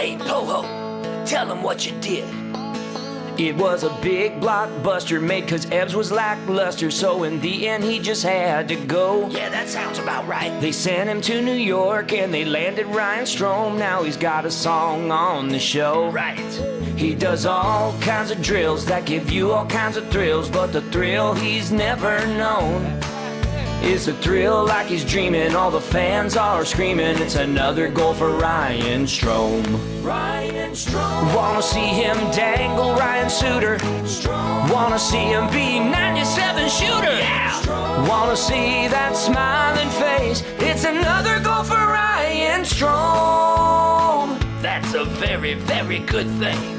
Hey, Poho, tell them what you did. It was a big blockbuster made cause Ebbs was lackluster, so in the end he just had to go. Yeah, that sounds about right. They sent him to New York and they landed Ryan Strome. Now he's got a song on the show. Right. He does all kinds of drills that give you all kinds of thrills, but the thrill he's never known is a thrill like he's dreaming. All the fans are screaming, it's another goal for Ryan Strome. Ryan Strome. Wanna see him dangle Ryan Suter. Strome. Wanna see him be 97 shooter. Yeah. Strome. Wanna see that smiling face. It's another goal for Ryan Strome. That's a very, very good thing.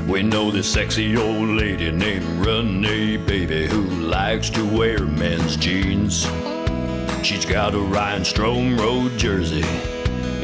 We know this sexy old lady named Renee, baby, who likes to wear men's jeans. She's got a Ryan Strome road jersey,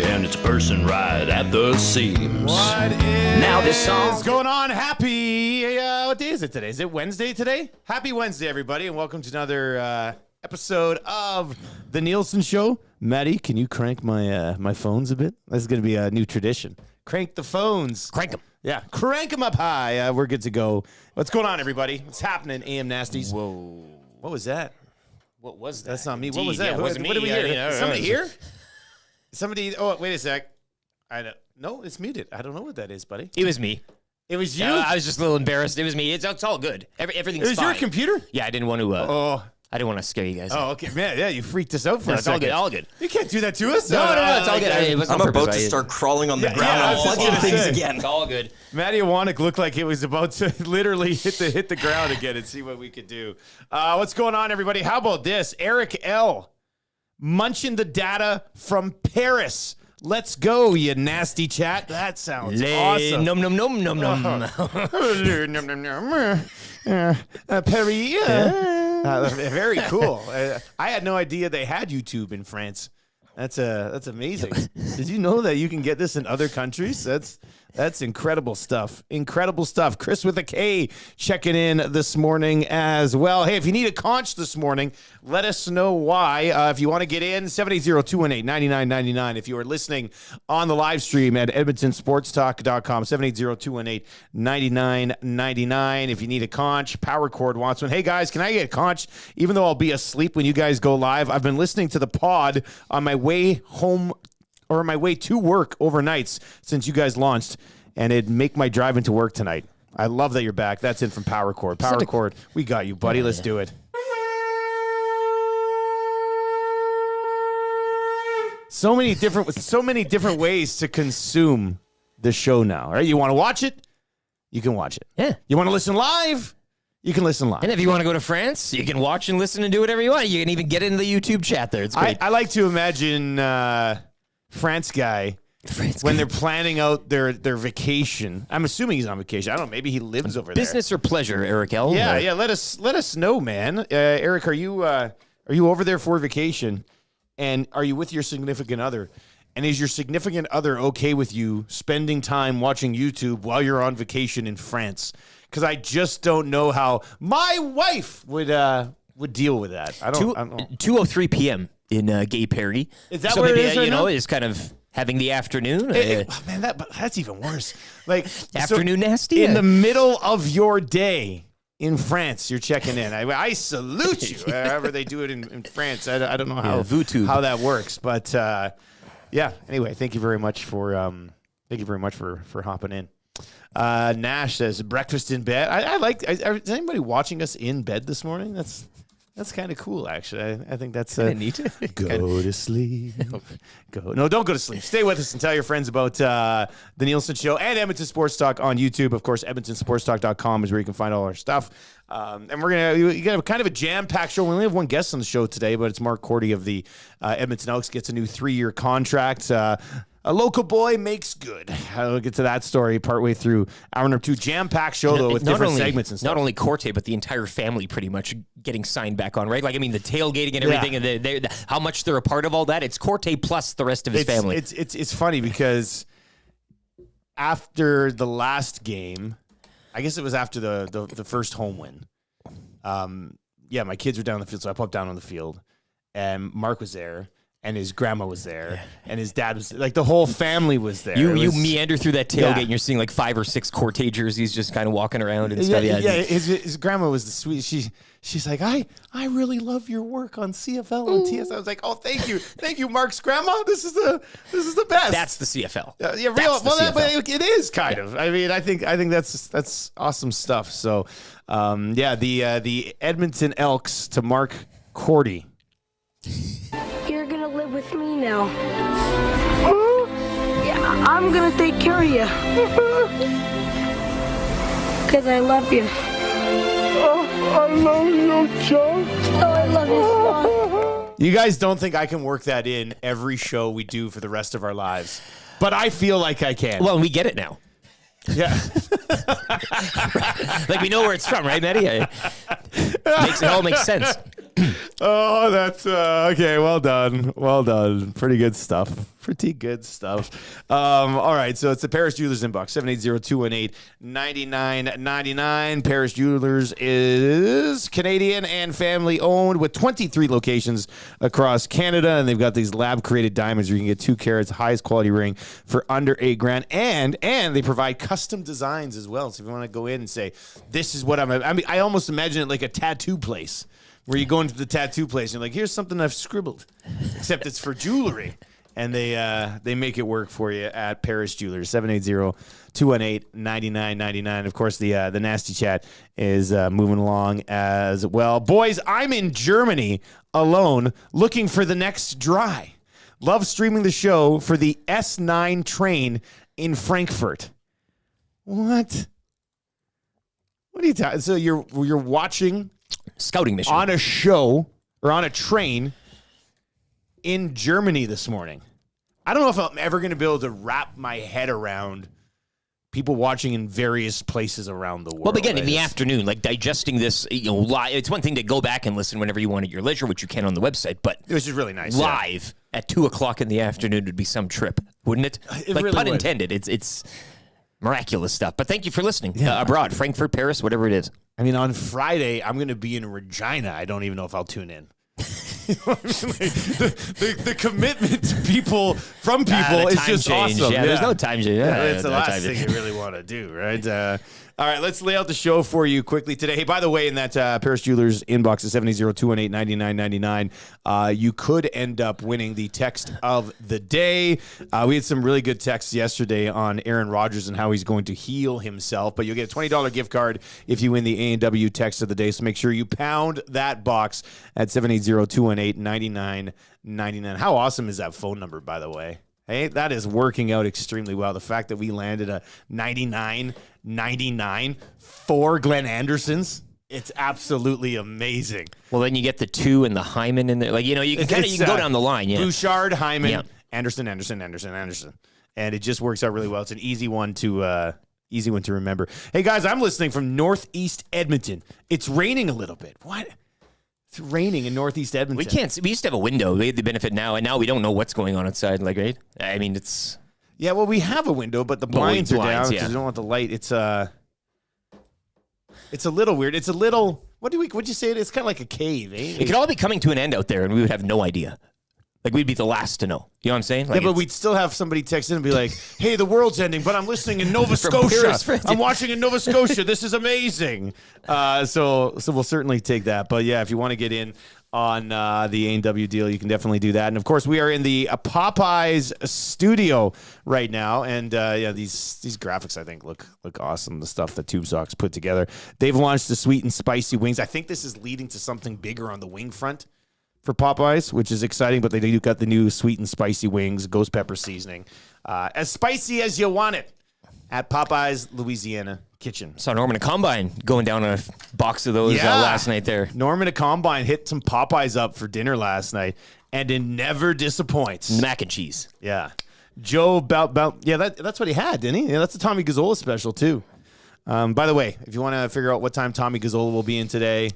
and it's bursting right at the seams. What is Now this song- going on? Happy, what day is it today? Is it Wednesday today? Happy Wednesday, everybody, and welcome to another episode of The Nielson Show. Maddie, can you crank my phones a bit? This is going to be a new tradition. Crank the phones. Crank him. Yeah, crank them up high. We're good to go. What's going on, everybody? What's happening, AM Nasties? Whoa. What was that? What was that? That's not me. What Indeed, was that? yeah, it what, wasn't what me. did we Yeah, hear? yeah, Somebody yeah. here? Somebody. Oh, wait a sec. I don't. No, it's muted. I don't know what that is, buddy. It was me. It was you. I was just a little embarrassed. It was me. It's all good. Everything's It was fine. your computer. Yeah, I didn't want to. Oh. I didn't want to scare you guys. Oh, okay, man. Yeah, you freaked us out for No, a it's all second. good. All good. You can't do that to us. No, it's all good. It was on I'm purpose. about to start crawling on the Yeah, ground yeah, I and was just plugging gonna things say. again. It's all good. Matty Iwanek looked like it was about to literally hit the ground again and see what we could do. What's going on, everybody? How about this? Eric L. munching the data from Paris. Let's go, you nasty chat. That sounds awesome. Num num num num num. Paris. Very cool. I had no idea they had YouTube in France. That's amazing. Did you know that you can get this in other countries? That's incredible stuff. Incredible stuff. Chris with a K checking in this morning as well. Hey, if you need a conch this morning, let us know why. If you want to get in, 780-218-9999. If you are listening on the live stream at edmontonsportstalk.com, 780-218-9999. If you need a conch, Power Cord wants one. Hey, guys, can I get a conch? Even though I'll be asleep when you guys go live, I've been listening to the pod on my way home or my way to work overnights since you guys launched, and it'd make my drive into work tonight. I love that you're back. That's in from Power Cord. Power Cord, we got you, buddy. Let's do it. So many different ways to consume the show now. Right? You want to watch it? You can watch it. Yeah. You want to listen live? You can listen live. And if you want to go to France, you can watch and listen and do whatever you want. You can even get into the YouTube chat there. It's great. I like to imagine France guy when they're planning out their vacation. I'm assuming he's on vacation. I don't know. Maybe he lives over there. Business or pleasure, Eric L. Yeah. Let us know, man. Eric, are you over there for vacation? And are you with your significant other? And is your significant other okay with you spending time watching YouTube while you're on vacation in France? Because I just don't know how my wife would deal with that. I don't know. 2:03 p.m. in Gay Perry. Is that so where maybe, it is right now? is kind of having the afternoon. Man, that's even worse. Like Afternoon nasty? in the middle of your day in France. You're checking in. I salute you. However they do it in France. I don't know how that works, but yeah. Anyway, thank you very much for hopping in. Nash says breakfast in bed. I like. Is anybody watching us in bed this morning? That's kind of cool, actually. I think that's neat. Go to sleep. No, don't go to sleep. Stay with us and tell your friends about the Nielson Show and Edmonton Sports Talk on YouTube. Of course, EdmontonSportsTalk.com is where you can find all our stuff. And you got kind of a jam-packed show. We only have one guest on the show today, but it's Mark Korte of the Edmonton Elks. Gets a new 3-year contract. A local boy makes good. I'll get to that story partway through hour number 2. Jam-packed show, though, with different segments and stuff. Not only Corte, but the entire family pretty much getting signed back on, right? Like, I mean, the tailgating and everything, and how much they're a part of all that. It's Corte plus the rest of his family. It's funny because after the last game, I guess it was after the first home win, my kids were down on the field, so I popped down on the field, and Mark was there. and his grandma was there, and his dad was like the whole family was there. You meander through that tailgate, and you're seeing like 5 or 6 Korte jerseys just kind of walking around and stuff. His grandma was the sweetest. She's like, I really love your work on CFL and TS. I was like, oh, thank you, Mark's grandma. This is the best. That's the CFL. Real. Well, but it is kind of. I mean, I think that's awesome stuff. So, the Edmonton Elks to Mark Korte. You're gonna live with me now. Yeah, I'm gonna take care of you. Cause I love you. Oh, I love you, John. Oh, I love you, John. You guys don't think I can work that in every show we do for the rest of our lives, but I feel like I can. Well, we get it now. Yeah. Like we know where it's from, right, Maddie? It all makes sense. Oh, that's okay. Well done. Pretty good stuff. All right, so it's the Paris Jewelers inbox, 780-218-9999. Paris Jewelers is Canadian and family owned with 23 locations across Canada, and they've got these lab-created diamonds where you can get 2 carats, highest quality ring for under $8,000, and they provide custom designs as well. So if you want to go in and say, this is what I almost imagine it like a tattoo place. Where you go into the tattoo place and you're like, here's something I've scribbled, except it's for jewelry. And they make it work for you at Paris Jewelers, 780-218-9999. Of course, the Nasty Chat is moving along as well. Boys, I'm in Germany alone looking for the next dry. Love streaming the show for the S9 train in Frankfurt. What? What are you talking? So you're watching... Scouting mission. On a show or on a train in Germany this morning. I don't know if I'm ever going to be able to wrap my head around people watching in various places around the world. Well, again, in the afternoon, like digesting this, live. It's one thing to go back and listen whenever you want at your leisure, which you can on the website, but it was just really nice. Live at 2:00 in the afternoon would be some trip, wouldn't it? Like really pun would. intended. It's miraculous stuff. But thank you for listening. Abroad, Frankfurt, Paris, whatever it is. I mean, on Friday, I'm going to be in Regina. I don't even know if I'll tune in. the commitment to people from people is just change. awesome. Yeah, there's no time change. It's the last thing you really want to do, right? All right, let's lay out the show for you quickly today. Hey, by the way, in that Paris Jewelers inbox at 780-218-9999, you could end up winning the text of the day. We had some really good texts yesterday on Aaron Rodgers and how he's going to heal himself, but you'll get a $20 gift card if you win the A&W text of the day, so make sure you pound that box at 780-218-9999. How awesome is that phone number, by the way? Hey, that is working out extremely well. The fact that we landed a 99.99 for Glenn Anderson's, it's absolutely amazing. Well, then you get the 2 and the Hyman in there. Like, you can go down the line. Yeah. Bouchard, Hyman, Anderson. And it just works out really well. It's an easy one to remember. Hey, guys, I'm listening from Northeast Edmonton. It's raining a little bit. What? It's raining in Northeast Edmonton. We can't see. We used to have a window. We had the benefit now, and now we don't know what's going on outside. Like, right? I mean, it's... Yeah, well, we have a window, but the blinds are down because we don't want the light. It's a little weird. It's a little... What'd you say? It's kind of like a cave, eh? It could all be coming to an end out there, and we would have no idea. Like, we'd be the last to know. You know what I'm saying? Like, yeah, but we'd still have somebody text in and be like, hey, the world's ending, but I'm listening in Nova Scotia. I'm watching in Nova Scotia. This is amazing. So we'll certainly take that. But, yeah, if you want to get in on the A&W deal, you can definitely do that. And, of course, we are in the Popeyes studio right now. And, these graphics, I think, look awesome, the stuff that Tube Socks put together. They've launched the sweet and spicy wings. I think this is leading to something bigger on the wing front for Popeyes, which is exciting, but they do got the new sweet and spicy wings, ghost pepper seasoning. As spicy as you want it at Popeyes, Louisiana Kitchen. Saw Norman at Combine going down on a box of those last night there. Norman at Combine hit some Popeyes up for dinner last night, and it never disappoints. Mac and cheese. Yeah. Joe that's what he had, didn't he? Yeah, that's a Tommy Gazzola special, too. By the way, if you want to figure out what time Tommy Gazzola will be in today,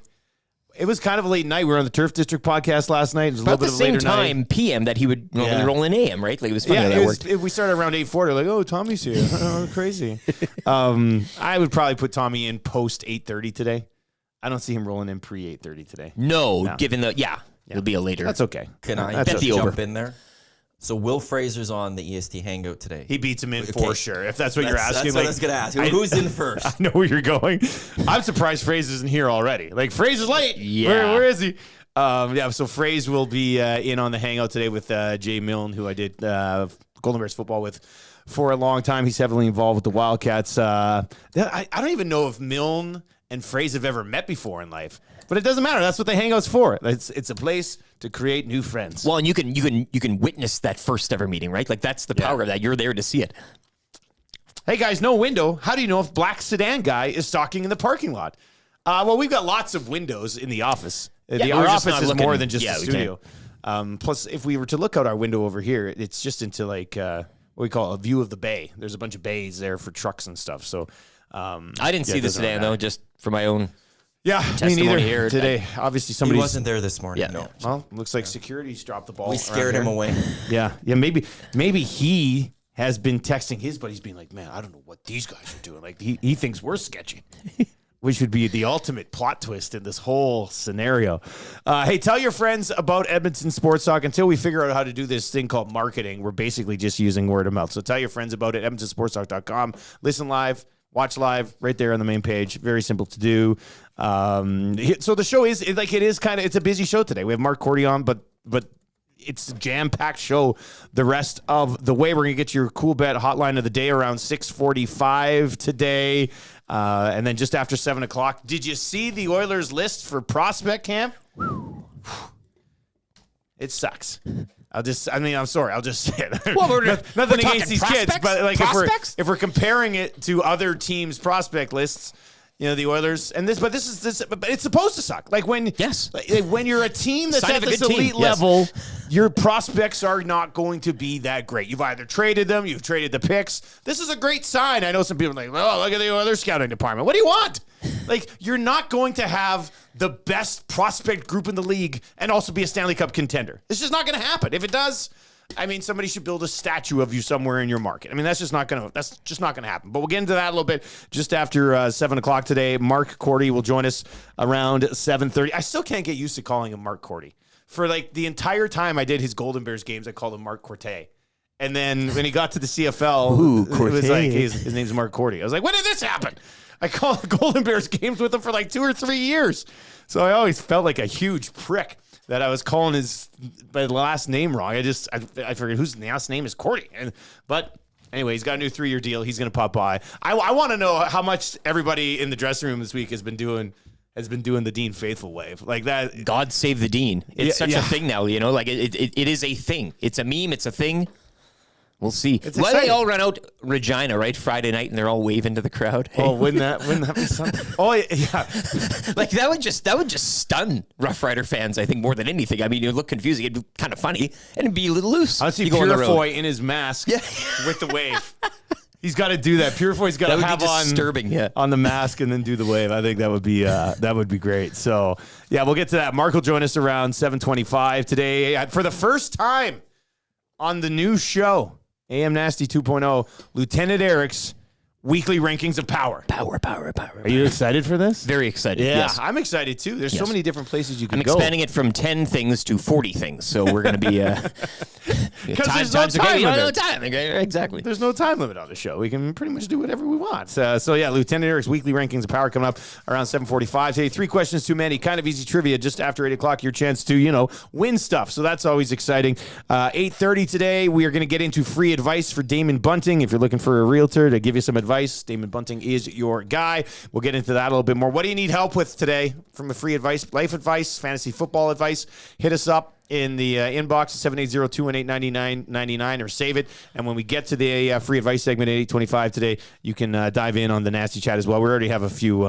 it was kind of a late night. We were on the Turf District podcast last night. It was a little bit of a later night. About the same time, PM, that he would normally roll in AM, right? Like, it was funny how that worked. We started around 8:40. Like, oh, Tommy's here. Oh, crazy. I would probably put Tommy in post 8:30 today. I don't see him rolling in pre 8:30 today. No, given the It'll be a later. That's okay. Can I That's Bet the jump over. in there? So Will Fraser's on the EST Hangout today. He beats him in Okay. for sure. If that's what you're asking. That's what I was going to ask. Who's in first? I know where you're going. I'm surprised Fraser isn't here already. Like, Fraser's late. Yeah. Where is he? So Fraser will be in on the Hangout today with Jay Milne, who I did Golden Bears football with for a long time. He's heavily involved with the Wildcats. I don't even know if Milne and Fraser have ever met before in life. But it doesn't matter. That's what the Hangout's for. It's a place to create new friends. Well, and you can witness that first ever meeting, right? Like that's the power of that. You're there to see it. Hey guys, no window. How do you know if Black Sedan guy is stalking in the parking lot? Well, we've got lots of windows in the office. Yeah, Our we're just office not is looking- more than just yeah, the we studio. Plus, if we were to look out our window over here, it's just into like what we call a view of the bay. There's a bunch of bays there for trucks and stuff. So I didn't see it this doesn't today, really though, matter. just for my own. Yeah, me Testimony neither. here. Today, obviously He somebody wasn't there this morning. Yeah. No. Well, looks like security's dropped the ball. We around scared him here. away. Yeah. Maybe he has been texting his buddies, being like, "Man, I don't know what these guys are doing." Like he thinks we're sketchy, which would be the ultimate plot twist in this whole scenario. Hey, tell your friends about Edmonton Sports Talk. Until we figure out how to do this thing called marketing, we're basically just using word of mouth. So tell your friends about it. EdmontonSportsTalk.com. Listen live. Watch live right there on the main page. Very simple to do. So the show is it's a busy show today. We have Mark Korte on, but it's a jam-packed show the rest of the way. We're going to get your Coolbet hotline of the day around 6:45 today. And then just after 7 o'clock. Did you see the Oilers list for prospect camp? It sucks. I'm sorry. I'll just say it. Well, we're Nothing talking against these kids, prospects? but like Prospects? if we're comparing it to other teams' prospect lists, the Oilers but it's supposed to suck. Like when when you're a team that's Sign at of a this good team, elite yes. level, your prospects are not going to be that great. You've either traded them, you've traded the picks. This is a great sign. I know some people are like, "Oh, look at the Oilers scouting department. What do you want?" Like, you're not going to have the best prospect group in the league and also be a Stanley Cup contender. It's just not going to happen. If it does, somebody should build a statue of you somewhere in your market. That's just not going to happen. But we'll get into that a little bit just after 7 o'clock today. Mark Korte will join us around 7:30. I still can't get used to calling him Mark Korte. For like the entire time I did his Golden Bears games, I called him Mark Korte. And then when he got to the CFL, it was like his name's Mark Korte. I was like, when did this happen? I called the Golden Bears games with him for like 2 or 3 years. So I always felt like a huge prick that I was calling his last name wrong. I figured whose last name is Korte. But anyway, he's got a new 3-year deal. He's going to pop by. I want to know how much everybody in the dressing room this week has been doing the Dean Faithful wave. Like that. God save the Dean. It's such a thing now, like it is a thing. It's a meme. It's a thing. We'll see. Why they all run out Regina, right? Friday night, and they're all waving to the crowd. Hey. Oh, wouldn't that be something? Oh, yeah. Like that would just stun Rough Rider fans, I think, more than anything. It would look confusing. It'd be kind of funny, and it'd be a little loose. I see You go on the road. Purefoy in his mask with the wave. He's got to do that. Purefoy's got to have on the mask and then do the wave. I think that would be great. So yeah, we'll get to that. Mark will join us around 7:25 today for the first time on the new show, AM Nasty 2.0, Lieutenant Eric's weekly rankings of power. Power. Are you excited for this? Very excited. Yeah, Yes. I'm excited too. There's so Yes. many different places you can I'm go. expanding it from 10 things to 40 things. So we're going to be there's no time limit. No time. Okay, exactly. There's no time limit on the show. We can pretty much do whatever we want. So yeah, Lieutenant Eric's weekly rankings of power coming up around 7:45 today. 3 questions too many. Kind of easy trivia just after 8 o'clock. Your chance to win stuff. So that's always exciting. 8:30 today. We are going to get into free advice for Damon Bunting. If you're looking for a realtor to give you some advice, Damon Bunting is your guy. We'll get into that a little bit more. What do you need help with today? From a free advice, life advice, fantasy football advice. Hit us up in the inbox at 780-218-9999 or save it. And when we get to the free advice segment at 8:25 today, you can dive in on the Nasty Chat as well. We already have a few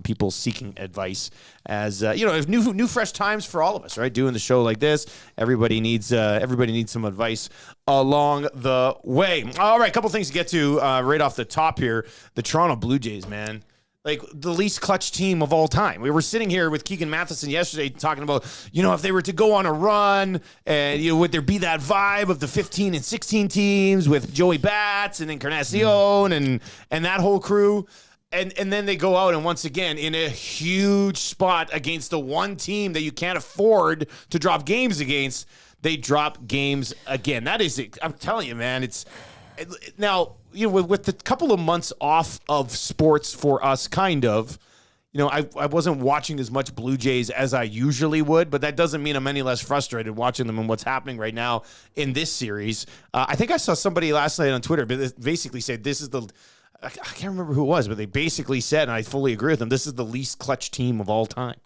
people seeking advice as new fresh times for all of us, right? Doing the show like this, everybody needs some advice along the way. All right, a couple things to get to right off the top here. The Toronto Blue Jays, man. Like the least clutch team of all time. We were sitting here with Keegan Matheson yesterday talking about, if they were to go on a run, and would there be that vibe of the 15 and 16 teams with Joey Bats and Encarnacion and that whole crew? And then they go out and once again in a huge spot against the one team that you can't afford to drop games against, they drop games again. That is, I'm telling you, man, it's now, with the couple of months off of sports for us, kind of, I wasn't watching as much Blue Jays as I usually would, but that doesn't mean I'm any less frustrated watching them and what's happening right now in this series. I think I saw somebody last night on Twitter basically said this is I can't remember who it was, but they basically said, and I fully agree with them, this is the least clutch team of all time.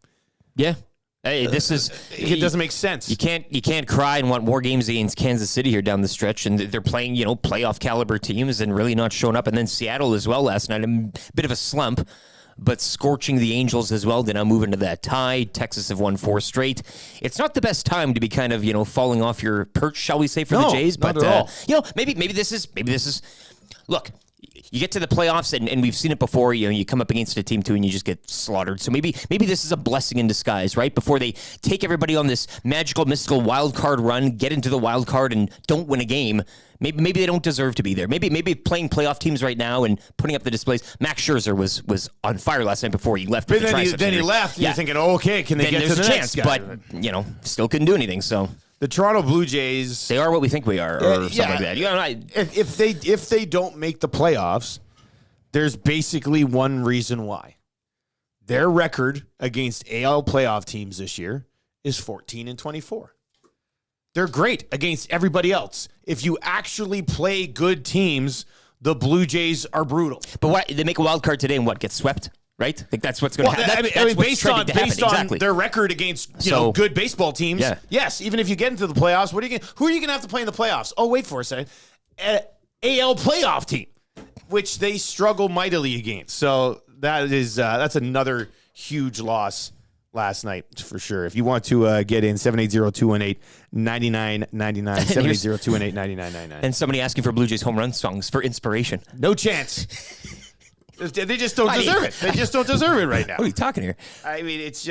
Yeah. Hey, this is it doesn't make sense. You can't cry and want more games against Kansas City here down the stretch, and they're playing playoff caliber teams and really not showing up. And then Seattle as well last night, a bit of a slump, but scorching the Angels as well. They now move into that tie. Texas have won 4 straight. It's not the best time to be kind of falling off your perch, shall we say, for the Jays. Not But at all. maybe this is look. You get to the playoffs, and we've seen it before. You come up against a team too, and you just get slaughtered. So maybe this is a blessing in disguise, right? Before they take everybody on this magical, mystical wild card run, get into the wild card, and don't win a game. Maybe they don't deserve to be there. Maybe playing playoff teams right now and putting up the displays. Max Scherzer was on fire last night before he left. But then he left. And you're thinking, okay, can they then get to the chance? next guy? But still couldn't do anything. So. The Toronto Blue Jays, they are what we think we are, or something like that. If they don't make the playoffs, there's basically one reason why. Their record against AL playoff teams this year is 14-24. They're great against everybody else. If you actually play good teams, the Blue Jays are brutal. But what they make a wild card today and what gets swept? Right? I think that's what's going to happen. Based on their record against good baseball teams, yes. Even if you get into the playoffs, who are you going to have to play in the playoffs? Oh, wait for a second. AL playoff team, which they struggle mightily against. So that's another huge loss last night for sure. If you want to get in, 780-218-9999, 780-218-9999. And somebody asking for Blue Jays home run songs for inspiration. No chance. They just don't deserve it. They just don't deserve it right now. What are you talking here? I mean, it's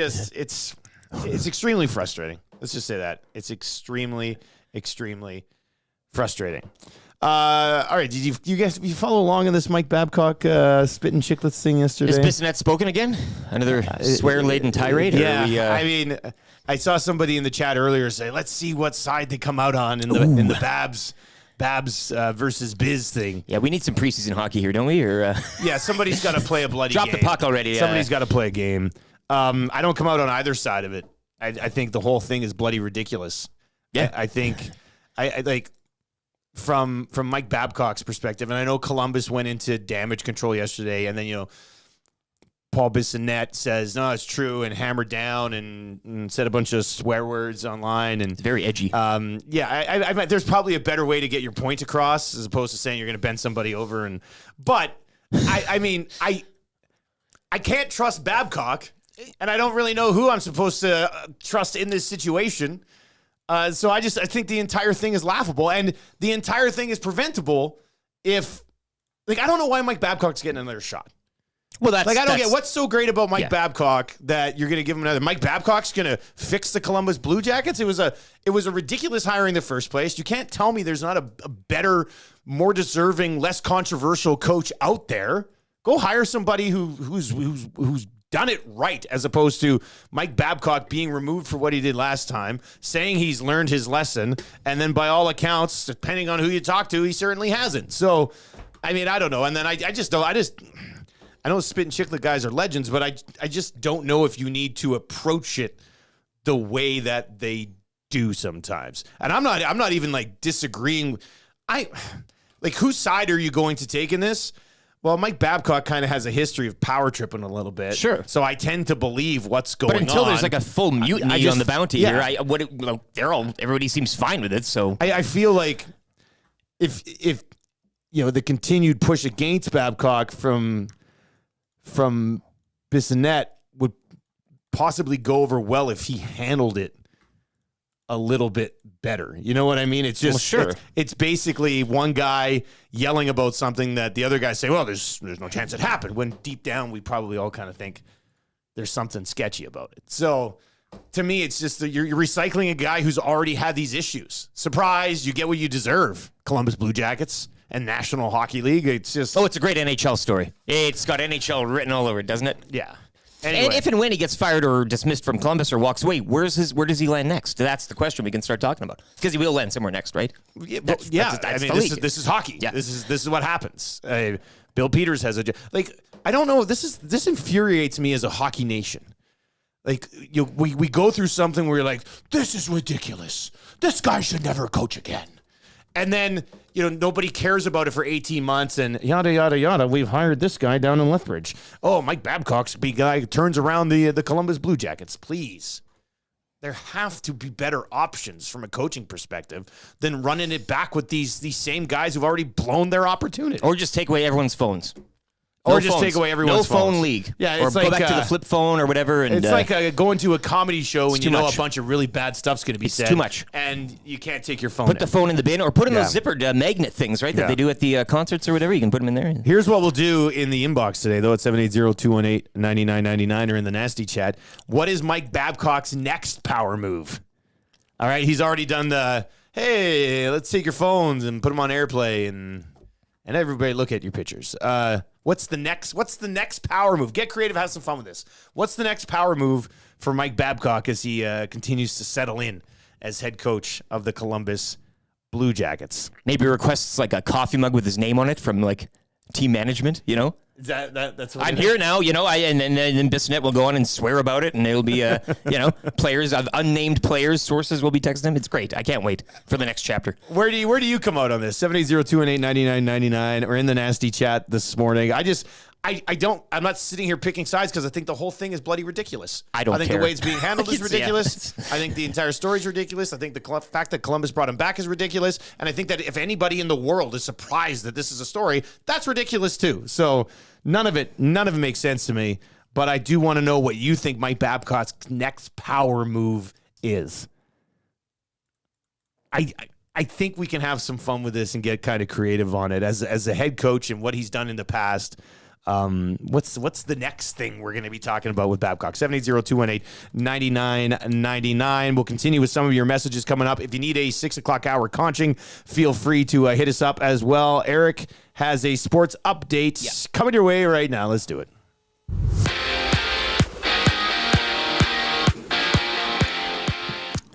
extremely frustrating. Let's just say that. It's extremely, extremely frustrating. All right, did you guys follow along on this Mike Babcock spitting chicklets thing yesterday? Is Bissonnette spoken again? Another swear-laden tirade? Yeah, I mean, I saw somebody in the chat earlier say, let's see what side they come out on in the Babs versus Biz thing. Yeah, we need some preseason hockey here, don't we? Or yeah, somebody's got to play a bloody game. Drop the puck already. Somebody's got to play a game. I don't come out on either side of it. I think the whole thing is bloody ridiculous. Yeah. I think I like from Mike Babcock's perspective, and I know Columbus went into damage control yesterday, and then Paul Bissonnette says, no, it's true, and hammered down and said a bunch of swear words online. And it's very edgy. Yeah, I there's probably a better way to get your point across as opposed to saying you're going to bend somebody over. But I mean, I can't trust Babcock, and I don't really know who I'm supposed to trust in this situation. So I think the entire thing is laughable, and the entire thing is preventable if, I don't know why Mike Babcock's getting another shot. Well, I don't get what's so great about Mike Babcock that you're going to give him another. Mike Babcock's going to fix the Columbus Blue Jackets. It was a ridiculous hire in the first place. You can't tell me there's not a better, more deserving, less controversial coach out there. Go hire somebody who's done it right, as opposed to Mike Babcock being removed for what he did last time, saying he's learned his lesson, and then by all accounts, depending on who you talk to, he certainly hasn't. So, I mean, I don't know. And then I know spit and chiclet guys are legends, but I just don't know if you need to approach it the way that they do sometimes. And I'm not even disagreeing. Whose side are you going to take in this? Well, Mike Babcock kind of has a history of power tripping a little bit. Sure. So I tend to believe what's going on. But until there's a full mutiny on the bounty here, everybody seems fine with it. So I feel like if the continued push against Babcock from Bissonnette would possibly go over well if he handled it a little bit better. You know what I mean? It's just it's basically one guy yelling about something that the other guys say, well, there's no chance it happened, when deep down we probably all kind of think there's something sketchy about it. So to me, it's just that you're recycling a guy who's already had these issues. Surprise, you get what you deserve, Columbus Blue Jackets. and National Hockey League. It's just Oh, it's a great NHL story. It's got NHL written all over it, doesn't it? yeah. And Anyway, if and when he gets fired or dismissed from Columbus or walks away, where does he land next? That's the question we can start talking about. Because he will land somewhere next, right? yeah, That's I mean, the league. this is hockey. Yeah. This is what happens. Bill Peters has I don't know. This infuriates me as a hockey nation. Like we go through something where you're like, this is ridiculous. This guy should never coach again. And then, nobody cares about it for 18 months and yada, yada, yada. We've hired this guy down in Lethbridge. Oh, Mike Babcock's big guy turns around the Columbus Blue Jackets. Please. There have to be better options from a coaching perspective than running it back with these same guys who've already blown their opportunity. Or just take away everyone's phones. Or just take away everyone's No phone phones. league. Yeah, or it's go like, back to the flip phone or whatever. And, It's like going to a comedy show and too much. a bunch of really bad stuff's going to be said. too much. And you can't take your phone put the phone in the bin or put in Yeah. those zippered magnet things, right, that Yeah. they do at the concerts or whatever. You can put them in there. Here's what we'll do in the inbox today, though, at 780-218-9999 or in the Nasty chat. What is Mike Babcock's next power move? All right, he's already done the, hey, let's take your phones and put them on airplay and everybody look at your pictures. What's the next power move? Get creative, have some fun with this. What's the next power move for Mike Babcock as he continues to settle in as head coach of the Columbus Blue Jackets? Maybe requests like a coffee mug with his name on it from like team management, Is that's what I'm here now, and then Bissonnette will go on and swear about it, and it'll be, players, unnamed players, sources will be texting him. It's great. I can't wait for the next chapter. Where do you come out on this? 780-218-9999 or in the Nasty chat this morning. I'm not sitting here picking sides because I think the whole thing is bloody ridiculous. I don't think care. the way it's being handled is Yeah. ridiculous. I think the entire story is ridiculous. I think the fact that Columbus brought him back is ridiculous. And I think that if anybody in the world is surprised that this is a story, that's ridiculous too. So none of it makes sense to me. But I do want to know what you think Mike Babcock's next power move is. I think we can have some fun with this and get kind of creative on it as a head coach and what he's done in the past. What's the next thing we're going to be talking about with Babcock? 780-218-9999. We'll continue with some of your messages coming up. If you need a 6 o'clock hour conching, feel free to hit us up as well. Eric has a sports update coming your way right now. Let's do it.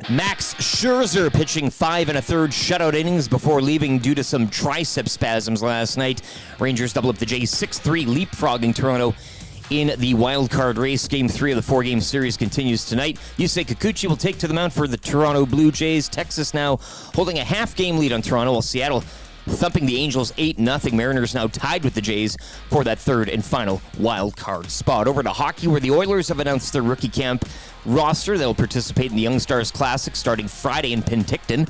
Max Scherzer pitching 5 1/3 shutout innings before leaving due to some tricep spasms last night. Rangers double up the Jays 6-3, leapfrogging Toronto in the wild card race. Game 3 of the 4-game series continues tonight. Yusei Kikuchi will take to the mound for the Toronto Blue Jays. Texas now holding a half-game lead on Toronto, while Seattle thumping the Angels 8-0. Mariners now tied with the Jays for that third and final wild card spot. Over to hockey, where the Oilers have announced their rookie camp roster. They'll participate in the Young Stars Classic starting Friday in Penticton.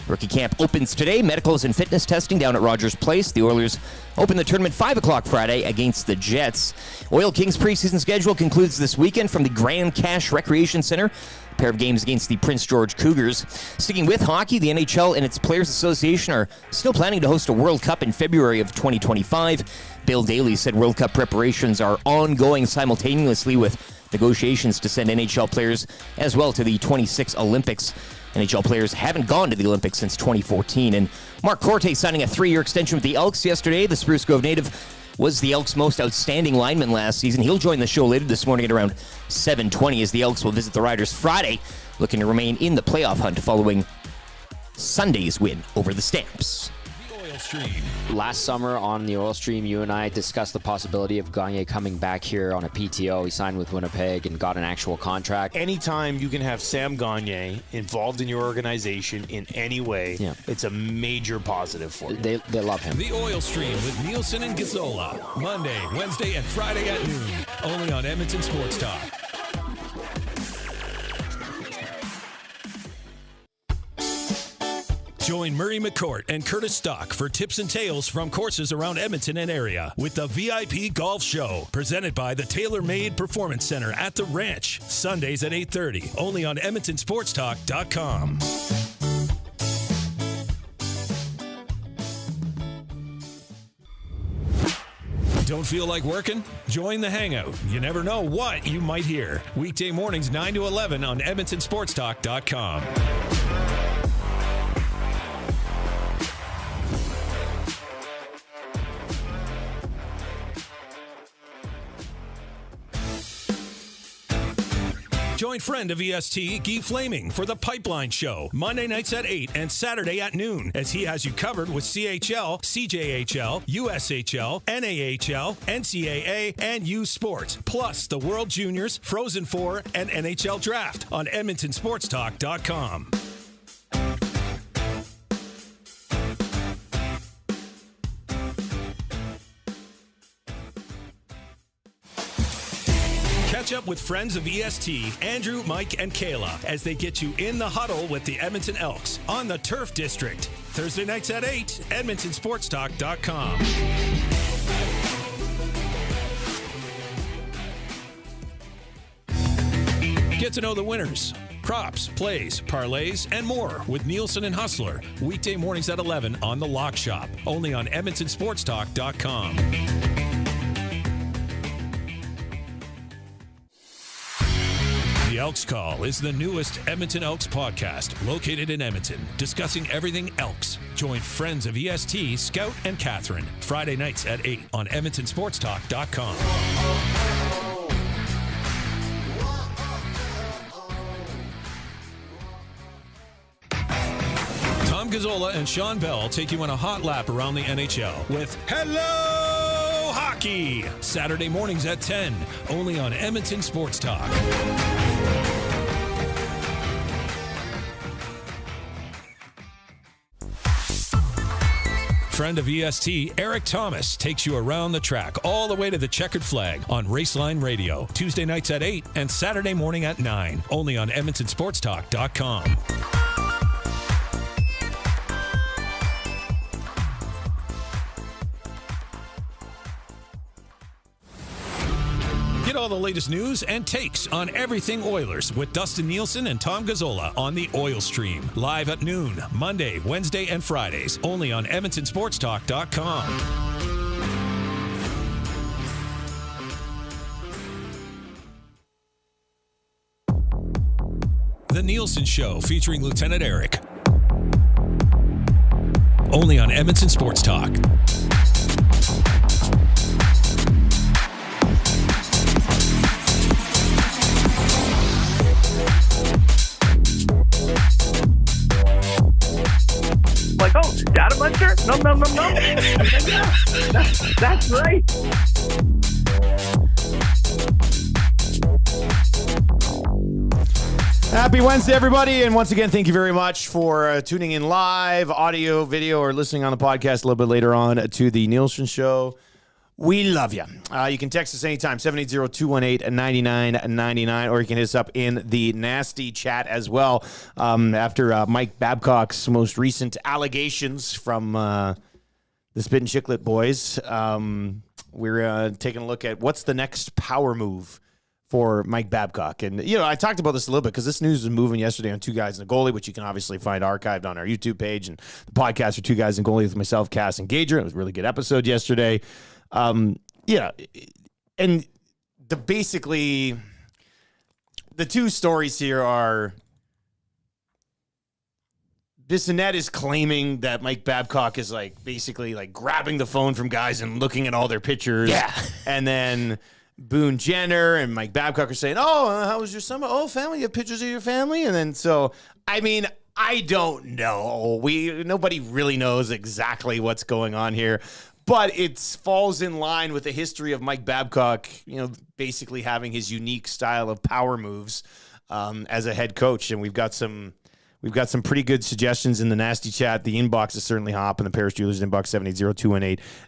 Rookie camp opens today. Medicals and fitness testing down at Rogers Place. The Oilers open the tournament 5 o'clock Friday against the Jets. Oil Kings preseason schedule concludes this weekend from the Grand Cache Recreation Center. A pair of games against the Prince George Cougars. Sticking with hockey, the NHL and its Players Association are still planning to host a World Cup in February of 2025. Bill Daly said World Cup preparations are ongoing simultaneously with negotiations to send NHL players as well to the 26 Olympics. NHL players haven't gone to the Olympics since 2014. And Mark Korte signing a 3-year extension with the Elks yesterday. The Spruce Grove native was the Elks' most outstanding lineman last season. He'll join the show later this morning at around 7:20 as the Elks will visit the Riders Friday, looking to remain in the playoff hunt following Sunday's win over the Stamps. Last summer on the Oil Stream, you and I discussed the possibility of Gagner coming back here on a PTO. He signed with Winnipeg and got an actual contract. Anytime you can have Sam Gagner involved in your organization in any way, it's a major positive for you. They love him. The Oil Stream with Nielson and Gazzola. Monday, Wednesday, and Friday at noon. Only on Edmonton Sports Talk. Join Murray McCourt and Curtis Stock for tips and tales from courses around Edmonton and area with the VIP Golf Show, presented by the Tailor Made Performance Center at the Ranch, Sundays at 8:30, only on EdmontonSportsTalk.com. Don't feel like working? Join the Hangout. You never know what you might hear. Weekday mornings 9 to 11 on EdmontonSportsTalk.com. Join friend of EST, Guy Flaming, for the Pipeline Show, Monday nights at 8 and Saturday at noon, as he has you covered with CHL, CJHL, USHL, NAHL, NCAA, and U Sports, plus the World Juniors, Frozen Four, and NHL Draft on EdmontonSportsTalk.com. Catch up with friends of EST, Andrew, Mike, and Kayla, as they get you in the huddle with the Edmonton Elks on the Turf District. Thursday nights at 8, EdmontonSportsTalk.com. Get to know the winners, props, plays, parlays, and more with Nielson and Hustler. Weekday mornings at 11 on The Lock Shop, only on EdmontonSportsTalk.com. The Elks Call is the newest Edmonton Elks podcast, located in Edmonton, discussing everything Elks. Join friends of EST, Scout, and Catherine, Friday nights at 8 on EdmontonSportsTalk.com. Tom Gazzola and Sean Bell take you on a hot lap around the NHL with Hello Hockey, Saturday mornings at 10, only on Edmonton Sports Talk. Friend of EST, Eric Thomas, takes you around the track all the way to the checkered flag on Raceline Radio, Tuesday nights at 8 and Saturday morning at 9, only on EdmontonSportsTalk.com. Get all the latest news and takes on everything Oilers with Dustin Nielson and Tom Gazzola on the Oil Stream. Live at noon, Monday, Wednesday, and Fridays. Only on EdmontonSportsTalk.com. The Nielson Show featuring Lieutenant Eric. Only on Edmonton Sports Talk. Like, oh, data muncher? No. That's right. Happy Wednesday, everybody. And once again, thank you very much for tuning in live, audio, video, or listening on the podcast a little bit later on to the Nielson Show. We love you. You can text us anytime, 780-218-9999, or you can hit us up in the Nasty chat as well. After Mike Babcock's most recent allegations from the Spit and Chiclet boys, we're taking a look at what's the next power move for Mike Babcock. And, you know, I talked about this a little bit because this news was moving yesterday on Two Guys and a Goalie, which you can obviously find archived on our YouTube page, and the podcast for Two Guys and Goalie with myself, Cass, and Gager. It was a really good episode yesterday. Yeah, and basically the two stories here are Bissonnette is claiming that Mike Babcock is basically grabbing the phone from guys and looking at all their pictures. Yeah. And then Boone Jenner and Mike Babcock are saying, oh, how was your summer? Oh, family, you have pictures of your family? And then I mean, I don't know. Nobody really knows exactly what's going on here. But it falls in line with the history of Mike Babcock, basically having his unique style of power moves as a head coach. And we've got some pretty good suggestions in the Nasty chat. The inbox is certainly hot in the Paris Jewelers inbox,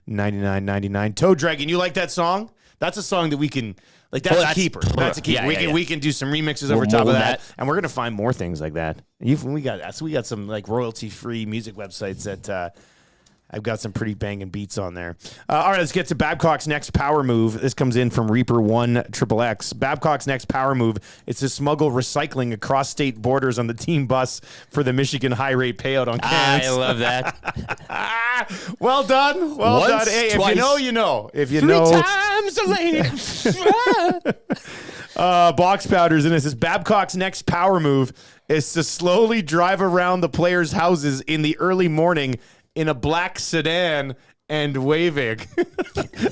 780-218-9999. Toe Dragon, you like that song? That's a song that we can, that's a keeper. That's a keeper. We can do some remixes over top of that. And we're going to find more things like that. We got some royalty-free music websites that I've got some pretty banging beats on there. All right, let's get to Babcock's next power move. This comes in from Reaper1XXX. Babcock's next power move is to smuggle recycling across state borders on the team bus for the Michigan high rate payout on cans. I love that. Well done. Well done. Hey, twice. If you know, you know. If you know. 3 times a lady. Box Powders in it says Babcock's next power move is to slowly drive around the players' houses in the early morning in a black sedan and waving.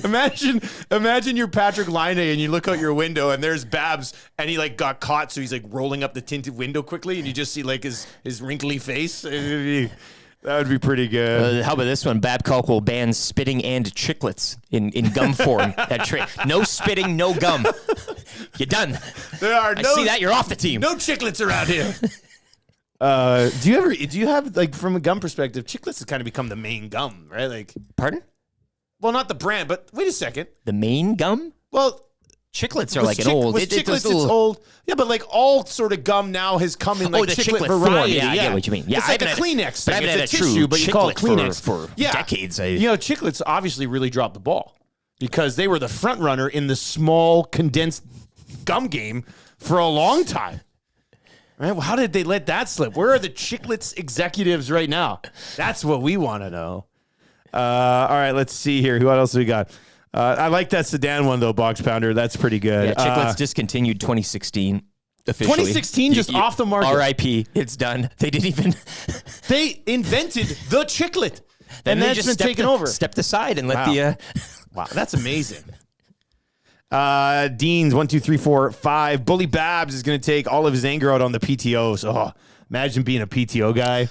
imagine you're Patrick Laine and you look out your window and there's Babs and he like got caught, so he's like rolling up the tinted window quickly and you just see like his wrinkly face. That would be pretty good. How about this one? Babcock will ban spitting and chiclets in gum form. No spitting, no gum. You're done. I see that. You're off the team. No chiclets around here. Do you have like from a gum perspective, chiclets has kind of become the main gum, right? Like, pardon? Well, not the brand, but wait a second. The main gum? Well, chiclets are like an old. Chiclets, it's old. Yeah, but like all sort of gum now has come in like the chiclet form. variety. Yeah, I get what you mean. Yeah, it's like a Kleenex thing. I haven't It's had a tissue, but you call it Kleenex for decades. You know, chiclets obviously really dropped the ball because they were the front runner in the small condensed gum game for a long time. Right? Well, how did they let that slip? Where are the chiclets executives right now? That's what we want to know. All right, let's see here. What else do we got? I like that sedan one, though, Box Pounder. That's pretty good. Yeah, chiclets discontinued 2016 officially. 2016 just off the market. RIP. It's done. They didn't even... They invented the chiclet. And then it's been taken over. Stepped aside and let the... Wow, that's amazing. Dean's 1, 2, 3, 4, 5. Bully Babs is going to take all of his anger out on the PTOs. Oh, imagine being a PTO guy.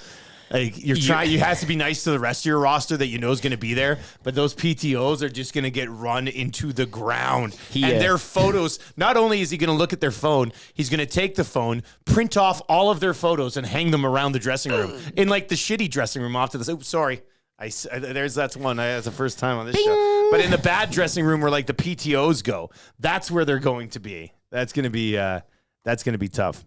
Like you have to be nice to the rest of your roster that you know is going to be there, but those PTOs are just going to get run into the ground. And their photos, not only is he going to look at their phone, he's going to take the phone, print off all of their photos, and hang them around the dressing room in like the shitty dressing room off to the. Oops, sorry. That's one. That's the first time on this show. But in the bad dressing room where like the PTOs go, that's where they're going to be. That's going to be tough.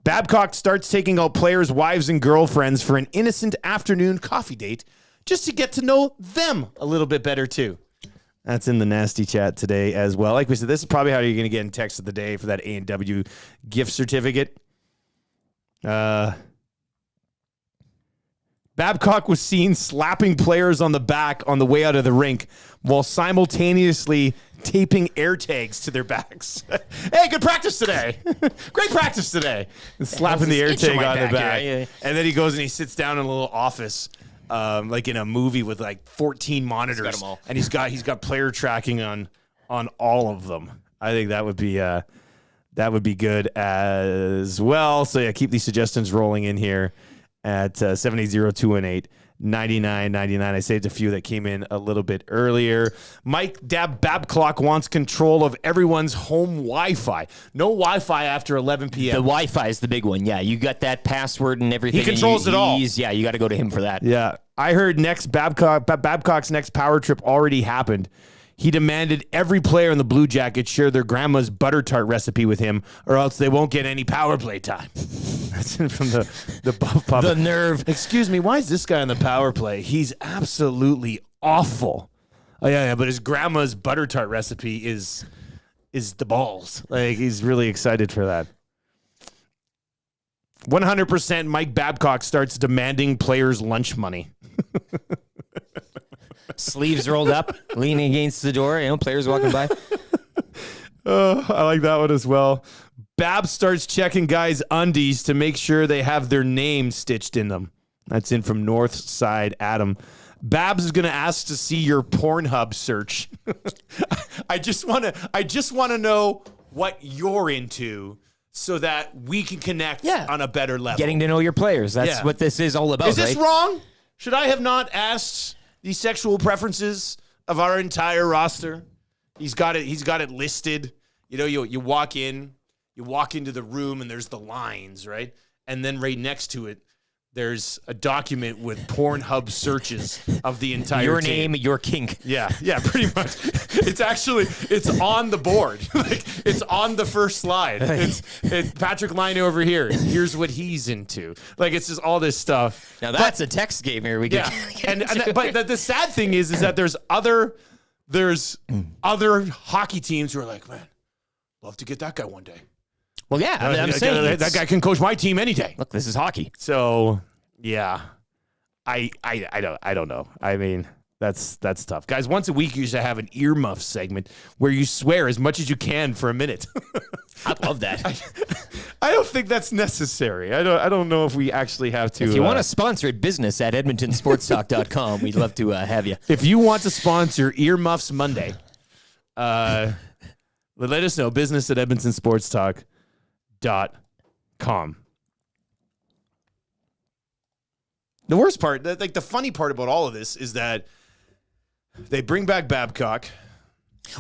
Babcock starts taking out players' wives and girlfriends for an innocent afternoon coffee date just to get to know them a little bit better too. That's in the nasty chat today as well. Like we said, this is probably how you're going to get in text of the day for that A&W gift certificate. Babcock was seen slapping players on the back on the way out of the rink while simultaneously taping air tags to their backs. Hey, good practice today. Great practice today. And slapping the air tag on the back. Yeah. And then he goes and he sits down in a little office, like in a movie with like 14 monitors. And he's got player tracking on all of them. I think that would be good as well. So yeah, keep these suggestions rolling in here at 780-218-9999. I saved a few that came in a little bit earlier. Mike Babcock wants control of everyone's home Wi-Fi. No Wi-Fi after 11 p.m. The Wi-Fi is the big one. Yeah, you got that password and everything. He controls it all. Yeah, you got to go to him for that. Yeah, I heard Babcock's next power trip already happened. He demanded every player in the Blue Jackets share their grandma's butter tart recipe with him, or else they won't get any power play time. That's from the Buff Puff. The nerve. Excuse me, why is this guy on the power play? He's absolutely awful. Oh yeah, but his grandma's butter tart recipe is the balls. Like he's really excited for that. 100% Mike Babcock starts demanding players' lunch money. Sleeves rolled up, leaning against the door. Players walking by. I like that one as well. Bab starts checking guys' undies to make sure they have their name stitched in them. That's in from North Side Adam. Babs is going to ask to see your Pornhub search. I just want to know what you're into so that we can connect on a better level. Getting to know your players. That's what this is all about. Is this wrong? Should I have not asked the sexual preferences of our entire roster? He's got it listed. You walk into the room and there's the lines, right? And then right next to it, there's a document with Pornhub searches of the entire your team. name, your kink. Yeah, pretty much. It's on the board. Like it's on the first slide. It's Patrick Laine over here. Here's what he's into. Like it's just all this stuff. Now that's a text game here. But the sad thing is that there's other hockey teams who are like, man, love to get that guy one day. Well, yeah, I'm saying that guy can coach my team any day. Look, this is hockey. So, yeah, I don't know. I mean, that's tough, guys. Once a week, you should have an earmuff segment where you swear as much as you can for a minute. I love that. I don't think that's necessary. I don't know if we actually have to. If you want to sponsor it, business at edmontonsportstalk.com. We'd love to have you. If you want to sponsor Earmuffs Monday, let us know. Business at edmontonsportstalk.com. The worst part, like the funny part about all of this is that they bring back Babcock.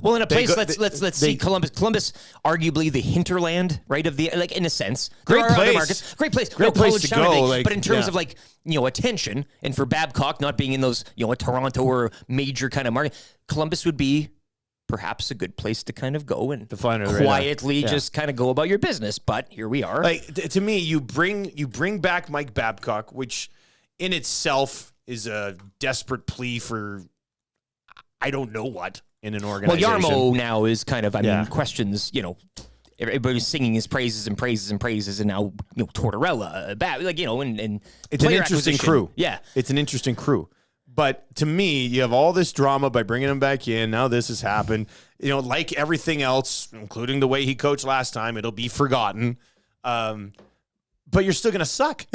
Well, in a place, let's see Columbus. Columbus, arguably the hinterland, right? Of the like, in a sense, great there are place. other markets, great place, Great place to go. Like, but in terms of like attention, and for Babcock not being in those a Toronto or major kind of market, Columbus would be perhaps a good place to kind of go and quietly just kind of go about your business. But here we are. Like to me, you bring back Mike Babcock, which in itself is a desperate plea for I don't know what. In an organization. Well, Yarmo now is kind of, I mean, questions, everybody's singing his praises and praises and praises, and now, Tortorella, and it's an interesting crew. Yeah. It's an interesting crew. But to me, you have all this drama by bringing him back in. Now this has happened. Like everything else, including the way he coached last time, it'll be forgotten. But you're still going to suck.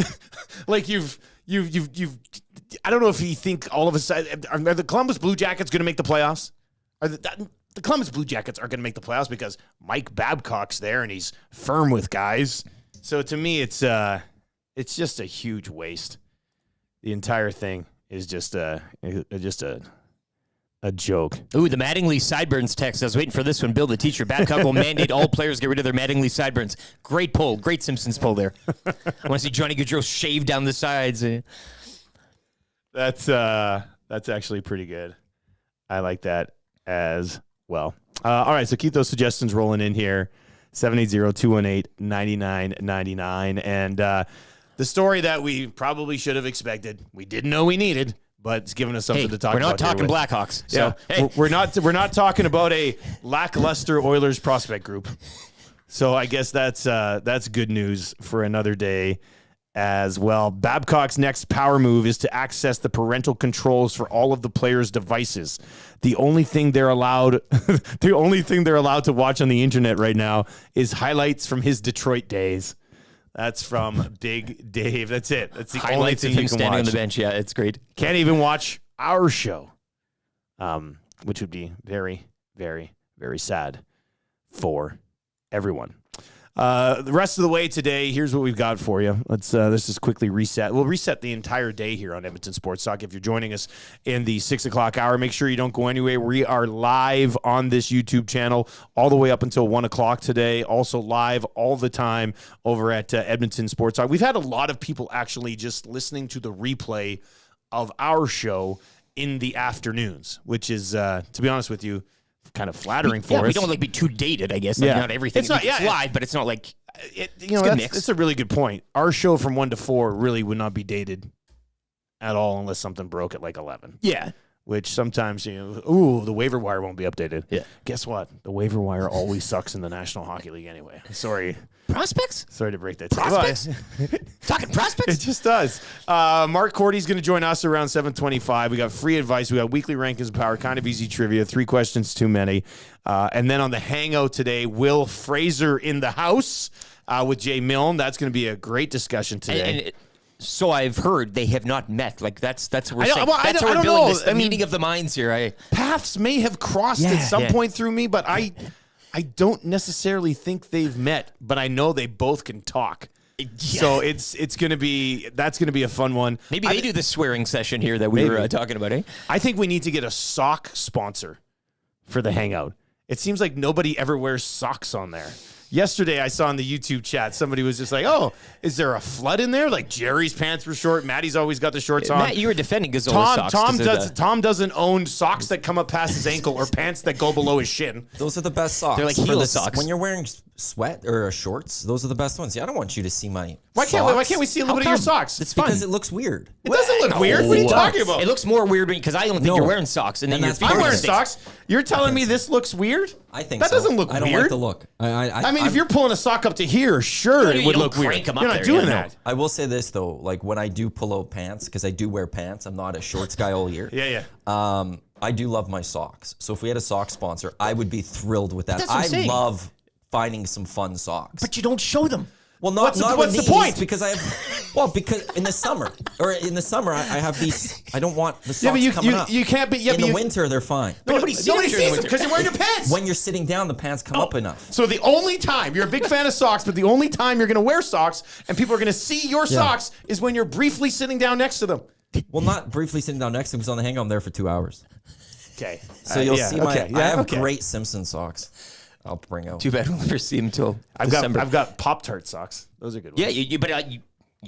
Like you've I don't know if you think all of a sudden, are the Columbus Blue Jackets going to make the playoffs? The Columbus Blue Jackets are going to make the playoffs because Mike Babcock's there and he's firm with guys. So to me, it's just a huge waste. The entire thing is just a joke. Ooh, the Mattingly sideburns text. I was waiting for this one. Bill, the teacher, Babcock will mandate all players get rid of their Mattingly sideburns. Great poll. Great Simpsons poll there. I want to see Johnny Gaudreau shave down the sides. That's actually pretty good. I like that as well. All right, so keep those suggestions rolling in here. 780-218-9999. And the story that we probably should have expected, we didn't know we needed, but it's given us something to talk about. We're not talking Blackhawks. So, hey. we're not talking about a lackluster Oilers prospect group. So I guess that's good news for another day as well. Babcock's next power move is to access the parental controls for all of the players' devices. The only thing they're allowed to watch on the internet right now is highlights from his Detroit days. That's from Big Dave. That's it. That's the highlights only thing of him standing on the bench. Yeah, it's great. Can't even watch our show, which would be very, very, very sad for everyone. The rest of the way today, here's what we've got for you. Let's just quickly reset. We'll reset the entire day here on Edmonton Sports Talk. If you're joining us in the 6 o'clock hour, make sure you don't go anywhere. We are live on this YouTube channel all the way up until 1 o'clock today. Also live all the time over at Edmonton Sports Talk. We've had a lot of people actually just listening to the replay of our show in the afternoons, which is, to be honest with you, kind of flattering for us. We don't be too dated, I guess. Not everything. It's live, but it's not like it's a really good point. Our show from 1 to 4 really would not be dated at all unless something broke at like 11. Yeah. Which sometimes, the waiver wire won't be updated. Yeah. Guess what? The waiver wire always sucks in the National Hockey League anyway. Sorry. Prospects? Sorry to break that. Prospects? Talking prospects? It just does. Mark Korte's going to join us around 7:25. We got free advice. We got weekly rankings of power, kind of easy trivia, 3 questions too many. And then on the hangout today, Will Fraser in the house with Jay Milne. That's going to be a great discussion today. So I've heard they have not met. Like that's what we're saying. Well, that's I how we're don't building know. this. The meeting of the minds here. Paths may have crossed at some point through me, but I don't necessarily think they've met. But I know they both can talk. Yeah. So that's going to be a fun one. Maybe they do the swearing session here that we were talking about. I think we need to get a sock sponsor for the hangout. It seems like nobody ever wears socks on there. Yesterday, I saw in the YouTube chat, somebody was just like, oh, is there a flood in there? Like Jerry's pants were short. Maddie's always got the shorts on. Matt, you were defending Gazzola socks. Tom doesn't own socks that come up past his ankle or pants that go below his shin. Those are the best socks. They're like heel socks. When you're wearing sweat or shorts, those are the best ones. Yeah, I don't want you to see my Why can't we see a little bit of your socks? It's because it looks weird. It doesn't look weird. What are you talking about? It looks more weird because I don't think you're wearing socks. And then I'm wearing socks. You're telling me this looks weird? I think that doesn't look weird. I don't like the look. I mean, if you're pulling a sock up to here, sure, it would look weird. You're not doing that. I will say this though, like when I do pull out pants, because I do wear pants, I'm not a shorts guy all year. Yeah. I do love my socks. So if we had a sock sponsor, I would be thrilled with that. That's what I'm saying. love finding some fun socks. But you don't show them. Well, not what's with the point? Because I have, because in the summer I have these. I don't want the socks but coming up. you can't be. Yeah, in but the winter, they're fine. Nobody sees them because you're wearing your pants. When you're sitting down, the pants come up enough. So the only time you're a big fan of socks, but the only time you're going to wear socks and people are going to see your socks is when you're briefly sitting down next to them. Well, not briefly sitting down next to him. Because on the hangout, I'm there for 2 hours. Okay. So you'll see my. Okay. I have great Simpson socks. I'll bring out. Too bad we'll never see him until December. I've got Pop-Tart socks. Those are good ones. Yeah, but you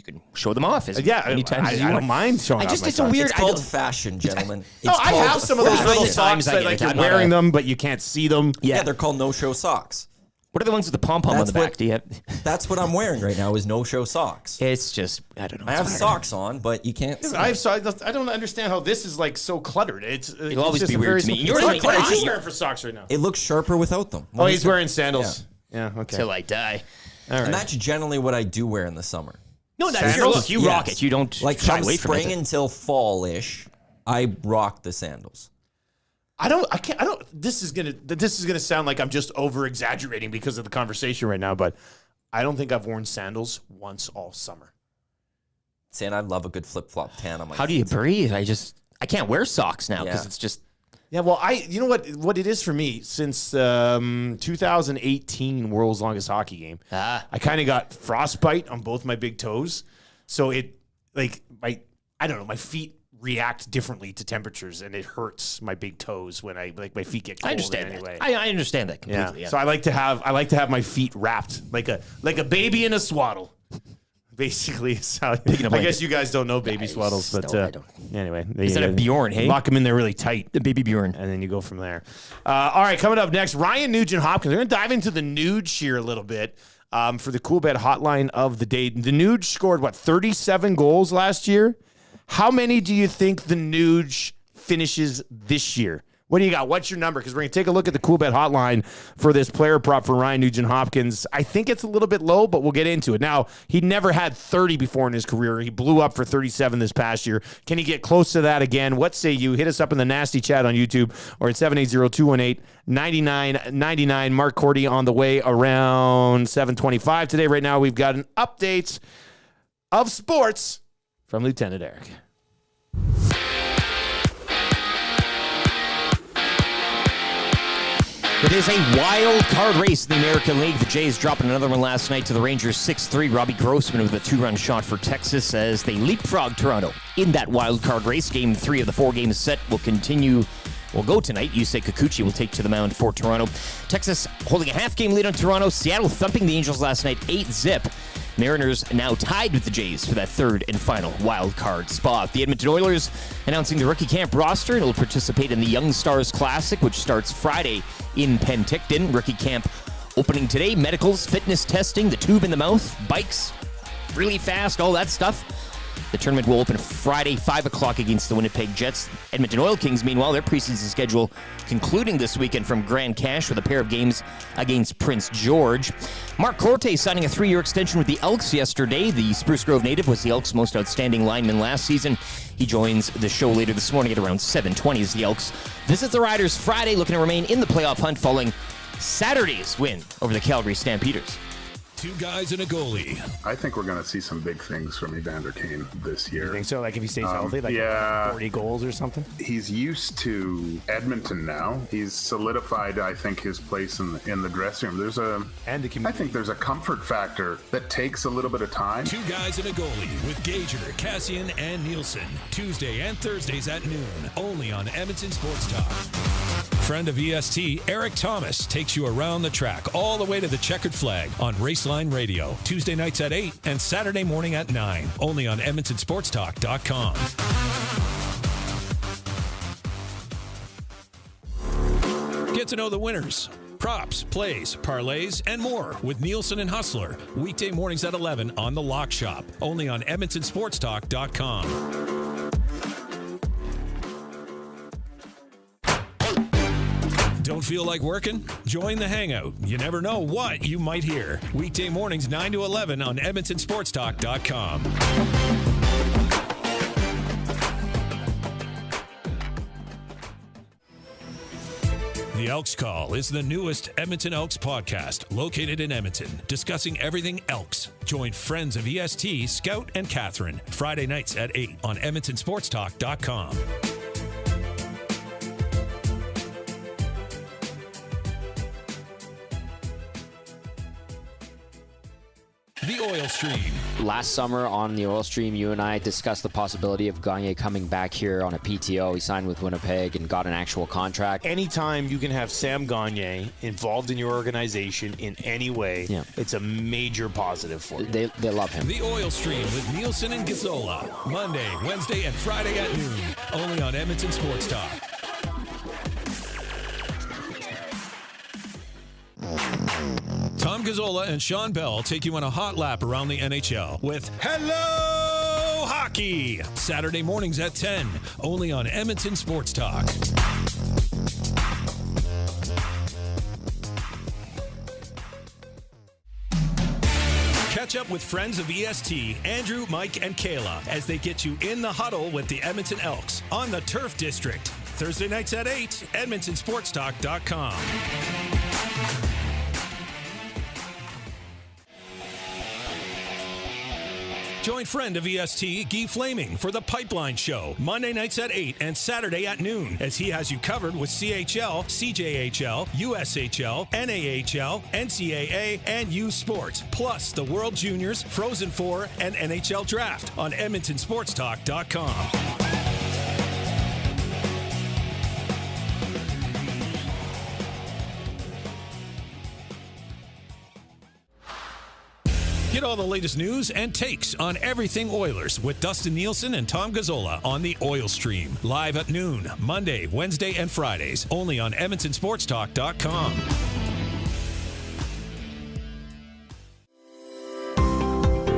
can show them off. As many times as you I want. don't mind showing off my It's a socks. weird. It's called fashion, gentlemen. No, I have some of those little fashion. socks Sometimes I that get like it. you're I'm not wearing a- them, but you can't see them. Yeah, they're called no-show socks. What are the ones with the pom-pom on That's the back? what- Do you have? That's what I'm wearing right now. Is no-show socks. It's just I don't know. I have It's hard. socks on, but you can't. See I don't understand how this is like so cluttered. It'll always be weird to me. Yours Yours like like- what are you wearing for socks right now? It looks sharper without them. Oh, he's wearing sandals. Yeah. Okay. Till I die. All right. And that's generally what I do wear in the summer. No, that's your look. You rock it. You don't Like shy from away from spring it. until fall-ish, I rock the sandals. I don't. This is gonna sound like I'm just over exaggerating because of the conversation right now, but I don't think I've worn sandals once all summer. Saying I love a good flip-flop tan on my How do you breathe? I can't wear socks now because it's just. Yeah, well, you know what it is for me since 2018 World's Longest Hockey Game. I kind of got frostbite on both my big toes, so it I don't know, my feet react differently to temperatures, and it hurts my big toes when my feet get cold. I understand anyway. that. I understand that completely. Yeah. So I like to have my feet wrapped like a baby in a swaddle. Basically, is how, I guess you guys don't know baby swaddles, but I don't. anyway, Is that a Bjorn? Hey, lock them in there really tight, the baby Bjorn, and then you go from there. All right, coming up next, Ryan, Nuge, and Hopkins. We're gonna dive into the Nuge here a little bit for the Coolbet hotline of the day. The Nuge scored 37 goals last year. How many do you think the Nuge finishes this year? What do you got? What's your number? Because we're going to take a look at the Coolbet hotline for this player prop for Ryan Nugent Hopkins. I think it's a little bit low, but we'll get into it. Now, he never had 30 before in his career. He blew up for 37 this past year. Can he get close to that again? What say you? Hit us up in the Nasty chat on YouTube or at 780-218-9999. Mark Korte on the way around 7:25 today. Right now, we've got an update of sports from Lieutenant Eric. It is a wild card race in the American League. The Jays dropping another one last night to the Rangers 6-3. Robbie Grossman with a 2-run shot for Texas as they leapfrog Toronto in that wild card race. Game 3 of the 4 games set will go tonight. Yusei Kikuchi will take to the mound for Toronto. Texas holding a half-game lead on Toronto. Seattle thumping the Angels last night 8-0. Mariners now tied with the Jays for that third and final wild card spot. The Edmonton Oilers announcing the rookie camp roster and will participate in the Young Stars Classic, which starts Friday in Penticton. Rookie camp opening today. Medicals, fitness testing, the tube in the mouth, bikes, really fast, all that stuff. The tournament will open Friday, 5 o'clock against the Winnipeg Jets. Edmonton Oil Kings, meanwhile, their preseason schedule concluding this weekend from Grand Cache with a pair of games against Prince George. Mark Korte signing a 3-year extension with the Elks yesterday. The Spruce Grove native was the Elks' most outstanding lineman last season. He joins the show later this morning at around 7:20 as the Elks visit the Riders Friday, looking to remain in the playoff hunt following Saturday's win over the Calgary Stampeders. 2 guys and a goalie. I think we're going to see some big things from Evander Kane this year. You think so? Like if he stays healthy, like 40 goals or something? He's used to Edmonton now. He's solidified, I think, his place in the dressing room. I think there's a comfort factor that takes a little bit of time. 2 guys and a goalie with Gager, Cassian, and Nielsen. Tuesday and Thursdays at noon. Only on Edmonton Sports Talk. Friend of EST, Eric Thomas, takes you around the track all the way to the checkered flag on Raceline Radio. Tuesday nights at 8 and Saturday morning at 9. Only on EdmontonSportsTalk.com. Get to know the winners, props, plays, parlays, and more with Nielson and Hustler. Weekday mornings at 11 on The Lock Shop. Only on EdmontonSportsTalk.com. Don't feel like working? Join the Hangout. You never know what you might hear. Weekday mornings 9 to 11 on EdmontonSportsTalk.com. The Elks Call is the newest Edmonton Elks podcast located in Edmonton, discussing everything Elks. Join friends of EST, Scout and Catherine, Friday nights at 8 on EdmontonSportsTalk.com. The Oil Stream. Last summer on the Oil Stream, you and I discussed the possibility of Gagne coming back here on a PTO. He signed with Winnipeg and got an actual contract. Anytime you can have Sam Gagne involved in your organization in any way, it's a major positive for you. They love him. The Oil Stream with Nielson and Lt. Monday, Wednesday, and Friday at noon. Only on Edmonton Sports Talk. Tom Gazzola and Sean Bell take you on a hot lap around the NHL with Hello Hockey, Saturday mornings at 10, only on Edmonton Sports Talk. Catch up with friends of EST, Andrew, Mike, and Kayla as they get you in the huddle with the Edmonton Elks on the Turf District. Thursday nights at 8, EdmontonSportsTalk.com. Join friend of EST, Guy Flaming, for the Pipeline Show, Monday nights at 8 and Saturday at noon, as he has you covered with CHL, CJHL, USHL, NAHL, NCAA, and U Sports, plus the World Juniors, Frozen Four, and NHL Draft on EdmontonSportsTalk.com. Get all the latest news and takes on everything Oilers with Dustin Nielson and Tom Gazzola on the Oil Stream. Live at noon, Monday, Wednesday, and Fridays. Only on EdmontonSportsTalk.com.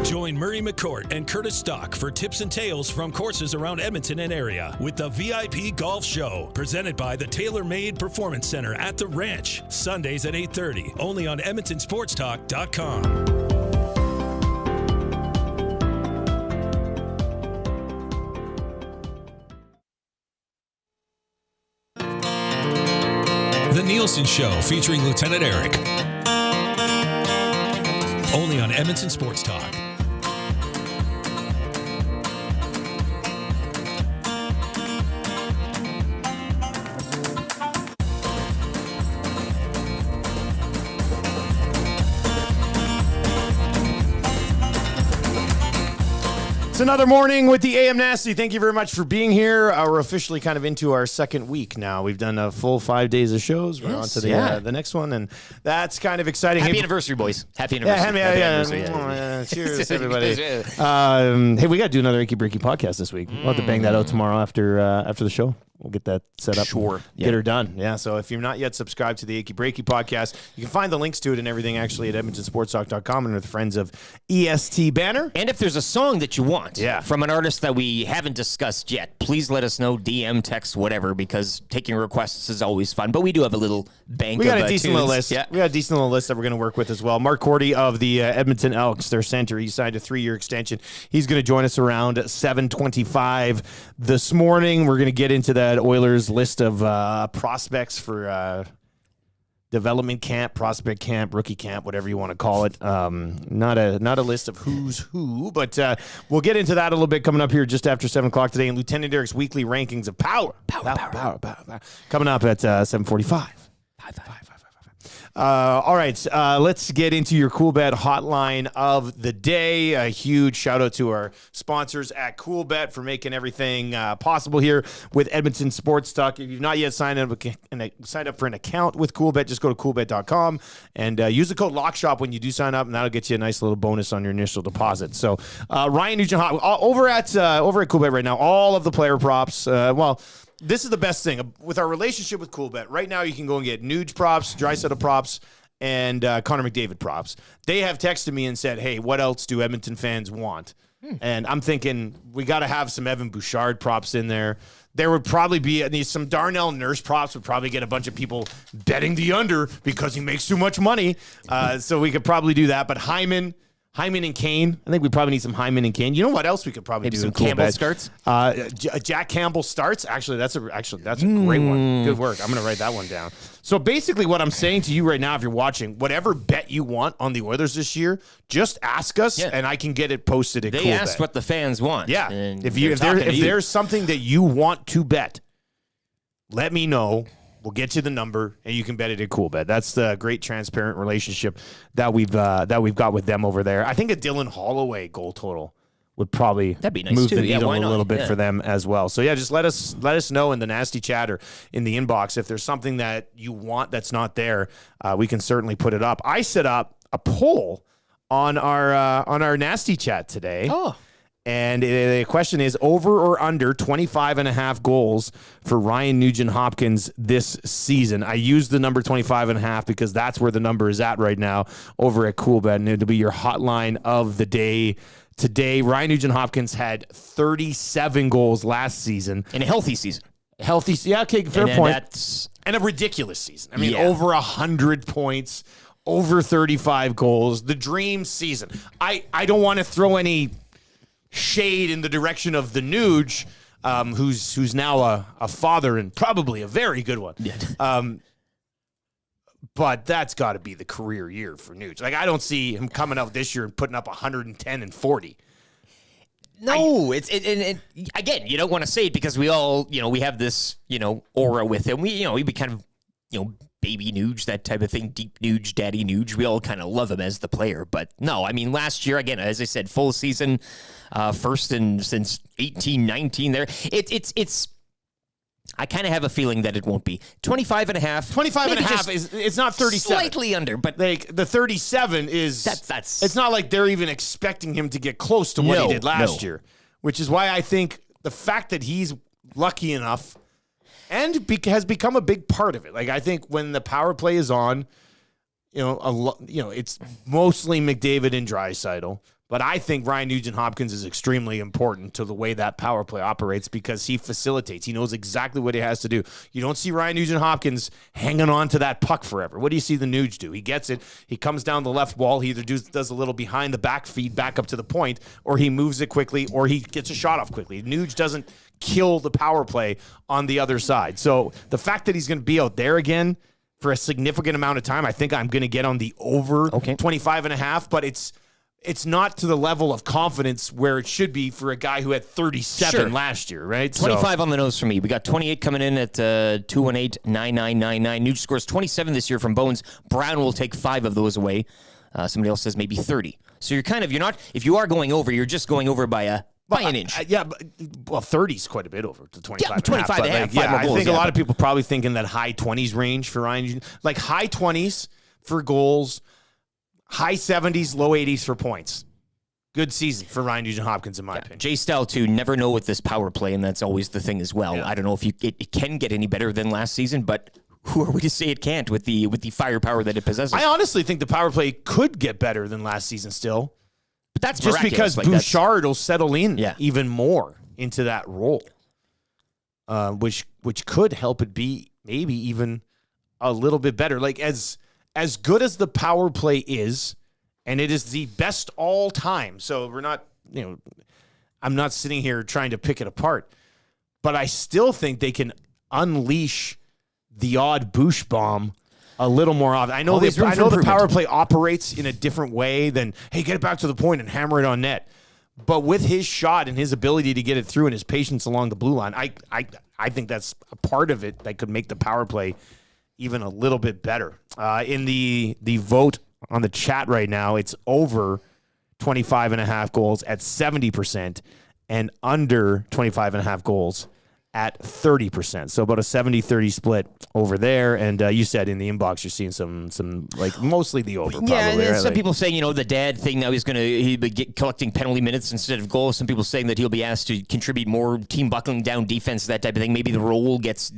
Join Murray McCourt and Curtis Stock for tips and tales from courses around Edmonton and area with the VIP Golf Show, presented by the tailor-made Performance Center at the Ranch. Sundays at 8:30. Only on EdmontonSportsTalk.com. The Nielson Show featuring Lieutenant Eric. Only on Edmonton Sports Talk. It's another morning with the AM Nasty. Thank you very much for being here. We're officially kind of into our second week now. We've done a full 5 days of shows. We're on to the next one, and that's kind of exciting. Happy anniversary, boys. Happy anniversary. Cheers, everybody. Hey, we got to do another Icky Breaky podcast this week. We'll have to bang that out tomorrow after the show. We'll get that set up. Sure. Get her done. Yeah. So if you're not yet subscribed to the Icky Breaky podcast, you can find the links to it and everything actually at EdmontonSportsTalk.com under the Friends of EST banner. And if there's a song that you want from an artist that we haven't discussed yet, please let us know, DM, text, whatever, because taking requests is always fun. But we do have a little bank of We got a decent little tunes. list. Yeah. We got a decent little list that we're going to work with as well. Mark Korte of the Edmonton Elks, their center, he signed a 3-year extension. He's going to join us around 7:25 this morning. We're going to get into that Oilers list of prospects for development camp, prospect camp, rookie camp, whatever you want to call it. Not a list of who's who, but we'll get into that a little bit coming up here just after 7 o'clock today. And Lieutenant Eric's weekly rankings of power. Coming up at 7:45. All right, let's get into your Coolbet hotline of the day. A huge shout out to our sponsors at Coolbet for making everything possible here with Edmonton Sports Talk. If you've not yet signed up for an account with Coolbet, just go to coolbet.com and use the code LOCKSHOP when you do sign up, and that'll get you a nice little bonus on your initial deposit. So Ryan Nugent over at Coolbet right now, all of the player props. This is the best thing. With our relationship with Coolbet, right now you can go and get Nuge props, Draisaitl props, and Connor McDavid props. They have texted me and said, hey, what else do Edmonton fans want? And I'm thinking we got to have some Evan Bouchard props in there. There would probably be some Darnell Nurse props would probably get a bunch of people betting the under because he makes too much money. So we could probably do that. But Hyman, Hyman and Kane. I think we probably need some Hyman and Kane. You know what else we could probably Maybe do? some in Cool Campbell Bet? starts? Jack Campbell starts. Actually, that's a great one. Good work. I'm going to write that one down. So basically what I'm saying to you right now, if you're watching, whatever bet you want on the Oilers this year, just ask us and I can get it posted at Coolbet. They asked what the fans want. Yeah. And If they're there's something that you want to bet, let me know. We'll get you the number, and you can bet it at Coolbet. That's the great transparent relationship that we've got with them over there. I think a Dylan Holloway goal total would probably move the needle a little bit for them as well. So yeah, just let us know in the nasty chat or in the inbox if there's something that you want that's not there. We can certainly put it up. I set up a poll on our nasty chat today. Oh. And the question is over or under 25.5 goals for Ryan Nugent-Hopkins this season. I use the number 25.5 because that's where the number is at right now over at Coolbet, and it'll be your hotline of the day. Today, Ryan Nugent-Hopkins had 37 goals last season. In a healthy season. Yeah, okay, fair point. And a ridiculous season. I mean, over 100 points, over 35 goals. The dream season. I don't want to throw any shade in the direction of the Nuge, who's now a father and probably a very good one. But that's got to be the career year for Nuge. Like, I don't see him coming out this year and putting up 110 and 40. No, again, you don't want to say it because we all, we have this, aura with him. He'd be kind of, baby Nuge, that type of thing, deep Nuge, daddy Nuge. We all kind of love him as the player. But no, I mean, last year, again, as I said, full season, first since 18-19 there. It's I kind of have a feeling that it won't be 25.5. 25.5 is it's not 37. Slightly under, but like the 37 is that's it's not like they're even expecting him to get close to what he did last year, which is why I think the fact that he's lucky enough and has become a big part of it. Like, I think when the power play is on, it's mostly McDavid and Draisaitl. But I think Ryan Nugent-Hopkins is extremely important to the way that power play operates because he facilitates. He knows exactly what he has to do. You don't see Ryan Nugent-Hopkins hanging on to that puck forever. What do you see the Nuge do? He gets it. He comes down the left wall. He either does a little behind the back feed back up to the point, or he moves it quickly, or he gets a shot off quickly. Nuge doesn't kill the power play on the other side. So the fact that he's going to be out there again for a significant amount of time, I think I'm going to get on the over 25.5, but it's not to the level of confidence where it should be for a guy who had 37 last year, right? 25 on the nose for me. We got 28 coming in at 218-9999. Nuge scores 27 this year from Bones. Brown will take 5 of those away. Somebody else says maybe 30. So you're not, if you are going over, you're just going over by an inch. 30 is quite a bit over to 25. Yeah, 25 and a half. I think a lot of people probably thinking that high 20s range for Ryan. Like high 20s for goals, high 70s, low 80s for points. Good season for Ryan Nugent-Hopkins, in my opinion. Jay Style, too, never know with this power play, and that's always the thing as well. Yeah. I don't know if it can get any better than last season, but who are we to say it can't with the firepower that it possesses? I honestly think the power play could get better than last season still. But that's just because Bouchard will settle in even more into that role, which could help it be maybe even a little bit better. Like as good as the power play is, and it is the best all time. So we're not, I'm not sitting here trying to pick it apart, but I still think they can unleash the odd Bouch bomb a little more often. I know the power play operates in a different way than, hey, get it back to the point and hammer it on net. But with his shot and his ability to get it through and his patience along the blue line, I think that's a part of it that could make the power play even a little bit better. In the vote on the chat right now, it's over 25.5 goals at 70% and under 25.5 goals at 30%. So about a 70-30 split over there. And you said in the inbox you're seeing some like mostly the over. Yeah, probably, some people saying, the dad thing now he'll be collecting penalty minutes instead of goals. Some people saying that he'll be asked to contribute more team buckling down defense, that type of thing. Maybe the role gets,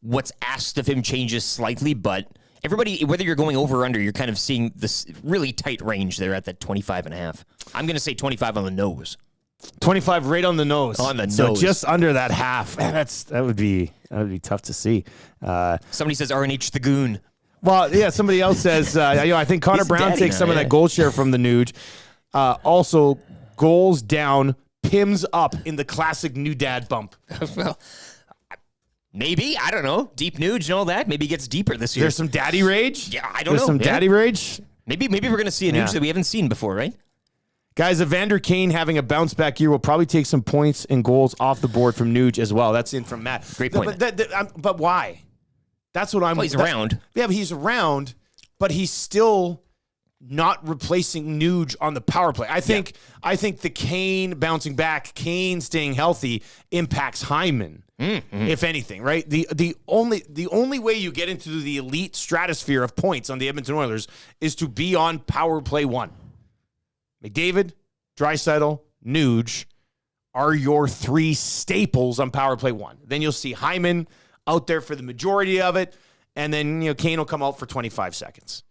what's asked of him changes slightly, but everybody, whether you're going over or under, you're kind of seeing this really tight range there at that 25.5. I'm going to say 25 on the nose. 25 right on the nose. On the nose. So just under that half. That would be tough to see. Somebody says RNH the Goon. Well, yeah, somebody else says, I think Connor He's Brown daddy takes now, some of yeah. that goal share from the Nuge. Also, goals down, Pims up in the classic new dad bump. Well, maybe. I don't know. Deep Nuge and all that. Maybe he gets deeper this year. There's some daddy rage? Yeah, I don't know. There's some Yeah. daddy rage? Maybe we're going to see a Nuge that we haven't seen before, right? Guys, Evander Kane having a bounce back year will probably take some points and goals off the board from Nuge as well. That's in from Matt. Great point. But why? That's what I'm. Well, he's around. Yeah, but he's around, but he's still not replacing Nuge on the power play. I think the Kane bouncing back, Kane staying healthy impacts Hyman. If anything, right? The only way you get into the elite stratosphere of points on the Edmonton Oilers is to be on power play 1. McDavid, Draisaitl, Nuge are your 3 staples on power play 1. Then you'll see Hyman out there for the majority of it, and then Kane will come out for 25 seconds.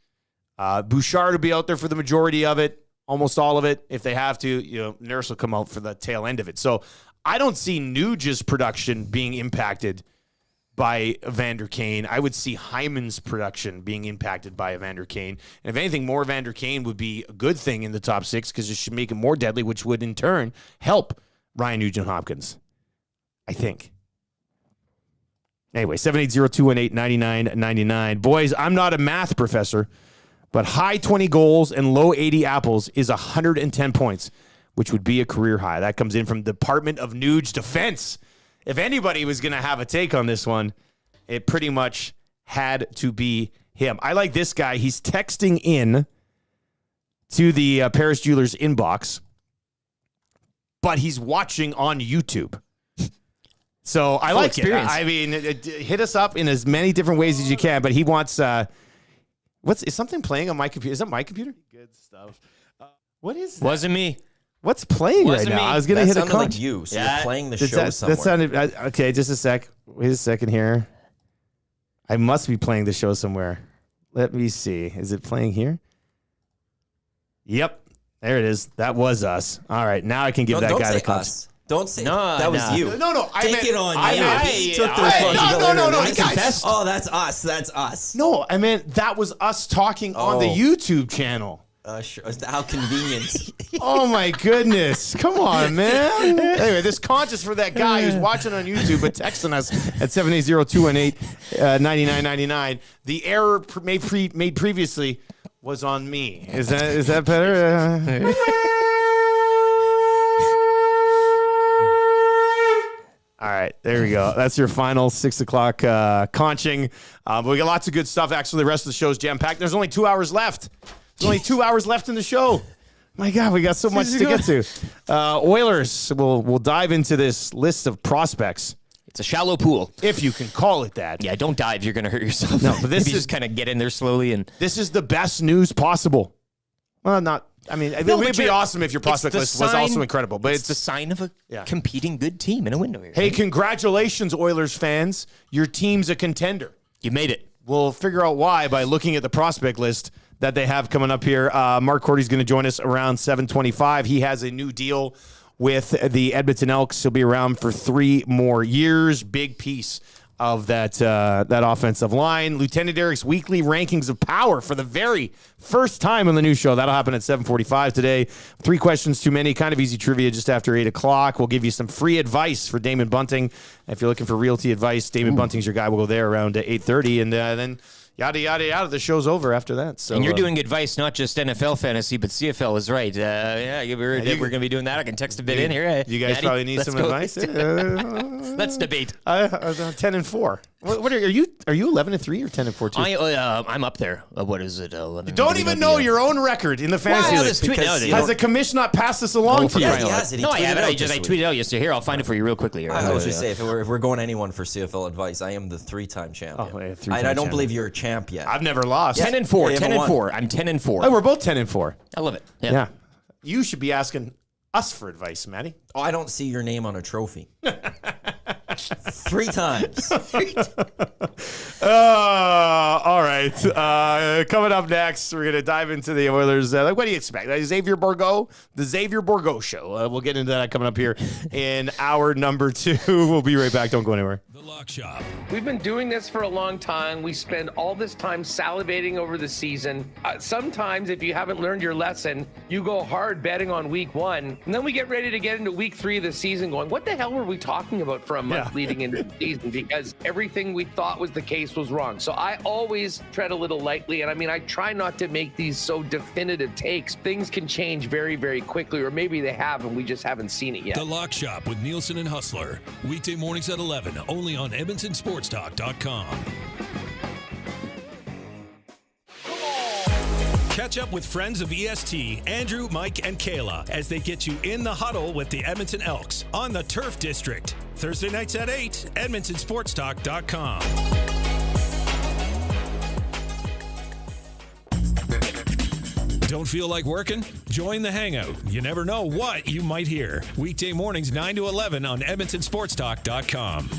Bouchard will be out there for the majority of it, almost all of it. If they have to, Nurse will come out for the tail end of it. So I don't see Nuge's production being impacted by Evander Kane. I would see Hyman's production being impacted by Evander Kane. And if anything, more Evander Kane would be a good thing in the top 6 because it should make him more deadly, which would in turn help Ryan Nugent-Hopkins, I think. Anyway, 780-218-9999. Boys, I'm not a math professor, but high 20 goals and low 80 apples is 110 points, which would be a career high. That comes in from Department of Nuge Defense. If anybody was going to have a take on this one, it pretty much had to be him. I like this guy. He's texting in to the Paris Jewelers inbox, but he's watching on YouTube. So I like experience. it. I mean, hit us up in as many different ways as you can, but he wants... is something playing on my computer? Is that my computer? Good stuff. What is that? Wasn't me. What's playing Wasn't right now? me. I was going to hit a sounded con- like you, so Yeah. you're playing the Does show that somewhere. sounded okay. Just a sec. Wait a second here. I must be playing the show somewhere. Let me see. Is it playing here? Yep, there it is. That was us. All right, now I can give that don't guy say the context. us. Don't say No, that was no. you. No. I Take meant, it on I you. meant- He took the Hey, responsibility. no, I guys. confessed. Oh, that's us. That's us. No, I meant that was us talking on the Oh. YouTube channel. Sure. How convenient. Oh my goodness. Come on, man. Anyway, this conscious for that guy who's watching on YouTube but texting us at 780-218-9999. The error made previously was on me. Is that better? All right, there we go. That's your final 6 o'clock conching. But we got lots of good stuff. Actually, the rest of the show is jam-packed. There's only 2 hours left. There's only 2 hours left in the show. My God, we got so much to get to. Oilers, we'll dive into this list of prospects. It's a shallow pool. If you can call it that. Yeah, don't dive. You're going to hurt yourself. No, but this Maybe is just kind of get in there slowly. And this is the best news possible. Well, not. I mean, it would be awesome if your prospect list was also incredible, but it's the sign of a competing good team in a window here. Hey, congratulations, Oilers fans. Your team's a contender. You made it. We'll figure out why by looking at the prospect list that they have coming up here. Mark Korte's going to join us around 7:25. He has a new deal with the Edmonton Elks. He'll be around for 3 more years. Big piece of that offensive line. Lieutenant Eric's weekly rankings of power for the very first time on the new show. That'll happen at 7:45 today. 3 questions too many. Kind of easy trivia just after 8 o'clock. We'll give you some free advice for Damon Bunting. If you're looking for realty advice, Damon Bunting's your guy. We'll go there around 8:30, and then yada, yada, yada. The show's over after that. So, and you're doing advice, not just NFL fantasy, but CFL is right. We're going to be doing that. I can text a bit in here. You guys probably need some advice. Let's debate. 10-4. What are you? Are you 11-3 or 10-4 too? I'm up there. What is it? 11. You don't even know your own record in the fantasy league. Has the commission not passed this along to you? Yeah, he has it. No, I haven't. I tweeted out yesterday. Here, I'll find it for you real quickly. Here. I was just say if we're going anyone for CFL advice, I am the 3-time champion. Oh, yeah, 3-time I don't champion. believe you're a champ yet. I've never lost. 10-4. Yeah, 10-4. I'm 10-4. Oh, we're both 10-4. I love it. Yeah. You should be asking us for advice, Matty. Oh, I don't see your name on a trophy. 3 times. All right. Coming up next, we're going to dive into the Oilers. What do you expect? Xavier Bourgault, the Xavier Bourgault Show. We'll get into that coming up here in hour number 2. We'll be right back. Don't go anywhere. The Lock Shop. We've been doing this for a long time. We spend all this time salivating over the season. Sometimes, if you haven't learned your lesson, you go hard betting on week 1, and then we get ready to get into week 3 of the season going, what the hell were we talking about for a month leading into the season? Because everything we thought was the case was wrong. So I always tread a little lightly, and I try not to make these so definitive takes. Things can change very, very quickly, or maybe they have, and we just haven't seen it yet. The Lock Shop with Nielson and Hustler. Weekday mornings at 11, only on EdmontonSportsTalk.com. Catch up with friends of EST, Andrew, Mike, and Kayla, as they get you in the huddle with the Edmonton Elks on the Turf District. Thursday nights at 8, EdmontonSportsTalk.com. Don't feel like working? Join the Hangout. You never know what you might hear. Weekday mornings 9 to 11 on EdmontonSportsTalk.com.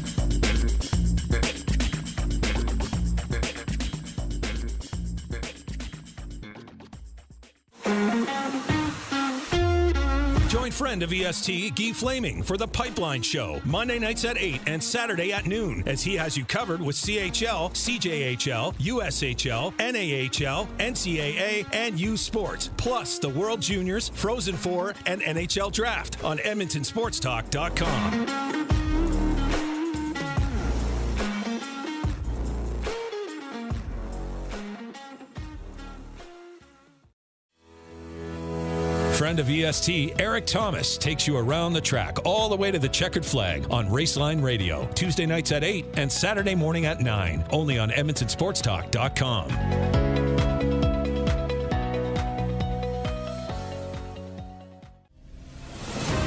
Join friend of EST, Guy Flaming, for the Pipeline Show, Monday nights at 8 and Saturday at noon, as he has you covered with CHL, CJHL, USHL, NAHL, NCAA, and U Sports, plus the World Juniors, Frozen Four, and NHL Draft on EdmontonSportsTalk.com. Friend of EST, Eric Thomas, takes you around the track all the way to the checkered flag on Raceline Radio, Tuesday nights at 8 and Saturday morning at 9, only on EdmontonSportsTalk.com.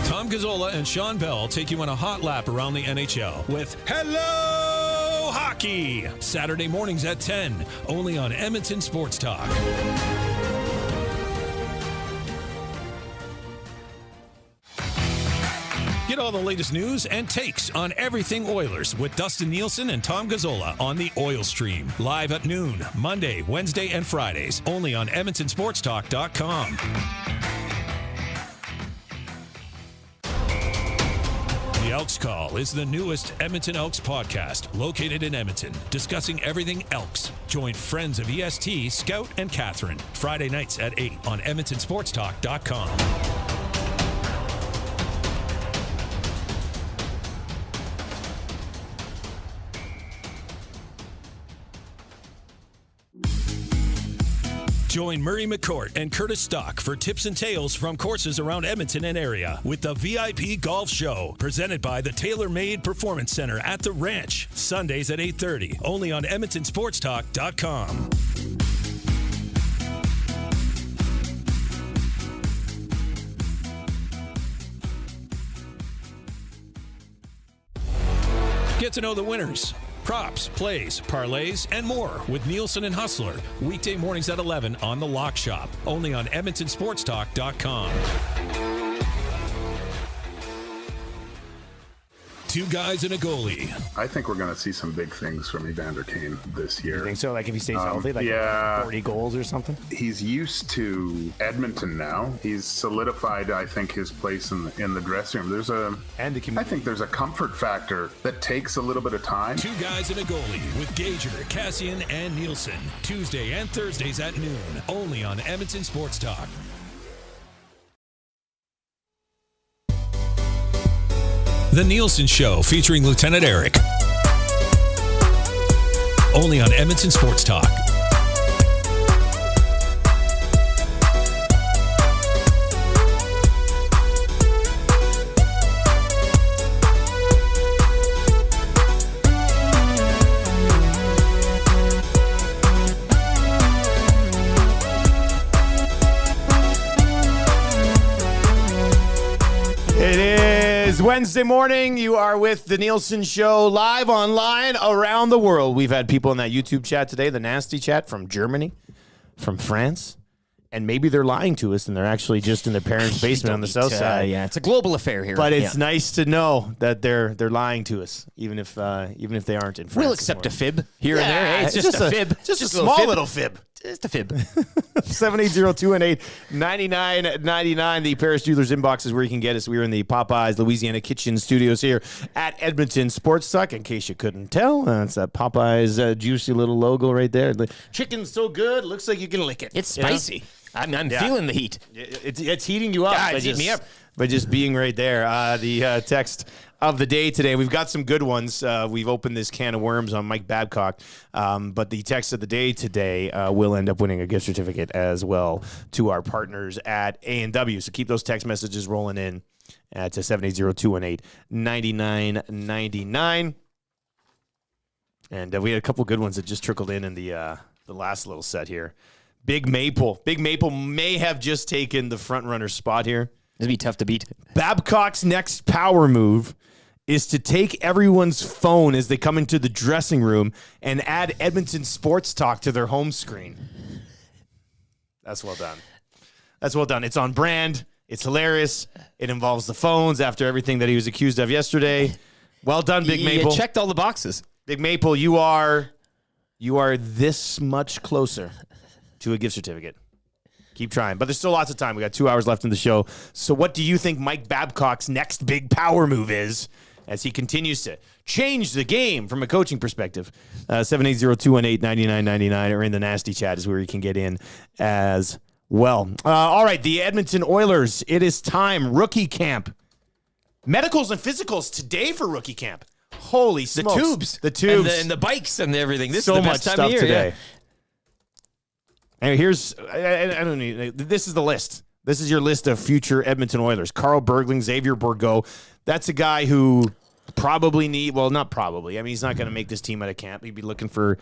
Tom Gazzola and Sean Bell take you on a hot lap around the NHL with Hello Hockey, Saturday mornings at 10, only on Edmonton Sports Talk. Get all the latest news and takes on everything Oilers with Dustin Nielson and Tom Gazzola on the Oil Stream. Live at noon, Monday, Wednesday, and Fridays. Only on EdmontonSportsTalk.com. The Elks Call is the newest Edmonton Elks podcast, located in Edmonton, discussing everything Elks. Join friends of EST, Scout and Catherine, Friday nights at 8 on EdmontonSportsTalk.com. Join Murray McCourt and Curtis Stock for tips and tales from courses around Edmonton and area with the VIP Golf Show, presented by the Tailor-Made Performance Center at the Ranch, Sundays at 8:30, only on EdmontonSportsTalk.com. Get to know the winners, props, plays, parlays, and more with Nielson and Hustler. Weekday mornings at 11 on The Lock Shop. Only on EdmontonSportsTalk.com. Two guys and a goalie. I think we're going to see some big things from Evander Kane this year. You think so? Like if he stays healthy, like 40 goals or something? He's used to Edmonton now. He's solidified, I think, his place in the dressing room. I think there's a comfort factor that takes a little bit of time. Two guys and a goalie with Gager, Cassian, and Nielsen. Tuesday and Thursdays at noon. Only on Edmonton Sports Talk. The Nielson Show, featuring Lieutenant Eric. Only on Edmonton Sports Talk. Wednesday morning, you are with the Nielson Show, live online around the world. We've had people in that YouTube chat today, the Nasty chat from Germany, from France, And maybe they're lying to us, and they're actually just in their parents' basement on the south side. Yeah, it's a global affair here. But it's nice to know that they're lying to us, even if they aren't in France. We'll accept a fib here and there. Hey, it's just a fib. Just a small little fib. Just a fib. 780-218-9999. The Paris Jewelers inbox is where you can get us. We're in the Popeyes Louisiana Kitchen Studios here at Edmonton Sports Talk. In case you couldn't tell, it's that Popeyes juicy little logo right there. The chicken's so good, looks like you can lick it. It's spicy. I'm feeling the heat. It's heating you up. It's heating me up. By just being right there. The text of the day today, we've got some good ones. We've opened this can of worms on Mike Babcock, but the text of the day today will end up winning a gift certificate as well to our partners at A&W. So keep those text messages rolling in at 780-218-9999. And we had a couple good ones that just trickled in the last little set here. Big Maple may have just taken the front runner spot here. This would be tough to beat. Babcock's next power move is to take everyone's phone as they come into the dressing room and add Edmonton Sports Talk to their home screen. That's well done. That's well done. It's on brand. It's hilarious. It involves the phones after everything that he was accused of yesterday. Well done, Big Maple. You checked all the boxes. Big Maple, you are this much closer to a gift certificate. Keep trying. But there's still lots of time. We got 2 hours left in the show. So what do you think Mike Babcock's next big power move is as he continues to change the game from a coaching perspective? 780-218-9999 or in the Nasty chat is where you can get in as well. All right, the Edmonton Oilers. It is time. Rookie camp. Medicals and physicals today for rookie camp. Holy smokes. The tubes. And the bikes and everything. This so is the much best time stuff of year. today. Yeah. And here's, I don't need, this is the list. This is your list of future Edmonton Oilers. Carl Bergling, Xavier Bourgault. That's a guy who probably not probably. I mean, he's not going to make this team out of camp. He'd be looking for,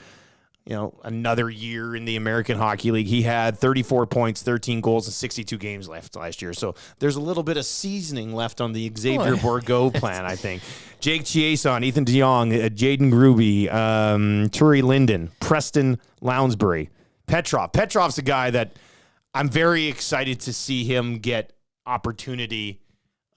another year in the American Hockey League. He had 34 points, 13 goals, and 62 games left last year. So there's a little bit of seasoning left on the Xavier Bourgault plan, I think. Jake Chiasson, Ethan DeJong, Jaden Gruby, Turi Linden, Preston Lounsbury. Petrov's a guy that I'm very excited to see him get opportunity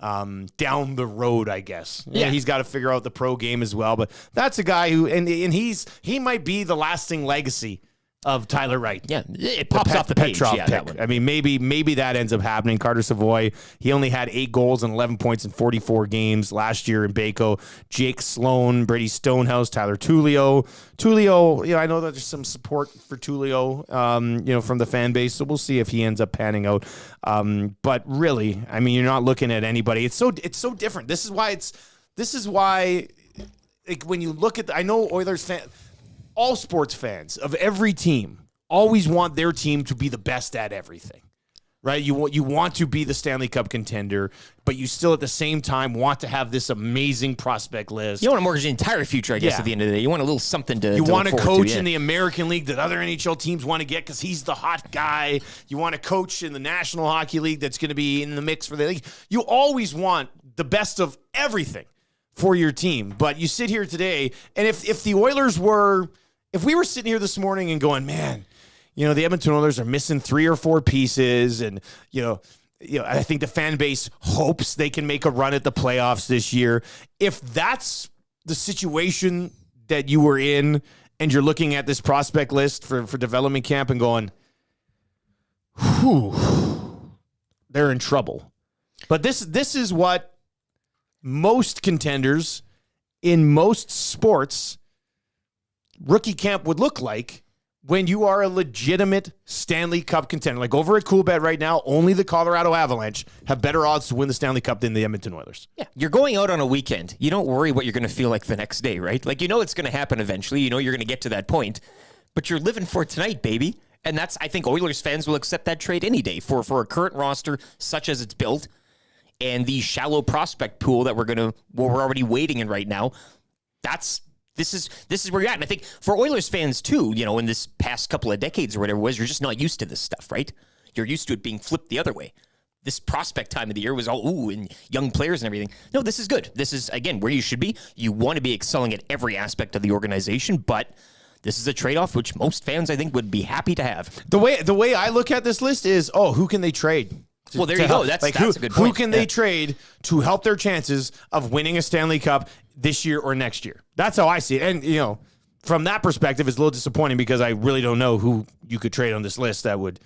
down the road, I guess. Yeah, he's got to figure out the pro game as well. But that's a guy who, and he might be the lasting legacy of Tyler Wright. Yeah, it pops off the page. Petrov Yeah, pick. that one. I mean, maybe that ends up happening. Carter Savoy, he only had 8 goals and 11 points in 44 games last year in Baco. Jake Sloan, Brady Stonehouse, Tyler Tullio. I know that there's some support for Tullio, from the fan base. So we'll see if he ends up panning out. But really, I mean, you're not looking at anybody. It's so different. This is why like, when you look at, I know Oilers fans, all sports fans of every team always want their team to be the best at everything, right? You want to be the Stanley Cup contender, but you still at the same time want to have this amazing prospect list. You want to mortgage the entire future, I guess, at the end of the day. You want a little something to You want to look coach forward to, in the American League that other NHL teams want to get because he's the hot guy. You want to coach in the National Hockey League that's going to be in the mix for the league. You always want the best of everything for your team. But you sit here today, and if the Oilers were... If we were sitting here this morning and going, man, the Edmonton Oilers are missing 3 or 4 pieces, and I think the fan base hopes they can make a run at the playoffs this year. If that's the situation that you were in, and you're looking at this prospect list for development camp and going, whew, they're in trouble. But this is what most contenders in most sports rookie camp would look like when you are a legitimate Stanley Cup contender. Like over at Coolbet right now, only the Colorado Avalanche have better odds to win the Stanley Cup than the Edmonton Oilers. Yeah, you're going out on a weekend. You don't worry what you're going to feel like the next day, right? Like, it's going to happen eventually. You're going to get to that point. But you're living for tonight, baby. And I think Oilers fans will accept that trade any day for a current roster such as it's built and the shallow prospect pool that we're already waiting in right now. This is where you're at. And I think for Oilers fans too, in this past couple of decades or whatever it was, you're just not used to this stuff, right? You're used to it being flipped the other way. This prospect time of the year was all, and young players and everything. No, this is good. This is, again, where you should be. You want to be excelling at every aspect of the organization, but this is a trade-off which most fans, I think, would be happy to have. The way I look at this list is, who can they trade? Well, there you go. That's a good point. Who can they trade to help their chances of winning a Stanley Cup this year or next year? That's how I see it. And, from that perspective, it's a little disappointing because I really don't know who you could trade on this list that would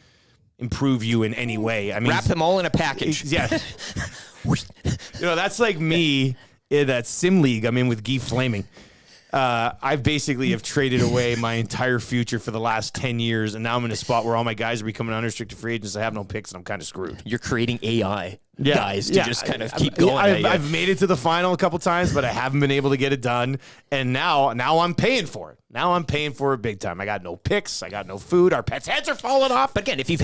improve you in any way. I mean, wrap them all in a package. Yeah. That's like me in that sim league I'm in with Guy Flaming. I basically have traded away my entire future for the last 10 years, and now I'm in a spot where all my guys are becoming unrestricted free agents. I have no picks, and I'm kind of screwed. You're creating AI guys to just kind of keep going. I've made it to the final a couple times, but I haven't been able to get it done. And now I'm paying for it. Now I'm paying for it big time. I got no picks. I got no food. Our pets' heads are falling off. But again, if you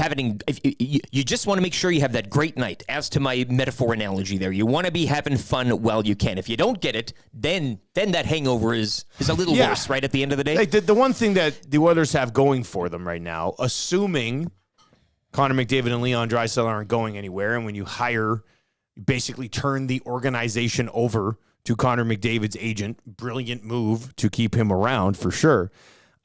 just want to make sure you have that great night, as to my metaphor analogy there, you want to be having fun while you can. If you don't get it, then that hangover is a little worse, right, at the end of the day? Like the one thing that the Oilers have going for them right now, assuming Connor McDavid and Leon Draisaitl aren't going anywhere, and when you hire, you basically turn the organization over to Connor McDavid's agent. Brilliant move to keep him around for sure.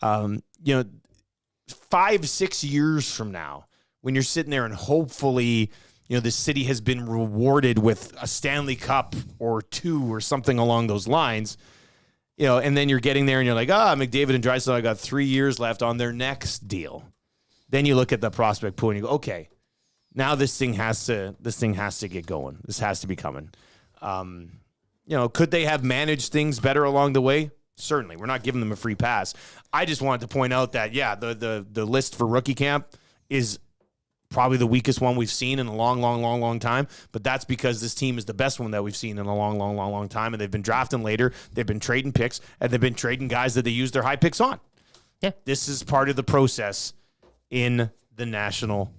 5-6 years from now, when you're sitting there and hopefully, the city has been rewarded with a Stanley Cup or two or something along those lines, and then you're getting there and you're like, McDavid and Draisaitl got 3 years left on their next deal. Then you look at the prospect pool and you go, okay, now this thing has to get going. This has to be coming. Could they have managed things better along the way? Certainly. We're not giving them a free pass. I just wanted to point out that, the list for rookie camp is probably the weakest one we've seen in a long time. But that's because this team is the best one that we've seen in a long time. And they've been drafting later. They've been trading picks, and they've been trading guys that they use their high picks on. Yeah. This is part of the process in the National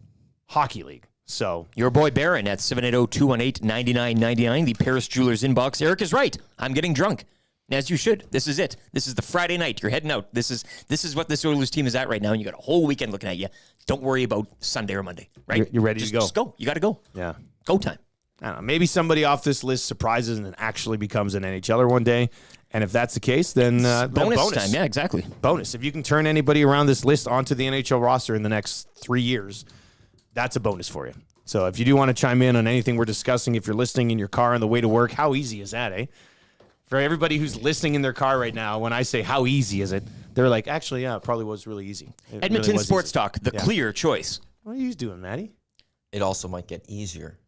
Hockey League. So your boy Barron at 780-218-9999, the Paris Jewelers inbox. Eric is right. I'm getting drunk, as you should. This is it. This is the Friday night. You're heading out. This is what this Oilers team is at right now, and you got a whole weekend looking at you. Don't worry about Sunday or Monday, right? You're ready to go. Just go. You got to go. Yeah. Go time. I don't know. Maybe somebody off this list surprises and actually becomes an NHLer one day. And if that's the case, then bonus time. Yeah, exactly. Bonus. If you can turn anybody around this list onto the NHL roster in the next 3 years, that's a bonus for you. So if you do want to chime in on anything we're discussing, if you're listening in your car on the way to work, how easy is that, eh? For everybody who's listening in their car right now, when I say how easy is it, they're like, actually, yeah, it probably was really easy. Edmonton really Sports Talk, the clear choice. What are you doing, Matty? It also might get easier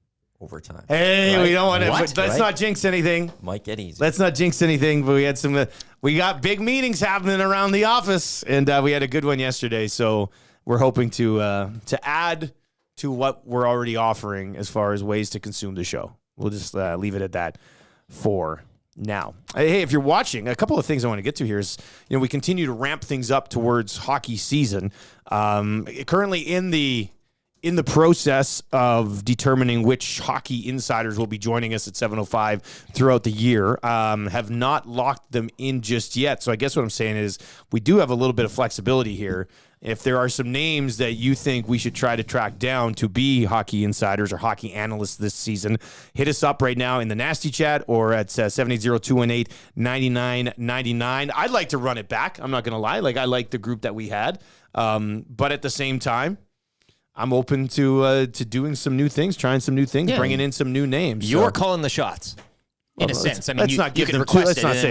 over time. Hey, right? We don't want to. Let's not jinx anything. Might get easier. Let's not jinx anything. But we got big meetings happening around the office, and we had a good one yesterday. So we're hoping to add to what we're already offering as far as ways to consume the show. We'll just leave it at that for now. Hey, if you're watching, a couple of things I want to get to here is, we continue to ramp things up towards hockey season. Currently in the process of determining which hockey insiders will be joining us at 7:05 throughout the year, have not locked them in just yet. So I guess what I'm saying is we do have a little bit of flexibility here. If there are some names that you think we should try to track down to be hockey insiders or hockey analysts this season, hit us up right now in the Nasty chat or at 780-218-9999. I'd like to run it back. I'm not going to lie. I like the group that we had. But at the same time, I'm open to doing some new things, trying some new things, bringing in some new names. You're calling the shots. In a sense. I mean, let's not say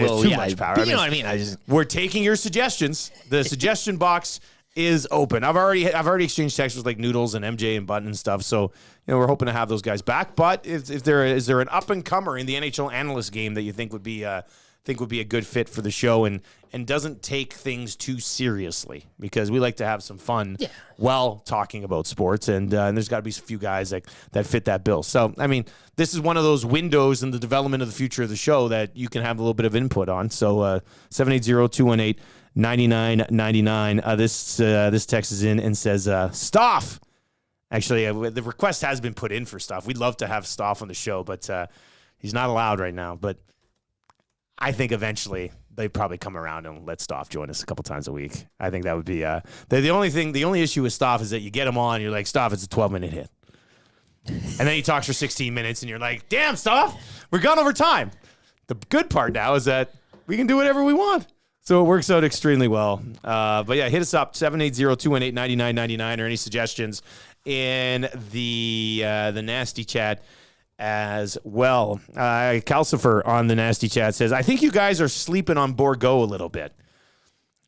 it's too much power. You know what I mean? We're taking your suggestions. The suggestion box is open. I've already exchanged texts with like Noodles and MJ and Button and stuff. So, we're hoping to have those guys back. But if there is an up and comer in the NHL analyst game that you think would be a good fit for the show and doesn't take things too seriously, because we like to have some fun while talking about sports, and there's got to be a few guys that fit that bill. So, I mean, this is one of those windows in the development of the future of the show that you can have a little bit of input on. So 780-218-9999. This text is in and says, Stoff. Actually, the request has been put in for Stoff. We'd love to have Stoff on the show, but he's not allowed right now. But I think eventually they'd probably come around and let Stoff join us a couple times a week. I think that would be the only issue with Stoff is that you get him on, you're like, Stoff, it's a 12-minute hit. And then he talks for 16 minutes, and you're like, damn, Stoff, we're gone over time. The good part now is that we can do whatever we want. So it works out extremely well. But yeah, hit us up, 780-218-9999, or any suggestions in the Nasty Chat as well. Calcifer on the Nasty Chat says, I think you guys are sleeping on Borgo a little bit.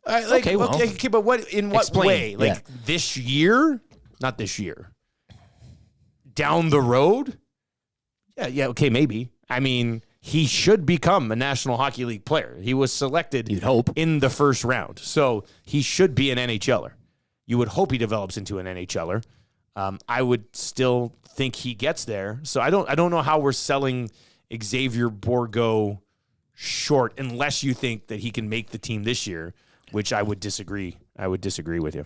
Okay, but in what way? Like this year? Not this year. Down the road? Yeah, okay, maybe. I mean, he should become a National Hockey League player. He was selected in the first round. So he should be an NHLer. You would hope he develops into an NHLer. I would still think he gets there. So I don't know how we're selling Xavier Borgo short unless you think that he can make the team this year, which I would disagree. I would disagree with you.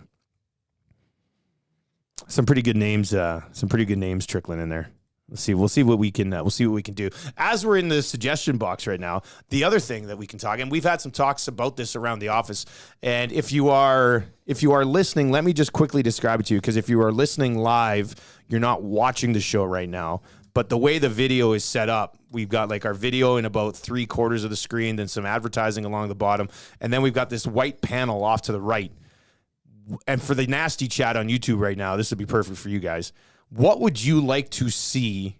Some pretty good names trickling in there. We'll see what we can do. As we're in the suggestion box right now, the other thing that we can talk, and we've had some talks about this around the office, and if you are listening, let me just quickly describe it to you, because if you are listening live, you're not watching the show right now. But the way the video is set up, we've got like our video in about 3/4 of the screen, then some advertising along the bottom, and then we've got this white panel off to the right. And for the Nasty Chat on YouTube right now, this would be perfect for you guys. What would you like to see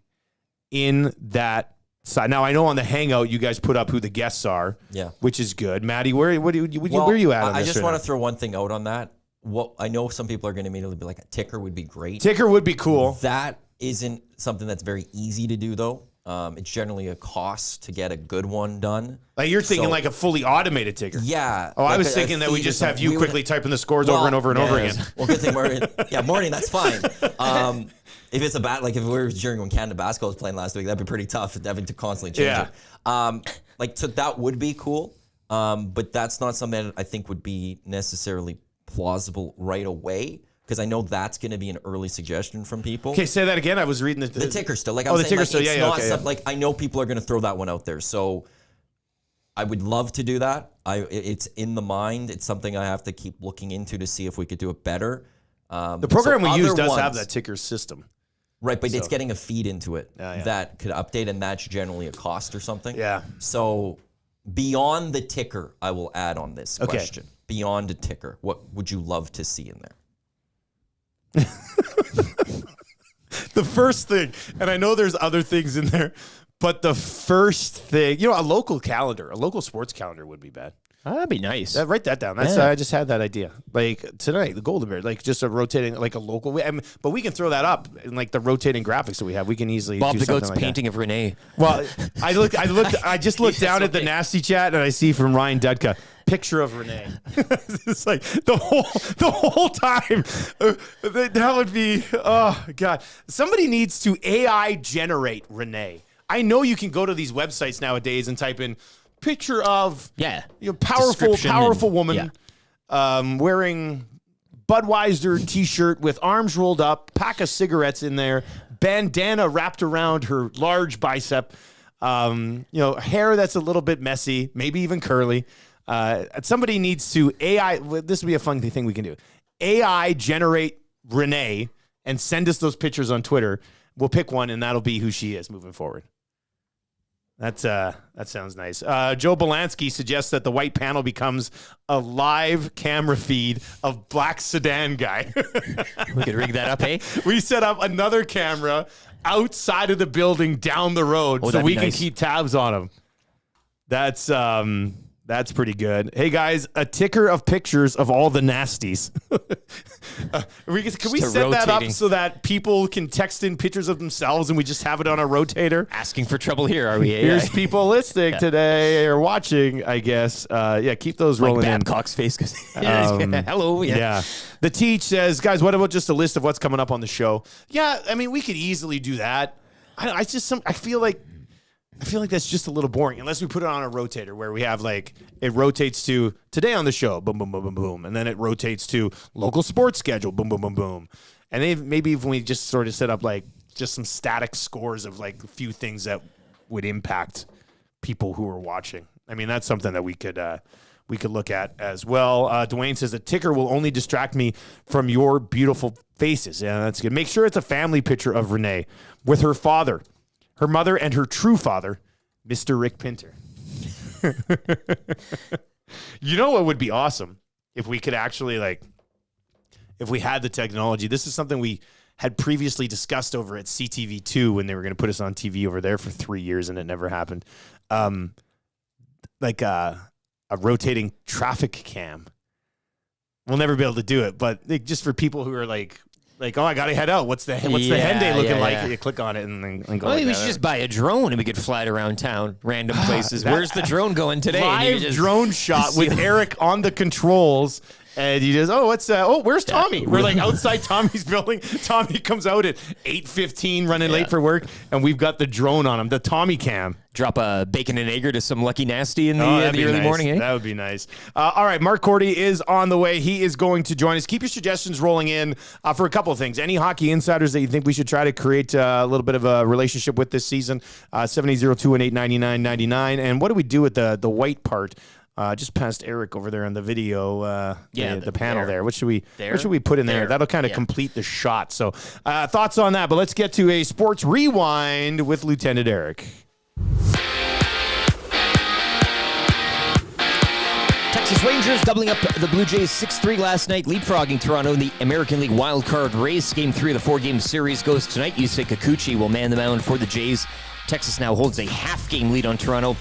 in that side? Now, I know on the Hangout, you guys put up who the guests are, which is good. Maddie, where are you at on I this just right want now? to throw one thing out on that. What I know some people are going to immediately be like, a ticker would be great. Ticker would be cool. That isn't something that's very easy to do, though. It's generally a cost to get a good one done. Like you're thinking like a fully automated ticker. Yeah. Oh, I was thinking that we just have you quickly typing the scores over and over and over again. Well, good thing morning, that's fine. If it's if we were during when Canada basketball was playing last week, that'd be pretty tough having to constantly change it. So that would be cool. But that's not something that I think would be necessarily plausible right away. Because I know that's going to be an early suggestion from people. Okay, say that again. I was reading the ticker still. The ticker still. Yeah. I know people are going to throw that one out there. So I would love to do that. It's in the mind. It's something I have to keep looking into to see if we could do it better. The program we use does have that ticker system. Right, but it's getting a feed into it that could update, and that's generally a cost or something. Yeah. So beyond the ticker, I will add on this question. Beyond a ticker, what would you love to see in there? The first thing, and I know there's other things in there, but the first thing, a local calendar, a local sports calendar would be bad. That'd be nice. Write that down. That's I just had that idea. Like tonight, the Golden Bear, like just a rotating, like a local. But we can throw that up in like the rotating graphics that we have. We can easily Bob do the something Goat's like painting of Renee. Well, I just looked down at the Nasty Chat and I see from Ryan Dudka, picture of Renee. It's like the whole time. That would be, oh God. Somebody needs to AI generate Renee. I know you can go to these websites nowadays and type in picture of powerful woman wearing Budweiser t-shirt with arms rolled up, pack of cigarettes in there, bandana wrapped around her large bicep, hair that's a little bit messy, maybe even curly. Somebody needs to AI. This would be a fun thing we can do. AI generate Renee and send us those pictures on Twitter. We'll pick one, and that'll be who she is moving forward. That sounds nice. Joe Belansky suggests that the white panel becomes a live camera feed of Black Sedan Guy. We could rig that up, hey? We set up another camera outside of the building down the road so we can keep tabs on him. That's pretty good. Hey, guys, a ticker of pictures of all the Nasties. Can we set that up so that people can text in pictures of themselves and we just have it on a rotator? Asking for trouble here, are we? Here's people listening today or watching, I guess. Keep those rolling in. Babcock's face goes, hello. Yeah. The Teach says, guys, what about just a list of what's coming up on the show? Yeah, I mean, we could easily do that. I feel like that's just a little boring unless we put it on a rotator where we have like it rotates to today on the show, boom, boom, boom, boom, boom, and then it rotates to local sports schedule, boom, boom, boom, boom, and then maybe if we just sort of set up like just some static scores of like a few things that would impact people who are watching. I mean, that's something that we could look at as well. Dwayne says the ticker will only distract me from your beautiful faces. Yeah, that's good. Make sure it's a family picture of Renee with her father, her mother, and her true father, Mr. Rick Pinter. You know what would be awesome if we could actually if we had the technology. This is something we had previously discussed over at CTV2 when they were going to put us on TV over there for 3 years and it never happened. Like a rotating traffic cam. We'll never be able to do it, but just for people who are like, oh, I got to head out. What's the hen day looking like? You click on it and go. Well, we should just buy a drone and we could fly it around town, random places. Where's the drone going today? Live drone shot with Eric on the controls. And he goes, where's Tommy? We're like outside Tommy's building. Tommy comes out at 8:15 running late for work, and we've got the drone on him, the Tommy cam. Drop a bacon and egg to some lucky nasty in the early morning, eh? That would be nice. All right, Mark Korte is on the way. He is going to join us. Keep your suggestions rolling in for a couple of things. Any hockey insiders that you think we should try to create a little bit of a relationship with this season? 780-218-9999. And what do we do with the white part? Just past Eric over there on the video, the panel there. What should we put in there? That'll kind of complete the shot. So thoughts on that, but let's get to a sports rewind with Lieutenant Eric. Texas Rangers doubling up the Blue Jays 6-3 last night, leapfrogging Toronto in the American League wildcard race. Game 3 of the 4-game series goes tonight. Yusei Kikuchi will man the mound for the Jays. Texas now holds a half-game lead on Toronto.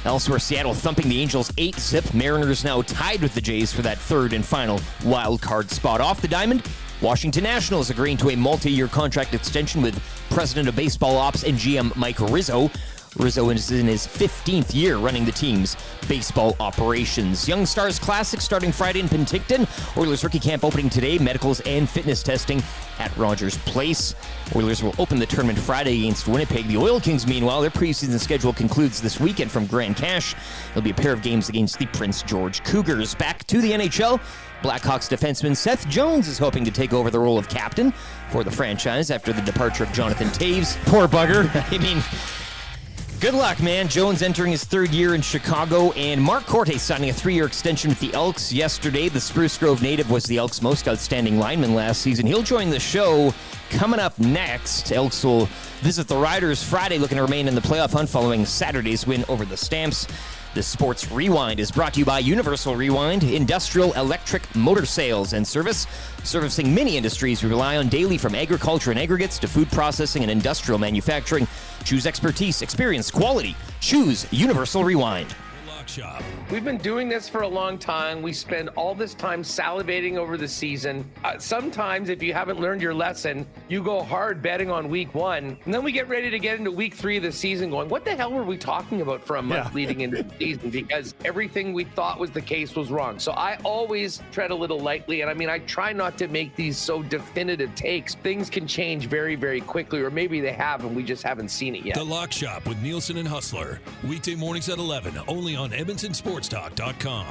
Elsewhere, Seattle thumping the Angels 8-zip. Mariners now tied with the Jays for that third and final wild card spot. Off the diamond, Washington Nationals agreeing to a multi-year contract extension with President of Baseball Ops and GM Mike Rizzo. Rizzo is in his 15th year running the team's baseball operations. Young Stars Classic starting Friday in Penticton. Oilers rookie camp opening today. Medicals and fitness testing at Rogers Place. Oilers will open the tournament Friday against Winnipeg. The Oil Kings, meanwhile, their preseason schedule concludes this weekend from Grand Cache. There'll be a pair of games against the Prince George Cougars. Back to the NHL. Blackhawks defenseman Seth Jones is hoping to take over the role of captain for the franchise after the departure of Jonathan Toews. Poor bugger. I mean, good luck, man. Jones entering his third year in Chicago, and Mark Korte signing a 3-year extension with the Elks yesterday. The Spruce Grove native was the Elks' most outstanding lineman last season. He'll join the show coming up next. Elks will visit the Riders Friday, looking to remain in the playoff hunt following Saturday's win over the Stamps. The Sports Rewind is brought to you by Universal Rewind, industrial electric motor sales and service, servicing many industries we rely on daily, from agriculture and aggregates to food processing and industrial manufacturing. Choose expertise, experience, quality. Choose Universal Rewind. Shop. We've been doing this for a long time. We spend all this time salivating over the season. Sometimes, if you haven't learned your lesson, you go hard betting on week 1, and then we get ready to get into week 3 of the season going, what the hell were we talking about for a month leading into the season? Because everything we thought was the case was wrong. So I always tread a little lightly, and I try not to make these so definitive takes. Things can change very, very quickly, or maybe they have, and we just haven't seen it yet. The Lock Shop with Nielson and Hustler. Weekday mornings at 11, only on EdmontonSportsTalk.com.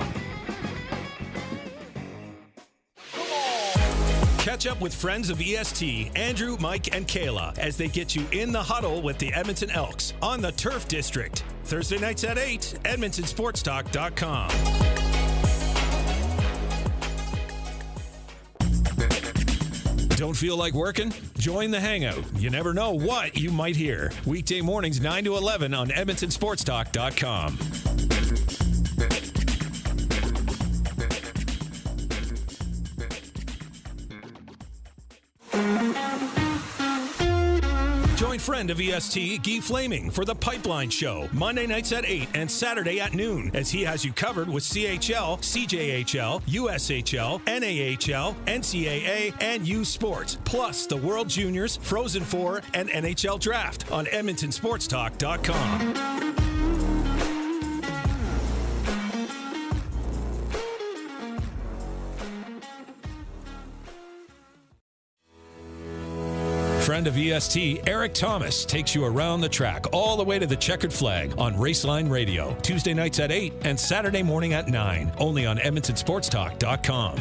Catch up with friends of EST, Andrew, Mike, and Kayla, as they get you in the huddle with the Edmonton Elks on the Turf District. Thursday nights at 8, EdmontonSportsTalk.com. Don't feel like working? Join the Hangout. You never know what you might hear. Weekday mornings 9 to 11 on EdmontonSportsTalk.com. Join friend of EST, Guy Flaming, for the Pipeline Show, Monday nights at 8 and Saturday at noon, as he has you covered with CHL, CJHL, USHL, NAHL, NCAA, and U Sports, plus the World Juniors, Frozen Four, and NHL Draft on EdmontonSportsTalk.com. Friend of EST, Eric Thomas, takes you around the track all the way to the checkered flag on Raceline Radio, Tuesday nights at 8 and Saturday morning at 9, only on EdmontonSportsTalk.com.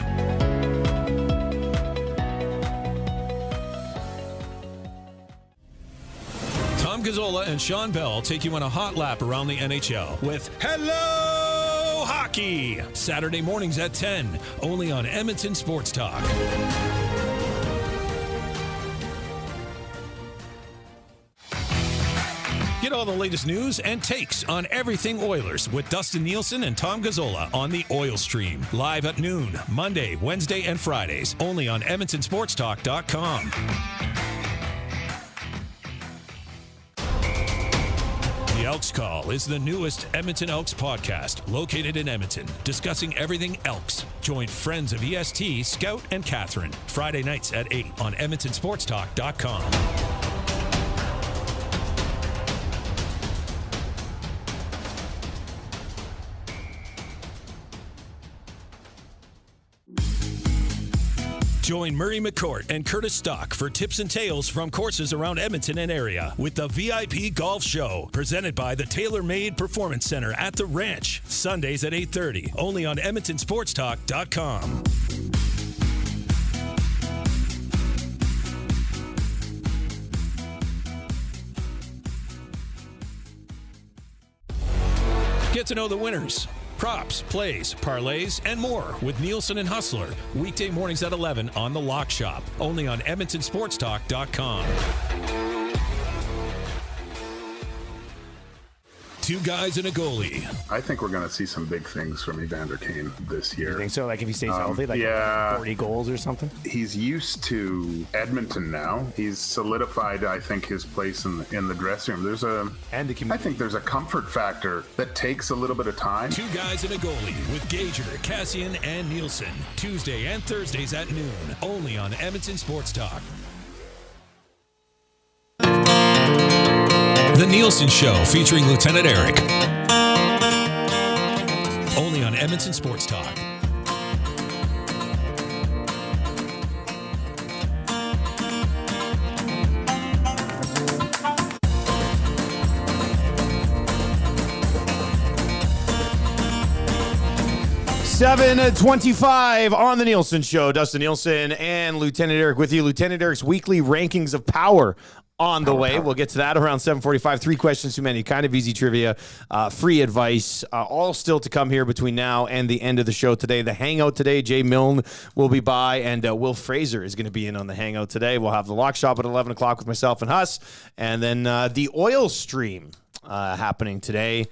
Tom Gazzola and Sean Bell take you on a hot lap around the NHL with Hello Hockey, Saturday mornings at 10, only on Edmonton Sports Talk. Get all the latest news and takes on everything Oilers with Dustin Nielson and Tom Gazzola on the Oil Stream. Live at noon, Monday, Wednesday, and Fridays. Only on EdmontonSportsTalk.com. The Elks Call is the newest Edmonton Elks podcast located in Edmonton, discussing everything Elks. Join friends of EST, Scout, and Catherine. Friday nights at 8 on EdmontonSportsTalk.com. Join Murray McCourt and Curtis Stock for tips and tales from courses around Edmonton and area with the VIP Golf Show, presented by the tailor-made Performance Center at the Ranch. Sundays at 8:30, only on EdmontonSportsTalk.com. Get to know the winners, props, plays, parlays, and more with Nielson and Hustler. Weekday mornings at 11 on The Lock Shop. Only on EdmontonSportsTalk.com. Two guys and a goalie. I think we're going to see some big things from Evander Kane this year. You think so? Like if he stays healthy, like 40 goals or something? He's used to Edmonton now. He's solidified, I think, his place in the dressing room. I think there's a comfort factor that takes a little bit of time. Two guys and a goalie with Gager, Cassian, and Nielsen. Tuesday and Thursdays at noon. Only on Edmonton Sports Talk. The Nielson Show featuring Lieutenant Eric. Only on Edmonton Sports Talk. $7:25 on the Nielson Show. Dustin Nielson and Lieutenant Eric with you. Lieutenant Eric's weekly rankings of power on the way. We'll get to that around 7:45. 3 questions too many. Kind of easy trivia. Free advice. All still to come here between now and the end of the show today. The Hangout today. Jay Milne will be by, and Will Fraser is going to be in on the Hangout today. We'll have the Lock Shop at 11 o'clock with myself and Huss. And then the Oil Stream happening today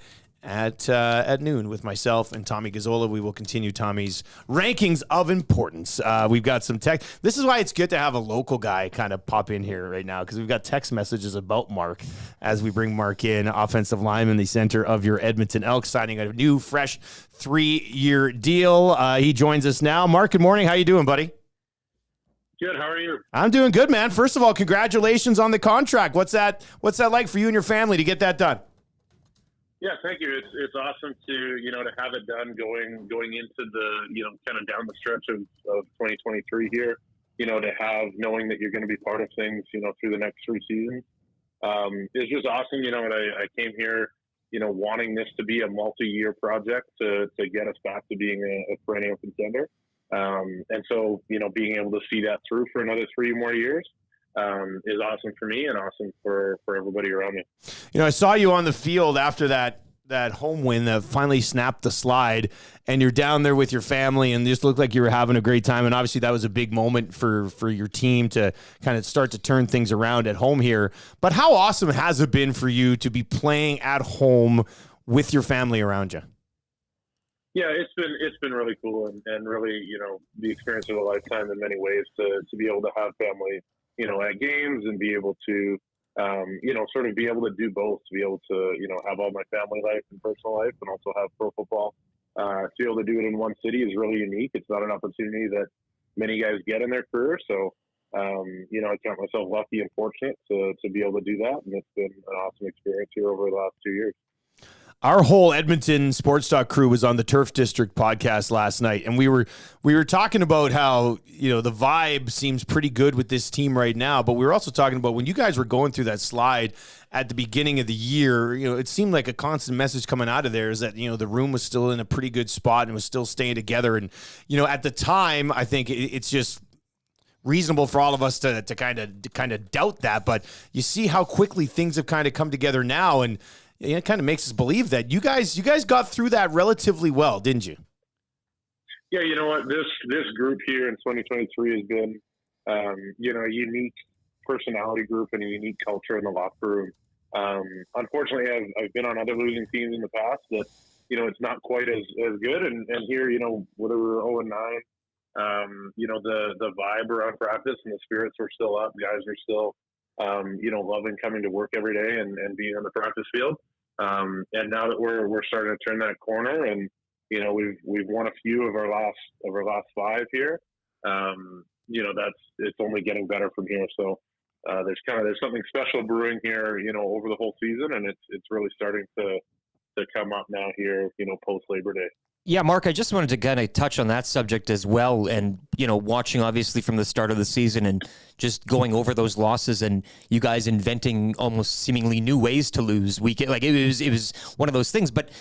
at noon with myself and Tommy Gazzola. We will continue Tommy's rankings of importance. We've got some text. This is why it's good to have a local guy kind of pop in here right now, because we've got text messages about Mark as we bring Mark in, offensive lineman, the center of your Edmonton Elks, signing a new, fresh 3-year deal. He joins us now. Mark, good morning. How you doing, buddy? Good. How are you? I'm doing good, man. First of all, congratulations on the contract. What's that like for you and your family to get that done? Yeah, thank you. It's awesome to to have it done going into the kind of down the stretch of 2023 here. To have knowing that you're going to be part of things through the next 3 seasons. It's just awesome. I came here wanting this to be a multi-year project to get us back to being a perennial contender. And so being able to see that through for another 3 more years is awesome for me and awesome for everybody around me. I saw you on the field after that home win that finally snapped the slide, and you're down there with your family and just looked like you were having a great time. And obviously that was a big moment for your team to kind of start to turn things around at home here. But how awesome has it been for you to be playing at home with your family around you? Yeah, it's been really cool and really, the experience of a lifetime in many ways to be able to have family, at games and be able to, sort of be able to do both, to be able to, have all my family life and personal life and also have pro football. To be able to do it in one city is really unique. It's not an opportunity that many guys get in their career. So, I count myself lucky and fortunate to be able to do that. And it's been an awesome experience here over the last 2 years. Our whole Edmonton Sports Talk crew was on the Turf District podcast last night, and we were talking about how the vibe seems pretty good with this team right now. But we were also talking about when you guys were going through that slide at the beginning of the year. It seemed like a constant message coming out of there is that the room was still in a pretty good spot and was still staying together. And at the time, I think it's just reasonable for all of us to kind of doubt that. But you see how quickly things have kind of come together now, and it kind of makes us believe that you guys got through that relatively well, didn't you? Yeah, you know what? This group here in 2023 has been, a unique personality group and a unique culture in the locker room. Unfortunately, I've been on other losing teams in the past that, it's not quite as good. And here, whether we were 0-9, the vibe around practice and the spirits were still up. Guys are still, loving coming to work every day and being on the practice field. And now that we're starting to turn that corner, and we've won a few of our last 5 here. It's only getting better from here. So there's something special brewing here, over the whole season, and it's really starting to come up now here, post Labor Day. Yeah, Mark, I just wanted to kind of touch on that subject as well. And, watching obviously from the start of the season and just going over those losses and you guys inventing almost seemingly new ways to lose weekend. Like it was one of those things. But,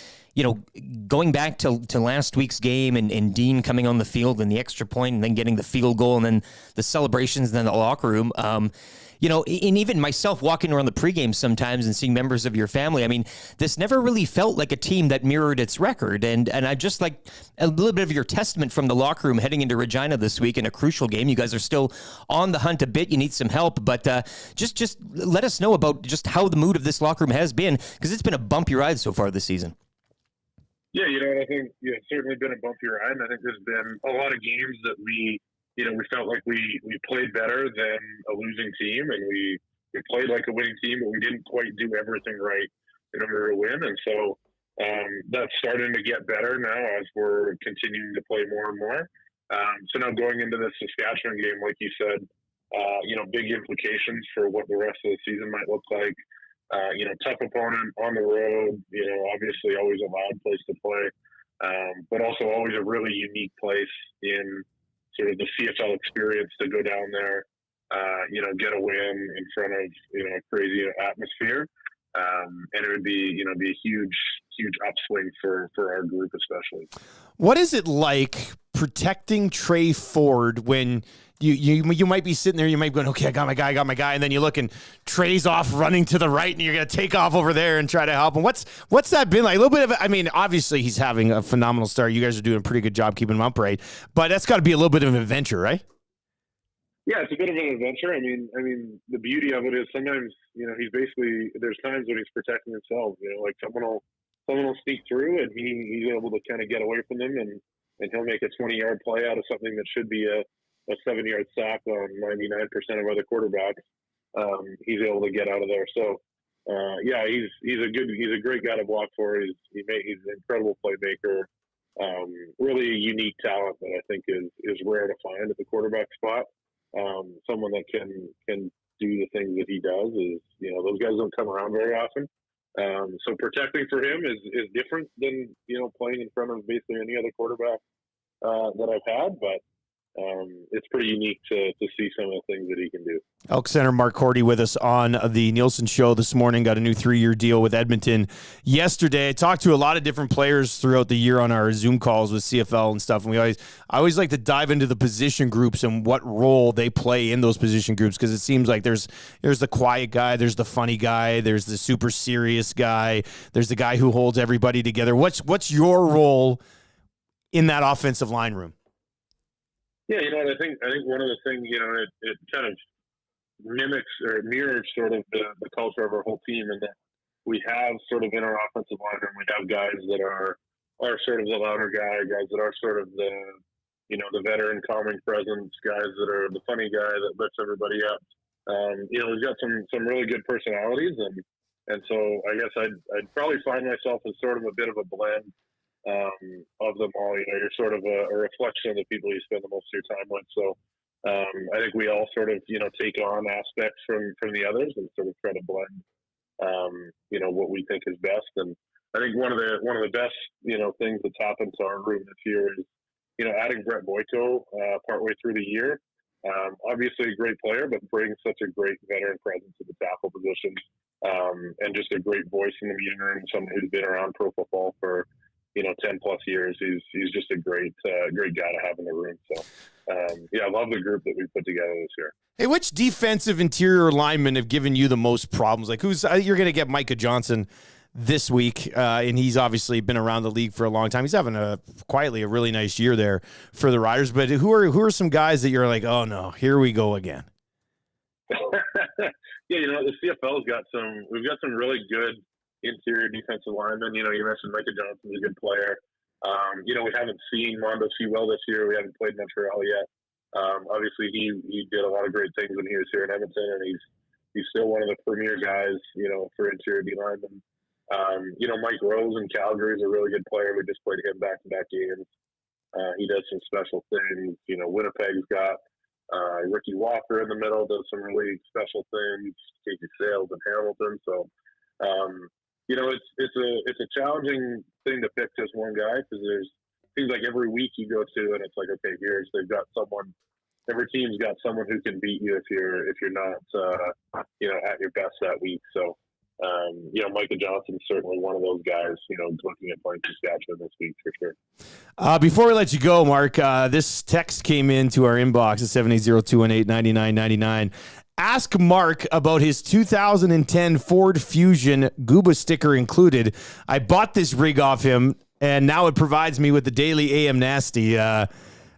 going back to last week's game and Dean coming on the field and the extra point and then getting the field goal and then the celebrations and then the locker room, and even myself walking around the pregame sometimes and seeing members of your family, I mean, this never really felt like a team that mirrored its record. And I just like a little bit of your testament from the locker room heading into Regina this week in a crucial game. You guys are still on the hunt a bit. You need some help, but just let us know about just how the mood of this locker room has been, because it's been a bumpy ride so far this season. Yeah, I think it's certainly been a bumpy ride. And I think there's been a lot of games that we felt like we played better than a losing team, and we played like a winning team, but we didn't quite do everything right in order to win. And so that's starting to get better now as we're continuing to play more and more. So now going into the Saskatchewan game, like you said, big implications for what the rest of the season might look like. Tough opponent on the road, obviously always a loud place to play, but also always a really unique place in sort of the CFL experience to go down there, get a win in front of, a crazy atmosphere. And it would be, be a huge upswing for our group, especially. What is it like protecting Trey Ford when you might be sitting there, you might be going, okay, I got my guy. And then you look and Trey's off running to the right and you're going to take off over there and try to help him. What's that been like? A little bit of, I mean, obviously he's having a phenomenal start. You guys are doing a pretty good job keeping him upright, but that's got to be a little bit of an adventure, right? Yeah, it's a bit of an adventure. I mean, the beauty of it is sometimes, he's basically, there's times when he's protecting himself, like someone will sneak through and he's able to kind of get away from them and he'll make a 20-yard play out of something that should be a 7-yard sack on 99% of other quarterbacks. He's able to get out of there. So, he's a great guy to block for. He's an incredible playmaker. Really a unique talent that I think is rare to find at the quarterback spot. Someone that can do the things that he does is, those guys don't come around very often. So protecting for him is different than, playing in front of basically any other quarterback that I've had, but it's pretty unique to see some of the things that he can do. Elks center Mark Korte with us on the Nielson Show this morning. Got a new 3-year deal with Edmonton yesterday. I talked to a lot of different players throughout the year on our Zoom calls with CFL and stuff, and I always like to dive into the position groups and what role they play in those position groups, because it seems like there's the quiet guy, there's the funny guy, there's the super serious guy, there's the guy who holds everybody together. What's your role in that offensive line room? Yeah, I think one of the things, it kind of mimics or mirrors sort of the culture of our whole team, and that we have sort of in our offensive line room, we have guys that are sort of the louder guys that are sort of the veteran calming presence, guys that are the funny guy that lifts everybody up. We've got some really good personalities, and so I guess I'd probably find myself as sort of a bit of a blend of them all. You're sort of a reflection of the people you spend the most of your time with. So I think we all sort of take on aspects from the others and sort of try to blend what we think is best. And I think one of the best things that's happened to our room this year is adding Brett Boyko partway through the year. Obviously a great player, but brings such a great veteran presence at the tackle position, and just a great voice in the meeting room. Someone who's been around pro football for 10 plus years. He's just a great guy to have in the room. So, I love the group that we put together this year. Hey, which defensive interior linemen have given you the most problems? Like you're going to get Micah Johnson this week, and he's obviously been around the league for a long time. He's having quietly a really nice year there for the Riders. But who are some guys that you're like, oh no, here we go again? Yeah, the CFL's we've got some really good interior defensive linemen. You mentioned Micah Johnson's a good player. We haven't seen Mondo Sewell this year. We haven't played Montreal yet. Obviously, he did a lot of great things when he was here in Edmonton, and he's still one of the premier guys, for interior D linemen. Mike Rose in Calgary is a really good player. We just played him back-to-back games. He does some special things. Winnipeg's got Ricky Walker in the middle, does some really special things. Casey Sales in Hamilton. So, it's a challenging thing to pick just one guy because seems like every week you go to and it's like, okay, they've got someone. Every team's got someone who can beat you if you're not at your best that week. So Micah Johnson's certainly one of those guys. Looking at playing Saskatchewan this week for sure. Before we let you go, Mark, this text came into our inbox at 780-218-9999. Ask Mark about his 2010 Ford Fusion Gooba sticker included. I bought this rig off him, and now it provides me with the daily AM Nasty. Was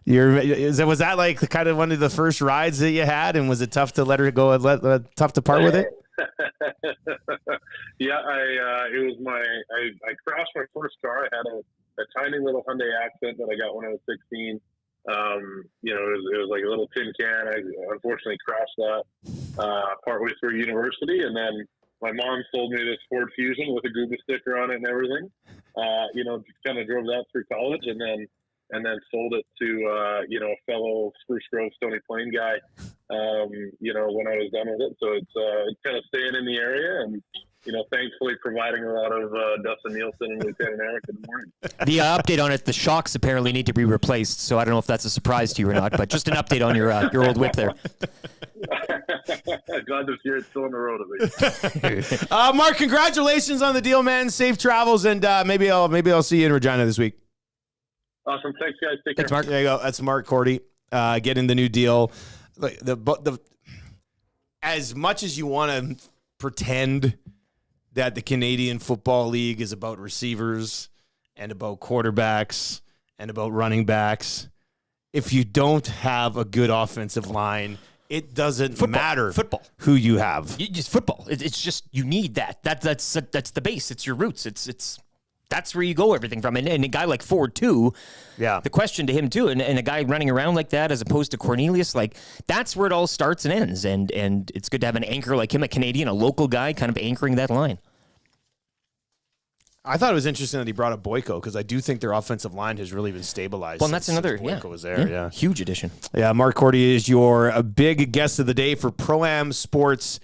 that like kind of one of the first rides that you had, and was it tough to let her go? Tough to part with it? Yeah, I crashed my first car. I had a tiny little Hyundai Accent that I got when I was 16. It was like a little tin can. I unfortunately crashed that partway through university, and then my mom sold me this Ford Fusion with a Gooba sticker on it and everything. Kind of drove that through college, and then sold it to a fellow Spruce Grove Stony Plain guy. When I was done with it, so it's kind of staying in the area and. Thankfully providing a lot of Dustin Nielson and Lieutenant Eric in the morning. The update on it, the shocks apparently need to be replaced, so I don't know if that's a surprise to you or not, but just an update on your old whip there. Glad to hear it's still on the road at least. Mark, congratulations on the deal, man. Safe travels, and maybe I'll see you in Regina this week. Awesome. Thanks, guys. Take Thanks, care. Mark. There you go. That's Mark Korte getting the new deal. As much as you want to pretend that the Canadian Football League is about receivers and about quarterbacks and about running backs, if you don't have a good offensive line, it doesn't matter who you have. Just football. It's just you need that. That's the base. It's your roots. That's where you go everything from. And a guy like Ford too. Yeah. The question to him too, and a guy running around like that as opposed to Cornelius, like that's where it all starts and ends. And it's good to have an anchor like him, a Canadian, a local guy, kind of anchoring that line. I thought it was interesting that he brought up Boyko because I do think their offensive line has really been stabilized. Well, and that's another Boyko was there. Yeah. Huge addition. Yeah, Mark Korte is your big guest of the day for Pro-Am Sports.ca.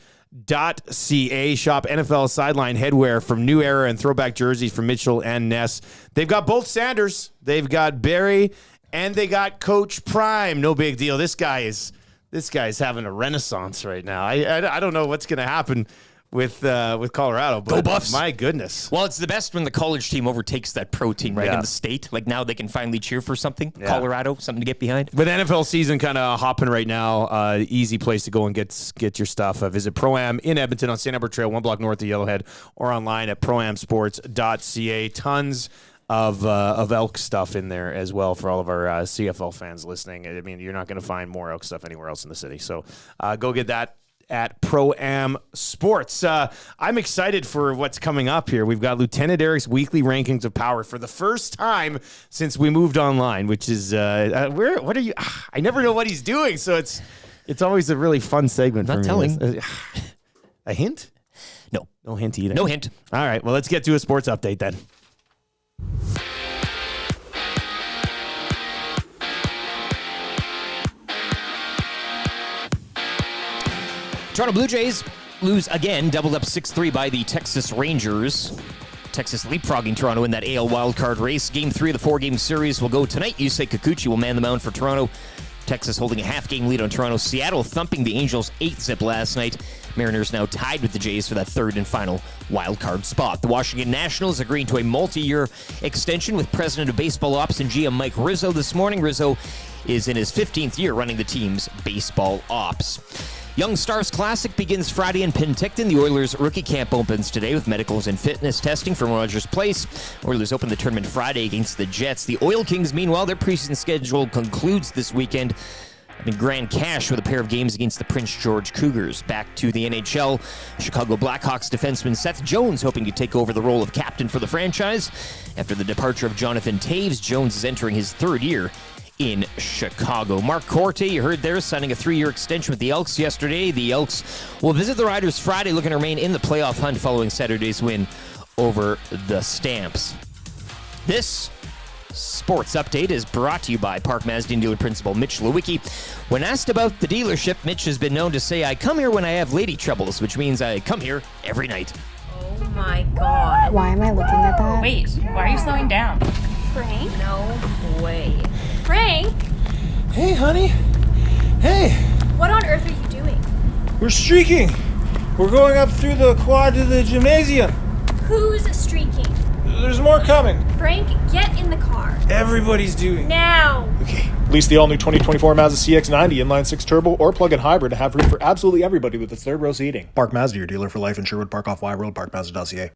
Shop NFL sideline headwear from New Era and throwback jerseys from Mitchell and Ness. They've got both Sanders. They've got Barry, and they got Coach Prime. No big deal. This guy's having a renaissance right now. I don't know what's going to happen with Colorado. But Go Buffs. My goodness. Well, it's the best when the college team overtakes that pro team, right, Yeah. in the state. Like now they can finally cheer for something. Yeah. Colorado, something to get behind. With NFL season kind of hopping right now, easy place to go and get your stuff. Visit Pro-Am in Edmonton on St. Albert Trail, 1 block north of Yellowhead, or online at proamsports.ca. Tons of Elks stuff in there as well for all of our CFL fans listening. I mean, you're not going to find more Elks stuff anywhere else in the city. So go get that at Pro-Am Sports. I'm excited for what's coming up here. We've got Lieutenant Eric's weekly rankings of power for the first time since we moved online, which is what are you? I never know what he's doing, so it's always a really fun segment. Not for me. telling. A hint? No hint either. No hint. All right. Well, let's get to a sports update then. Toronto Blue Jays lose again, doubled up 6-3 by the Texas Rangers. Texas leapfrogging Toronto in that AL wildcard race. Game 3 of the 4-game series will go tonight. Yusei Kikuchi will man the mound for Toronto. Texas holding a half-game lead on Toronto. Seattle thumping the Angels 8-zip last night. Mariners now tied with the Jays for that third and final wildcard spot. The Washington Nationals agreeing to a multi-year extension with President of Baseball Ops and GM Mike Rizzo this morning. Rizzo is in his 15th year running the team's baseball ops. Young Stars Classic begins Friday in Penticton. The Oilers rookie camp opens today with medicals and fitness testing from Rogers Place. Oilers open the tournament Friday against the Jets. The Oil Kings, meanwhile, their preseason schedule concludes this weekend and grand cash with a pair of games against the Prince George Cougars. Back to the NHL, Chicago Blackhawks defenseman Seth Jones hoping to take over the role of captain for the franchise. After the departure of Jonathan Taves, Jones is entering his third year in Chicago. Mark Korte, you heard there, signing a 3-year extension with the Elks yesterday. The Elks will visit the Riders Friday, looking to remain in the playoff hunt following Saturday's win over the Stamps. This sports update is brought to you by Park Mazda dealer principal Mitch Lewicki. When asked about the dealership, Mitch has been known to say, "I come here when I have lady troubles," which means I come here every night. Oh my god. Why am I looking at that? Wait, why are you slowing down? Frank? No way. Frank? Hey, honey. Hey. What on earth are you doing? We're streaking. We're going up through the quad to the gymnasium. Who's streaking? There's more coming. Frank, get in the car. Everybody's doing. Now. Okay. Lease the all-new 2024 Mazda CX-90 inline-6 turbo or plug-in hybrid to have room for absolutely everybody with its third-row seating. Park Mazda, your dealer for life in Sherwood Park off Y Road, parkmazda.ca.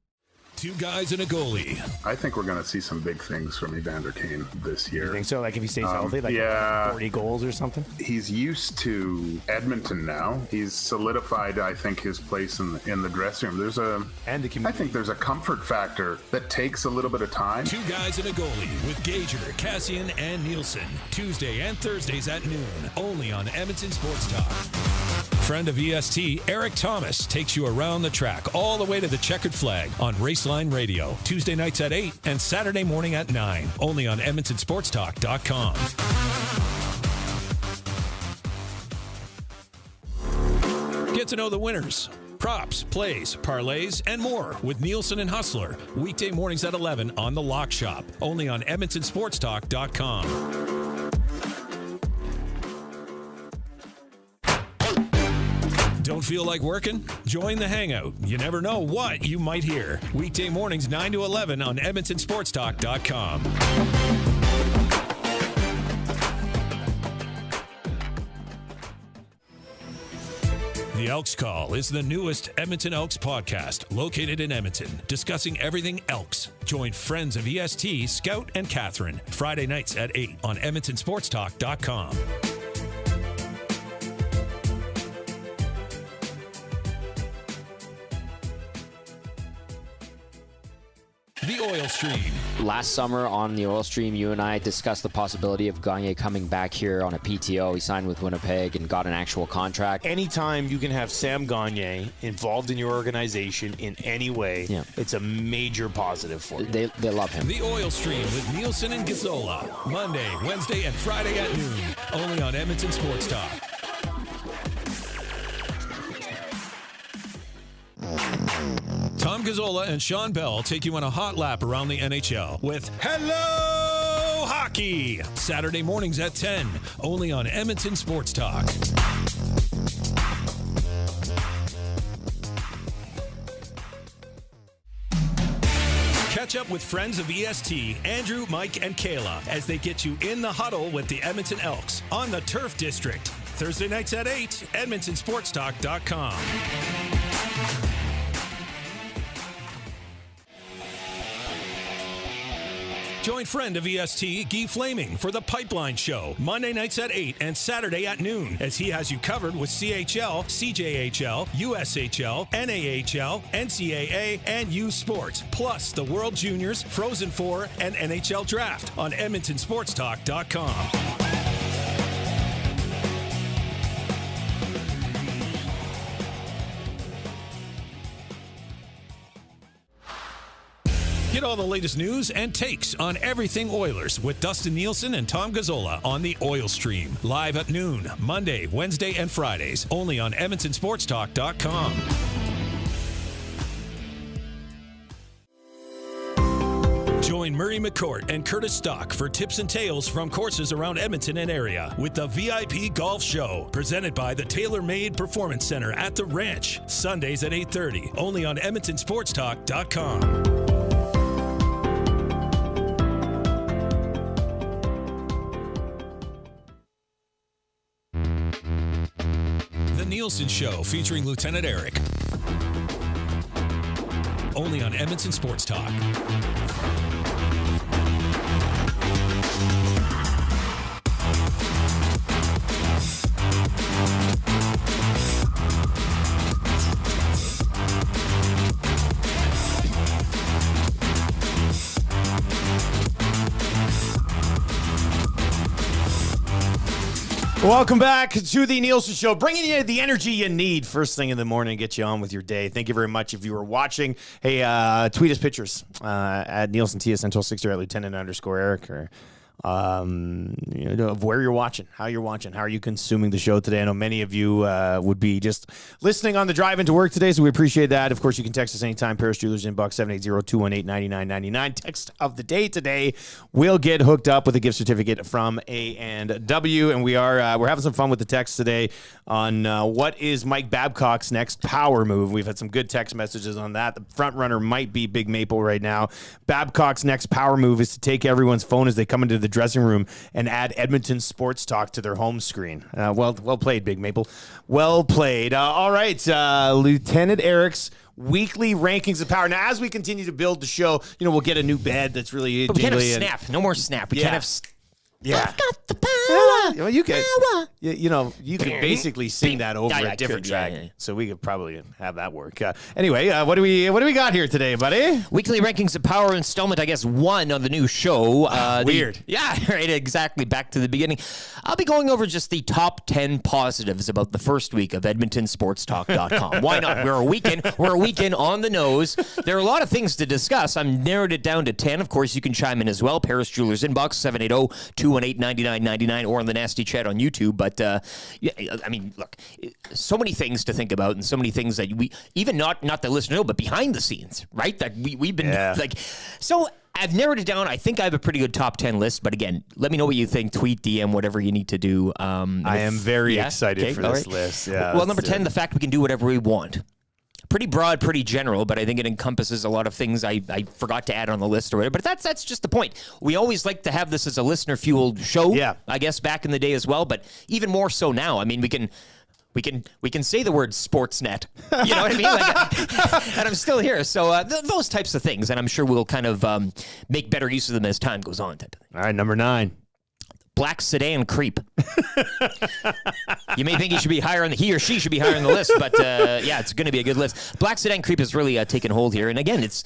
2 guys and a goalie. I think we're going to see some big things from Evander Kane this year. You think so? Like if he stays healthy, like 40 goals or something? He's used to Edmonton now. He's solidified, I think, his place in the dressing room. I think there's a comfort factor that takes a little bit of time. 2 guys and a goalie with Gager, Cassian, and Nielsen. Tuesday and Thursdays at noon, only on Edmonton Sports Talk. Friend of EST, Eric Thomas, takes you around the track all the way to the checkered flag on Raceline Radio. Tuesday nights at 8 and Saturday morning at 9. Only on EdmontonSportsTalk.com. Get to know the winners, props, plays, parlays, and more with Nielson and Hustler. Weekday mornings at 11 on The Lock Shop. Only on EdmontonSportsTalk.com. Don't feel like working? Join the Hangout. You never know what you might hear. Weekday mornings 9 to 11 on EdmontonSportsTalk.com. The Elks Call is the newest Edmonton Elks podcast located in Edmonton, discussing everything Elks. Join friends of EST, Scout and Catherine, Friday nights at 8 on EdmontonSportsTalk.com. The Oil Stream. Last summer on the Oil Stream, you and I discussed the possibility of Gagne coming back here on a PTO. He signed with Winnipeg and got an actual contract. Anytime you can have Sam Gagne involved in your organization in any way, it's a major positive for you. They love him. The Oil Stream with Nielsen and Gazzola. Monday, Wednesday, and Friday at noon. Only on Edmonton Sports Talk. Tom Gazzola and Sean Bell take you on a hot lap around the NHL with Hello Hockey. Saturday mornings at 10, only on Edmonton Sports Talk. Catch up with friends of EST, Andrew, Mike, and Kayla as they get you in the huddle with the Edmonton Elks on the Turf District. Thursday nights at 8, EdmontonSportsTalk.com. Join friend of EST, Guy Flaming, for the Pipeline Show, Monday nights at 8 and Saturday at noon, as he has you covered with CHL, CJHL, USHL, NAHL, NCAA, and U Sports, plus the World Juniors, Frozen Four, and NHL Draft on EdmontonSportsTalk.com. Get all the latest news and takes on everything Oilers with Dustin Nielsen and Tom Gazzola on the Oil Stream. Live at noon, Monday, Wednesday, and Fridays. Only on EdmontonSportsTalk.com. Join Murray McCourt and Curtis Stock for tips and tales from courses around Edmonton and area with the VIP Golf Show, presented by the tailor-made Performance Center at the Ranch. Sundays at 8:30. Only on EdmontonSportsTalk.com. The Nielson Show featuring Lieutenant Eric. Only on Edmonton Sports Talk. Welcome back to the Nielson Show, bringing you the energy you need first thing in the morning, get you on with your day. Thank you very much if you were watching. Hey, tweet us pictures at Nielson TSN 1260 or at Lieutenant_Eric or of where you're watching, how you're watching, how are you consuming the show today. I know many of you would be just listening on the drive into work today, so we appreciate that. Of course, you can text us anytime. Paris Jewelers inbox 780-218-9999. Text of the day today will get hooked up with a gift certificate from A&W, and we're having some fun with the text today on what is Mike Babcock's next power move. We've had some good text messages on that. The front runner might be Big Maple right now. Babcock's next power move is to take everyone's phone as they come into the dressing room and add Edmonton Sports Talk to their home screen. Well played, Big Maple. Well played. All right, Lieutenant Eric's weekly rankings of power. Now, as we continue to build the show, we'll get a new bed that's really. But we can't have snap. No more snap. We can't have. Yeah. I've got the power. Well, you could, you could basically sing that over a different track. Yeah. So we could probably have that work. Anyway, what do we got here today, buddy? Weekly rankings of power installment, I guess, 1 on the new show. Weird. Right, exactly. Back to the beginning. I'll be going over just the top 10 positives about the first week of EdmontonSportsTalk.com. Why not? We're a weekend on the nose. There are a lot of things to discuss. I'm narrowed it down to 10. Of course, you can chime in as well. Paris Jewelers inbox 780-218-9999 or on the Nasty Chat on YouTube. But I mean, look, so many things to think about and so many things that we even not the listener know, but behind the scenes, right? That we've been so. I've narrowed it down. I think I have a pretty good top 10 list, but again, let me know what you think. Tweet, DM, whatever you need to do. I am very excited for this list. Yeah. Well, number 10, the fact we can do whatever we want. Pretty broad, pretty general, but I think it encompasses a lot of things I forgot to add on the list or whatever. But that's just the point. We always like to have this as a listener-fueled show. Yeah. I guess back in the day as well, but even more so now. I mean, we can say the word Sportsnet. You know what I mean? And I'm still here. So those types of things, and I'm sure we'll kind of make better use of them as time goes on. Type of thing. All right, number 9. Black sedan creep. You may think he or she should be higher on the list, but yeah, it's going to be a good list. Black sedan creep has really taken hold here, and again, it's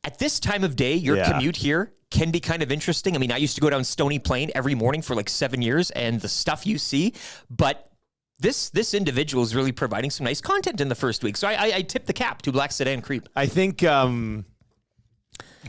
at this time of day, your commute here can be kind of interesting. I mean, I used to go down Stony Plain every morning for like 7 years, and the stuff you see, but this individual is really providing some nice content in the first week. So I tip the cap to Black Sedan Creep. I think,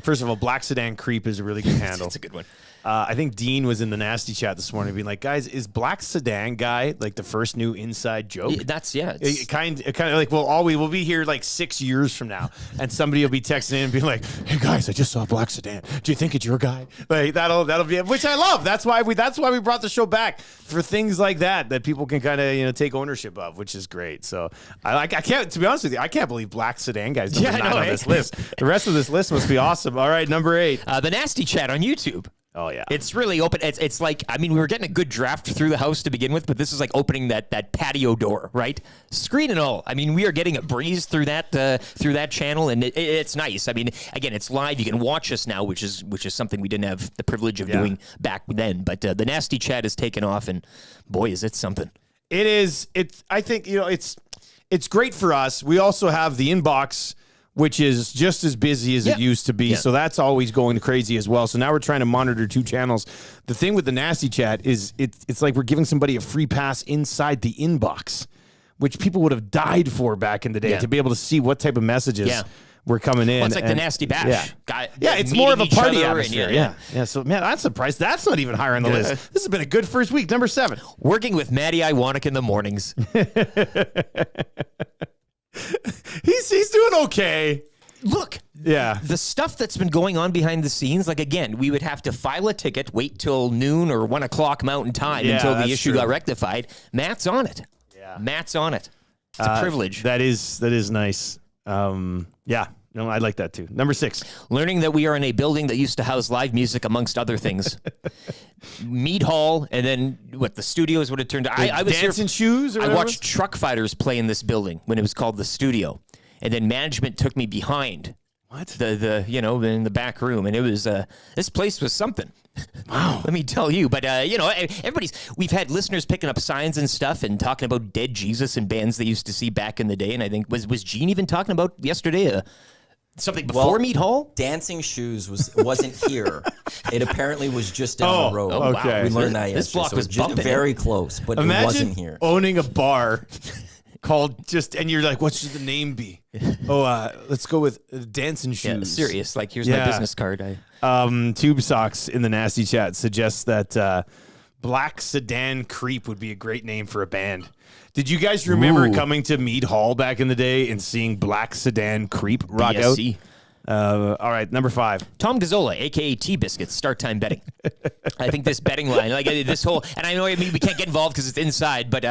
first of all, Black Sedan Creep is a really good handle. It's a good one. I think Dean was in the Nasty Chat this morning being like, guys, is Black Sedan Guy like the first new inside joke? It's kind of like, well, we'll be here like 6 years from now, and somebody will be texting in and be like, hey guys, I just saw Black Sedan. Do you think it's your guy? Like that'll be it, which I love. That's why we brought the show back for things like that people can kind of take ownership of, which is great. So I can't, to be honest with you, I can't believe Black Sedan Guy's number 9 on this list. The rest of this list must be awesome. All right, number 8, the Nasty Chat on YouTube. Oh, yeah. It's really open. It's like, I mean, we were getting a good draft through the house to begin with, but this is like opening that patio door, right? Screen and all. I mean, we are getting a breeze through that channel, and it's nice. I mean, again, it's live. You can watch us now, which is something we didn't have the privilege of doing back then. But the Nasty Chat has taken off, and boy, is it something. It is. I think, it's great for us. We also have the inbox, which is just as busy as it used to be. So that's always going crazy as well. So now we're trying to monitor 2 channels. The thing with the Nasty Chat is it's like we're giving somebody a free pass inside the inbox, which people would have died for back in the day to be able to see what type of messages were coming in. Well, it's like the Nasty Bash. It's more of a party atmosphere. Yeah. So, man, I'm surprised that's not even higher on the list. This has been a good first week. Number 7. Working with Maddie Iwanek in the mornings. He's doing okay. Look, the stuff that's been going on behind the scenes, like, again, we would have to file a ticket, wait till noon or 1 o'clock Mountain Time until the issue got rectified. Matt's on it. Yeah. Matt's on it. It's a privilege. That is nice. No, I like that too. Number 6. Learning that we are in a building that used to house live music, amongst other things. Mead Hall, and then the studio is what it turned out. I was Dancing Shoes or whatever? I watched Truck Fighters play in this building when it was called the studio. And then management took me behind in the back room, and it was this place was something. Wow. Let me tell you. But we've had listeners picking up signs and stuff and talking about Dead Jesus and bands they used to see back in the day. And I think was Gene even talking about yesterday Something before Mead Hall? Dancing Shoes wasn't here. It apparently was just down the road. Oh, okay. wow. We learned that This yesterday. block So was it was bumping. very close, but it wasn't here. Owning a bar called and you're like, what should the name be? Let's go with Dancing Shoes. Yeah, serious. Like, here's my business card. Tube Socks in the Nasty Chat suggests that Black Sedan Creep would be a great name for a band. Did you guys remember coming to Mead Hall back in the day and seeing Black Sedan Creep rock out? BSC. All right, number 5. Tom Gazzola, a.k.a. T-Biscuits, start time betting. I think this betting line, like this whole, and I know we can't get involved because it's inside, but,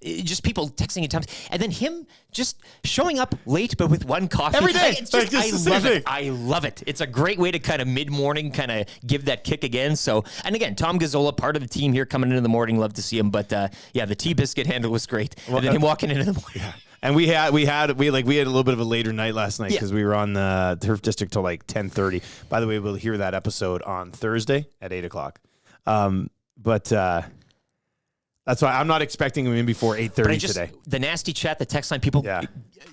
just people texting at times. And then him just showing up late, but with one coffee. Every day. It's just, Like, just the I love same it. thing. I love it. It's a great way to kind of mid-morning kind of give that kick again. So, and again, Tom Gazzola, part of the team here coming into the morning. Love to see him. But, the T-Biscuit handle was great. And then him walking into the morning. Yeah. And we had a little bit of a later night last night because we were on the Turf District till like 10:30. By the way, we'll hear that episode on Thursday at 8:00. But that's why I'm not expecting him in before 8:30 today. The Nasty Chat, the text line, people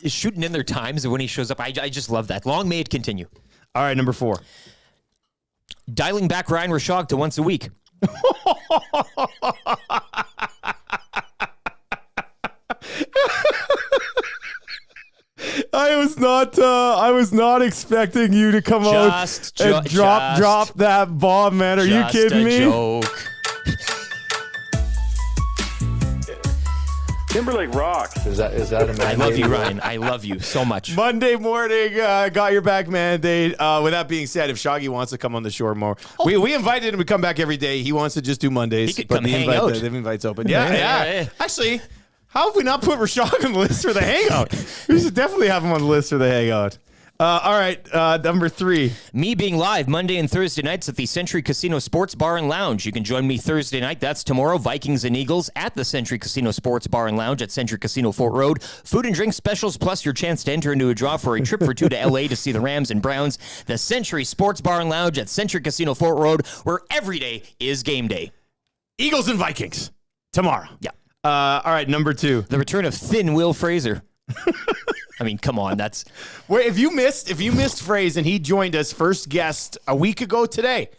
is shooting in their times when he shows up. I just love that. Long may it continue. All right, number 4. Dialing back Ryan Rashog to once a week. I was not expecting you to come out and drop that bomb, man. Are you kidding me? Joke. Timberlake rocks. Is that a I love you, Ryan. I love you so much. Monday morning, got your back mandate. With that being said, if Shoggy wants to come on the shore more, we invited him to come back every day. He wants to just do Mondays. He could come hang out. The invite's open. Yeah. Actually, how have we not put Rashog on the list for the hangout? We should definitely have him on the list for the hangout. All right, number 3. Me being live Monday and Thursday nights at the Century Casino Sports Bar and Lounge. You can join me Thursday night. That's tomorrow. Vikings and Eagles at the Century Casino Sports Bar and Lounge at Century Casino Fort Road. Food and drink specials plus your chance to enter into a draw for a trip for 2 to LA to see the Rams and Browns. The Century Sports Bar and Lounge at Century Casino Fort Road, where every day is game day. Eagles and Vikings tomorrow. Yeah. All right, number 2. The return of Thin Will Fraser. I mean, come on, that's wait. If you missed Fraze and he joined us first guest a week ago today,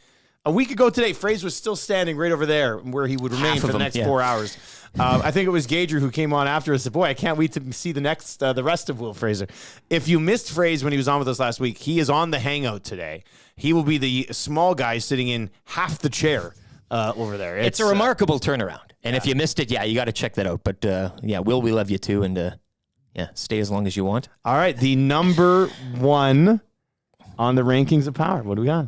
Fraze was still standing right over there where he would remain for the next 4 hours. I think it was Gager who came on after us. Said, "Boy, I can't wait to see the rest of Will Fraser." If you missed Fraze when he was on with us last week, he is on the hangout today. He will be the small guy sitting in half the chair over there. It's a remarkable turnaround. And if you missed it, you got to check that out. But Will, we love you too, and stay as long as you want. All right, the number 1 on the rankings of power. What do we got?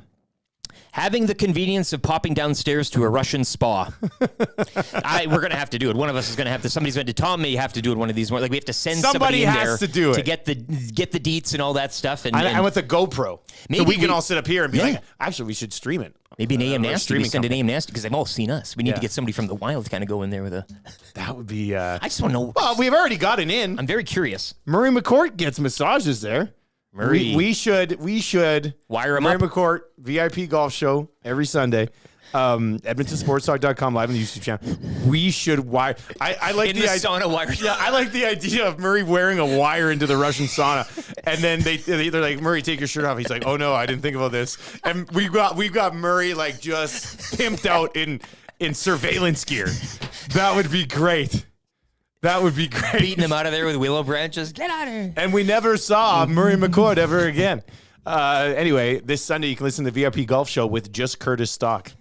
Having the convenience of popping downstairs to a Russian spa. We're going to have to do it. One of us is going to have to. Somebody's going to. Tom may have to do it one of these. Like we have to send somebody in there to do it to get the deets and all that stuff. And with a GoPro, maybe so we can all sit up here and be like, actually, we should stream it. Maybe an AM Nasty. We send an AM Nasty because they've all seen us. We need to Yeah. get somebody from the wild to kind of go in there with a. That would be. I just want to know. Well, we've already got it in. I'm very curious. Murray McCourt gets massages there. Murray. We should wire him Murray up. McCourt VIP golf show every Sunday. EdmontonSportsTalk.com live on the YouTube channel. We should wire. I like In the sauna wire. Yeah, I like the idea of Murray wearing a wire into the Russian sauna, and then they're like, Murray, take your shirt off. He's like, oh no, I didn't think about this. And we've got Murray like just pimped out in surveillance gear. That would be great. That would be great. Beating him out of there with willow branches. Get out of here. And we never saw Murray McCourt ever again. Anyway, this Sunday you can listen to the VIP Golf Show with just Curtis Stock.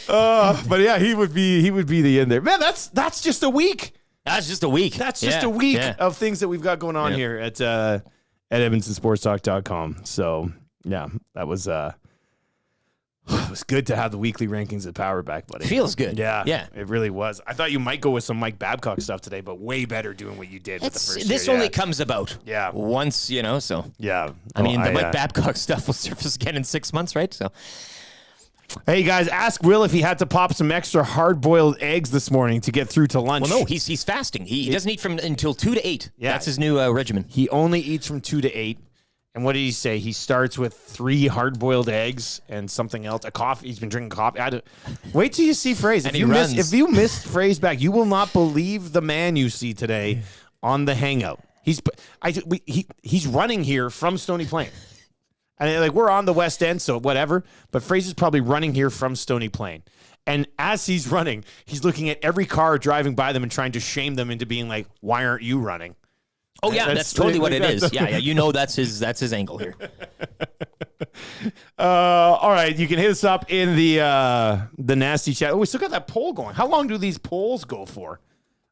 But yeah, he would be the in there. Man, that's just a week. That's just a week. That's just a week of things that we've got going on here at EdmontonSportsTalk.com. So yeah, that was it was good to have the weekly rankings of power back, buddy. Feels good. Yeah. Yeah. It really was. I thought you might go with some Mike Babcock stuff today, but way better doing what you did with the first This year. only comes about Yeah. once, so. Yeah. I mean, the Mike Babcock stuff will surface again in 6 months, right? So. Hey, guys, ask Will if he had to pop some extra hard-boiled eggs this morning to get through to lunch. Well, no, he's fasting. He doesn't eat until 2 to 8. Yeah. That's his new regimen. He only eats from 2 to 8. And what did he say? He starts with 3 hard-boiled eggs and something else. A coffee. He's been drinking coffee. Wait till you see Fraze. And If you missed Fraze back, you will not believe the man you see today on the hangout. He's running here from Stony Plain. And like we're on the West End, so whatever. But Fraser's probably running here from Stony Plain. And as he's running, he's looking at every car driving by them and trying to shame them into being like, "Why aren't you running?" Oh yeah, that's totally what it is. Yeah, you know that's his angle here. All right, you can hit us up in the nasty chat. Oh, we still got that poll going. How long do these polls go for?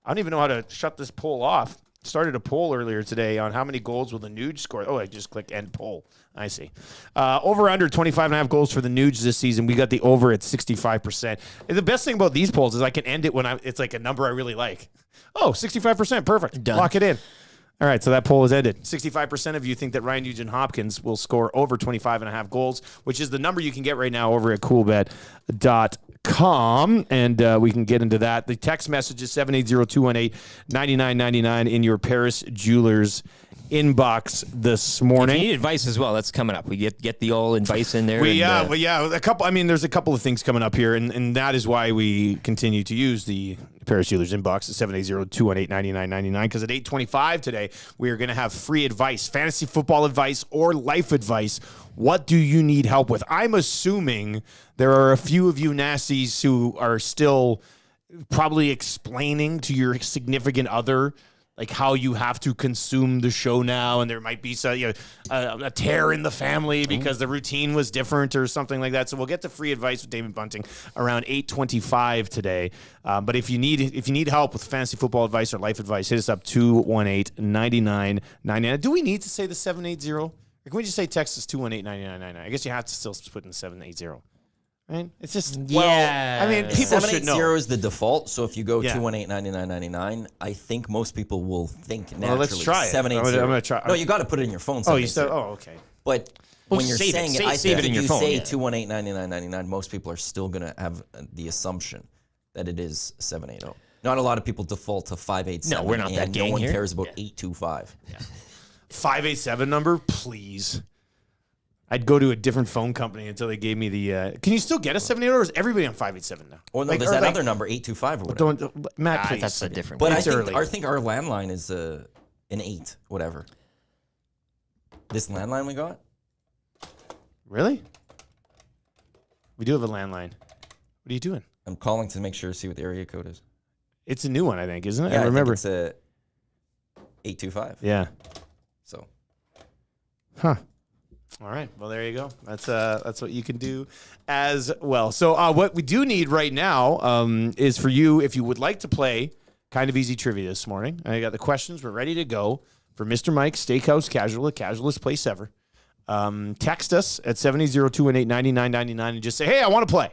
I don't even know how to shut this poll off. Started a poll earlier today on how many goals will the Nuge score. Oh, I just clicked end poll. I see. Over under 25.5 goals for the Nuge this season. We got the over at 65%. And the best thing about these polls is I can end it when it's like a number I really like. Oh, 65%. Perfect. Done. Lock it in. All right, so that poll is ended. 65% of you think that Ryan Nugent-Hopkins will score over 25.5 goals, which is the number you can get right now over at Coolbet.com, and we can get into that. The text message is 780-218-9999 in your Paris Jewelers inbox this morning. If you need advice as well, that's coming up. We get the old advice in there. A couple. I mean, there's a couple of things coming up here, and that is why we continue to use the Paris Jewelers inbox at 780-218-9999, because at 8:25 today, we are going to have free advice, fantasy football advice or life advice. What do you need help with? I'm assuming there are a few of you nasties who are still probably explaining to your significant other like how you have to consume the show now, and there might be a tear in the family because the routine was different or something like that. So we'll get to free advice with David Bunting around 8:25 today. But if you need help with fantasy football advice or life advice, hit us up 218-9999. Do we need to say the 780? Or can we just say Texas 218-9999? I guess you have to still put in 780. Right? It's just, I mean, people should know. 780 is the default, so if you go 218-9999, I think most people will think naturally. Well, let's try it. 780. I'm going to try. No, you got to put it in your phone. Oh, you said, okay. But when you're save it. saying it, I Save think it in if your you phone, say yeah. 218-9999, most people are still going to have the assumption that it is 780. Not a lot of people default to 587. No, we're not that gang no one here. cares about 825. 587 number, please. I'd go to a different phone company until they gave me the. Can you still get a 780, or is everybody on 587 now? Or no, there's that other number, 825 or whatever. Matt, please. That's a different But one. I early. think our landline is an 8, whatever. This landline we got? Really? We do have a landline. What are you doing? I'm calling to make sure to see what the area code is. It's a new one, I think, isn't it? Yeah, I remember. it's a 825. Yeah. So. Huh. All right. Well, there you go. That's what you can do as well. So what we do need right now is for you, if you would like to play Kind of Easy Trivia this morning. I got the questions. We're ready to go for Mr. Mike's Steakhouse Casual, casualest place ever. Text us at 780-218-9999 and just say, hey, I want to play.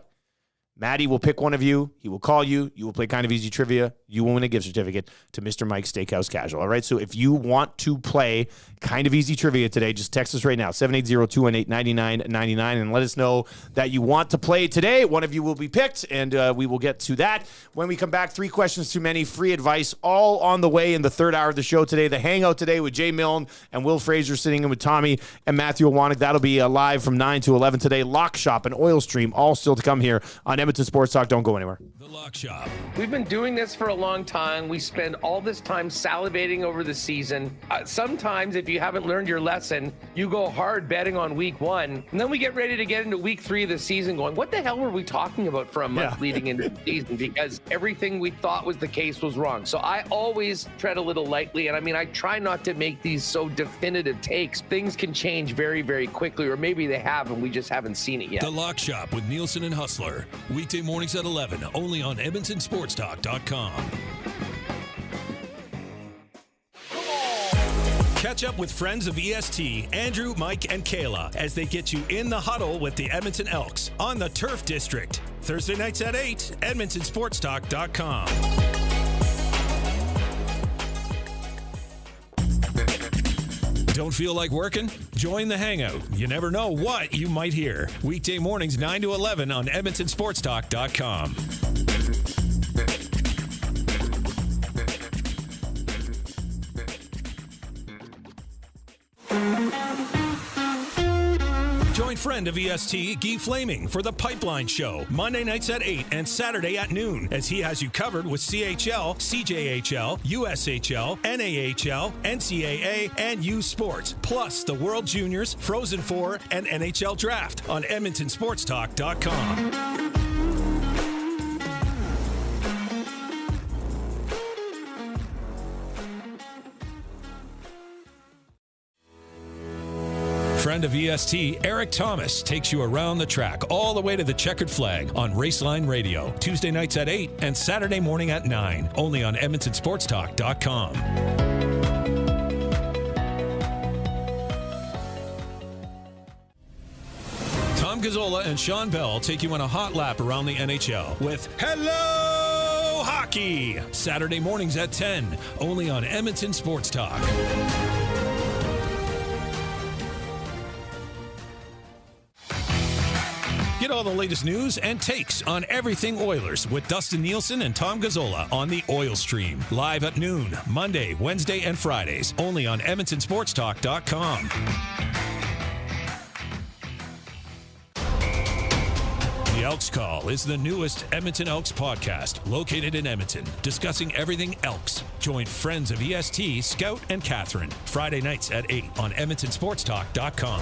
Maddie will pick one of you. He will call you. You will play Kind of Easy Trivia. You will win a gift certificate to Mr. Mike's Steakhouse Casual. All right? So if you want to play Kind of Easy Trivia today, just text us right now, 780-218-9999, and let us know that you want to play today. One of you will be picked, and we will get to that. When we come back, 3 questions too many, free advice, all on the way in the third hour of the show today. The Hangout today with Jay Milne and Will Fraser sitting in with Tommy and Matthew Awanek. That'll be live from 9 to 11 today. Lock Shop and Oil Stream, all still to come here on Edmonton Sports Talk. Don't go anywhere. The Lock Shop. We've been doing this for a long time. We spend all this time salivating over the season. Sometimes, if you haven't learned your lesson, you go hard betting on week 1, and then we get ready to get into week 3 of the season going, what the hell were we talking about for a month leading into the season? Because everything we thought was the case was wrong. So I always tread a little lightly, and I try not to make these so definitive takes. Things can change very, very quickly, or maybe they have, and we just haven't seen it yet. The Lock Shop with Nielson and Hustler. Weekday mornings at 11, only on EdmontonSportsTalk.com. Catch up with friends of EST, Andrew, Mike, and Kayla, as they get you in the huddle with the Edmonton Elks on the Turf District. Thursday nights at 8, EdmontonSportsTalk.com. Don't feel like working? Join the Hangout. You never know what you might hear. Weekday mornings 9 to 11 on EdmontonSportsTalk.com. Join friend of EST, Guy Flaming, for The Pipeline Show, Monday nights at 8 and Saturday at noon, as he has you covered with CHL, CJHL, USHL, NAHL, NCAA, and U Sports, plus the World Juniors, Frozen Four, and NHL Draft on EdmontonSportsTalk.com. Friend of EST, Eric Thomas, takes you around the track all the way to the checkered flag on Raceline Radio, Tuesday nights at 8 and Saturday morning at 9, only on EdmontonSportsTalk.com. Tom Gazzola and Sean Bell take you on a hot lap around the NHL with Hello Hockey, Saturday mornings at 10, only on Edmonton Sports Talk. Get all the latest news and takes on everything Oilers with Dustin Nielson and Tom Gazzola on the Oil Stream. Live at noon, Monday, Wednesday, and Fridays. Only on EdmontonSportsTalk.com. The Elks Call is the newest Edmonton Elks podcast, located in Edmonton, discussing everything Elks. Join friends of EST, Scout and Catherine, Friday nights at 8 on EdmontonSportsTalk.com.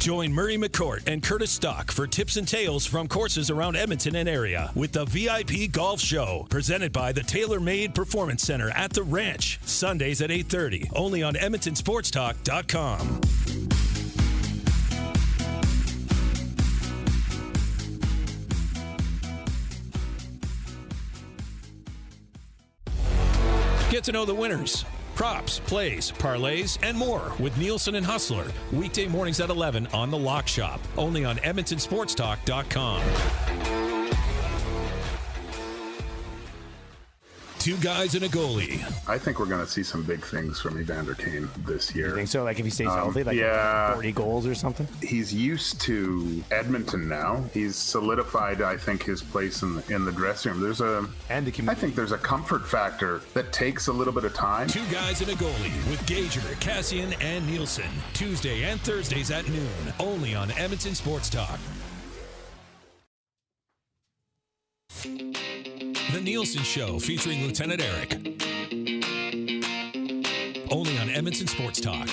Join Murray McCourt and Curtis Stock for tips and tales from courses around Edmonton and area with the VIP Golf Show, presented by the Tailor-Made Performance Center at the Ranch, Sundays at 8:30, only on EdmontonSportsTalk.com. Get to know the winners, props, plays, parlays, and more with Nielson and Hustler. Weekday mornings at 11 on The Lock Shop. Only on EdmontonSportsTalk.com. Two guys and a goalie. I think we're going to see some big things from Evander Kane this year. You think so? Like if he stays healthy, like 40 goals or something? He's used to Edmonton now. He's solidified, I think, his place in the dressing room. I think there's a comfort factor that takes a little bit of time. Two guys and a goalie with Gager, Cassian, and Nielsen. Tuesday and Thursdays at noon. Only on Edmonton Sports Talk. The Nielson Show featuring Lieutenant Eric. Only on Edmonton Sports Talk.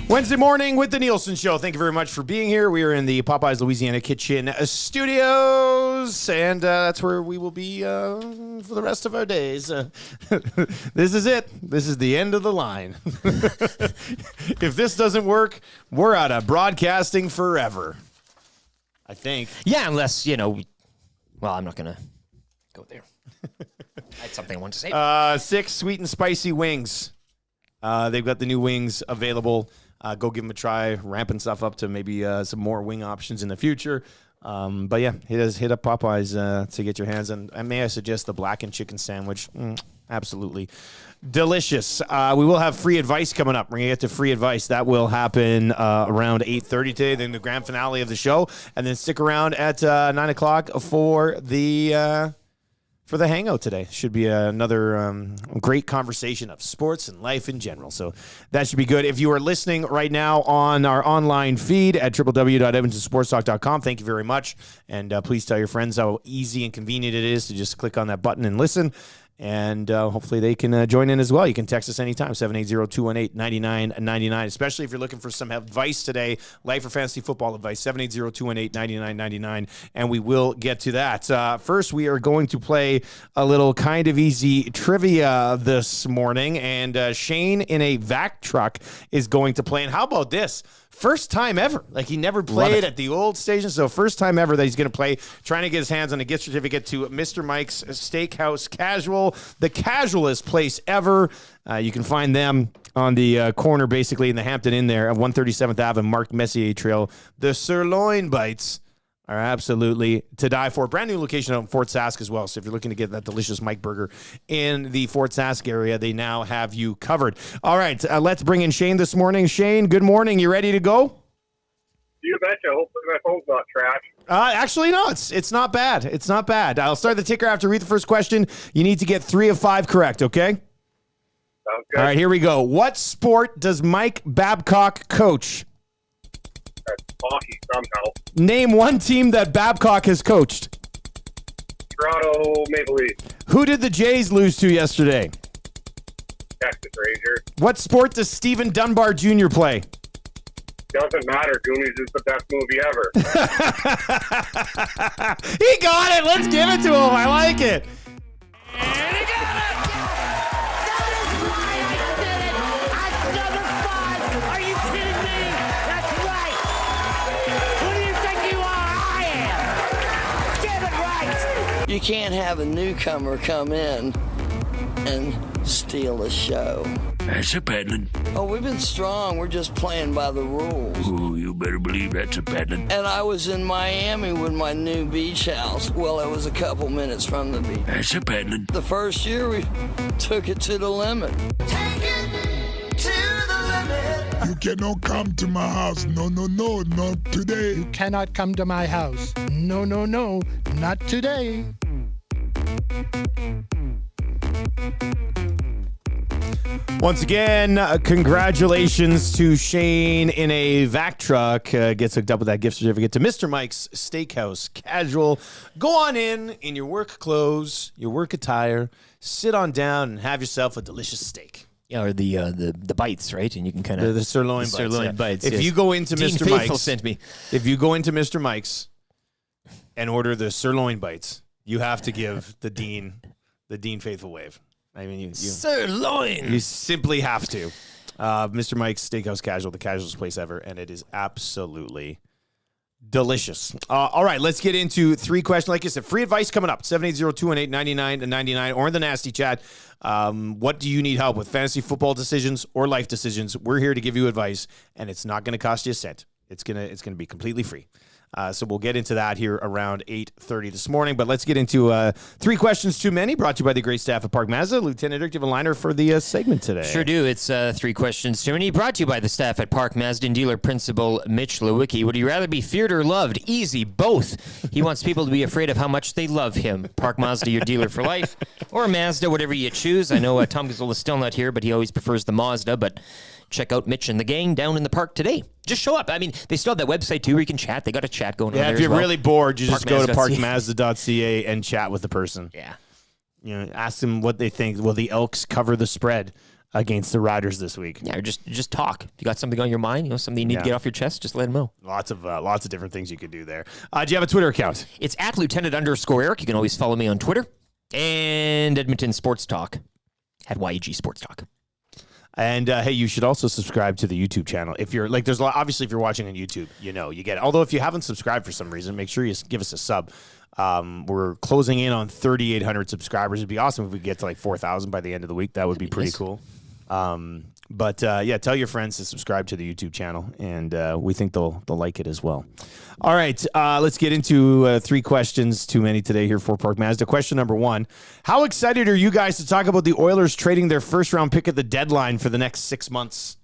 Wednesday morning with the Nielson Show. Thank you very much for being here. We are in the Popeyes Louisiana Kitchen studios, and that's where we will be for the rest of our days. This is it. This is the end of the line. If this doesn't work, we're out of broadcasting forever, I think. Yeah, unless, well, I'm not going to go there. I had something I wanted to say. 6 sweet and spicy wings. They've got the new wings available. Go give them a try, ramping stuff up to maybe some more wing options in the future. But yeah, hit up Popeyes to get your hands on. And may I suggest the blackened chicken sandwich? Absolutely delicious. We will have free advice coming up. We're going to get to free advice. That will happen around 8:30 today, then the grand finale of the show. And then stick around at 9 o'clock for the hangout today. Should be another great conversation of sports and life in general. So that should be good. If you are listening right now on our online feed at www.edmontonsportstalk.com, thank you very much. And please tell your friends how easy and convenient it is to just click on that button and listen. And hopefully they can join in as well. You can text us anytime, 780-218-9999, especially if you're looking for some advice today, life or fantasy football advice, 780-218-9999, and we will get to that. First, we are going to play a little kind of easy trivia this morning, and Shane in a vac truck is going to play. And how about this? First time ever. Like, he never played at the old station, so first time ever that he's going to play, trying to get his hands on a gift certificate to Mr. Mike's Steakhouse Casual, the casualest place ever. You can find them on the corner, basically in the Hampton Inn there at 137th Ave and Mark Messier Trail. The sirloin bites are absolutely to die for. Brand new location out in Fort Sask as well. So if you're looking to get that delicious Mike Burger in the Fort Sask area, they now have you covered. All right, let's bring in Shane this morning. Shane, good morning. You ready to go? You betcha. Hopefully my phone's not trash. Actually, no, it's not bad. It's not bad. I'll start the ticker after read the first question. You need to get 3 of 5 correct, okay? Sounds good. All right, here we go. What sport does Mike Babcock coach? Hockey somehow. Name one team that Babcock has coached. Toronto Maple Leafs. Who did the Jays lose to yesterday? Texas Rangers. What sport does Stephen Dunbar Jr. play? Doesn't matter. Goonies is the best movie ever. He got it. Let's give it to him. I like it. Are you kidding me? That's right. Who do you think you are? I am. Get it right. You can't have a newcomer come in and steal the show. That's a paddling. Oh, we've been strong. We're just playing by the rules. Oh, you better believe that's a paddling. And I was in Miami with my new beach house. Well, it was a couple minutes from the beach. That's a paddling. The first year we took it to the limit. You cannot come to my house. No, not today. You cannot come to my house. No, not today. Once again, congratulations to Shane in a vac truck. Gets hooked up with that gift certificate to Mr. Mike's Steakhouse Casual. Go on in your work clothes, your work attire, sit on down and have yourself a delicious steak. Yeah, or the bites, right? And you can kind of the sirloin bites. If yes. you go into Dean Mr. Faithful Mike's, sent me. If you go into Mr. Mike's and order the sirloin bites, you have to give the Dean Faithful wave. I mean, you sirloin. You simply have to. Mr. Mike's Steakhouse Casual, the casualest place ever, and it is absolutely delicious. All right, let's get into 3 questions. Like I said, free advice coming up, 780-218-9999 or in the Nasty chat. What do you need help with? Fantasy football decisions or life decisions? We're here to give you advice, and it's not going to cost you a cent. It's gonna be completely free. So we'll get into that here around 8:30 this morning. But let's get into 3 questions too many, brought to you by the great staff at Park Mazda. Lieutenant Dirk, do you have a liner for the segment today? Sure do. It's 3 questions too many, brought to you by the staff at Park Mazda and dealer principal Mitch Lewicki. Would you rather be feared or loved? Easy, both. He wants people to be afraid of how much they love him. Park Mazda, your dealer for life, or Mazda, whatever you choose. I know Tom Gazzola is still not here, but he always prefers the Mazda. But check out Mitch and the gang down in the park today. Just show up. I mean, they still have that website too where you can chat. They got a chat going on there. Yeah, if you're really bored, you just go to parkmazda.ca. parkmazda.ca and chat with the person. Yeah. You know, ask them what they think. Will the Elks cover the spread against the Riders this week? Yeah, or just talk. If you got something on your mind, something you need to get off your chest, just let them know. Lots of different things you could do there. Do you have a Twitter account? It's at Lieutenant_Eric. You can always follow me on Twitter. And Edmonton Sports Talk at YEG Sports Talk. And hey, you should also subscribe to the YouTube channel. If you're like, there's a lot, obviously if you're watching on YouTube, you get it. Although if you haven't subscribed for some reason, make sure you give us a sub. We're closing in on 3,800 subscribers. It'd be awesome if we get to like 4,000 by the end of the week. That would be pretty cool. But tell your friends to subscribe to the YouTube channel, and we think they'll like it as well. All right, let's get into 3 questions too many today here for Park Mazda. Question number 1: how excited are you guys to talk about the Oilers trading their first-round pick at the deadline for the next 6 months?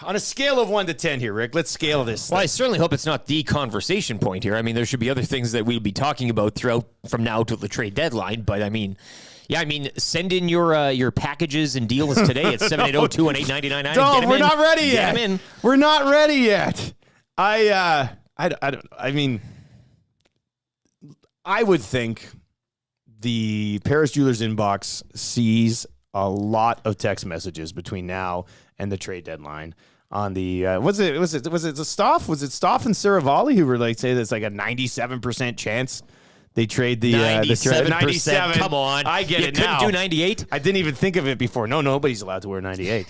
On a scale of 1 to 10 here, Rick, let's scale this. Well, I certainly hope it's not the conversation point here. I mean, there should be other things that we'll be talking about throughout from now to the trade deadline, but I mean... Yeah, I mean, send in your packages and deals today at 780-218-9999. No, we're not ready yet. Get them in. We're not ready yet. I don't. I mean, I would think the Paris Jewelers inbox sees a lot of text messages between now and the trade deadline. On the was it Stoff? Was it Stoff and Saravalli who were like say there's like a 97% chance they trade the 97%. Come on, I get it now. You couldn't do 98. I didn't even think of it before. No, nobody's allowed to wear 98.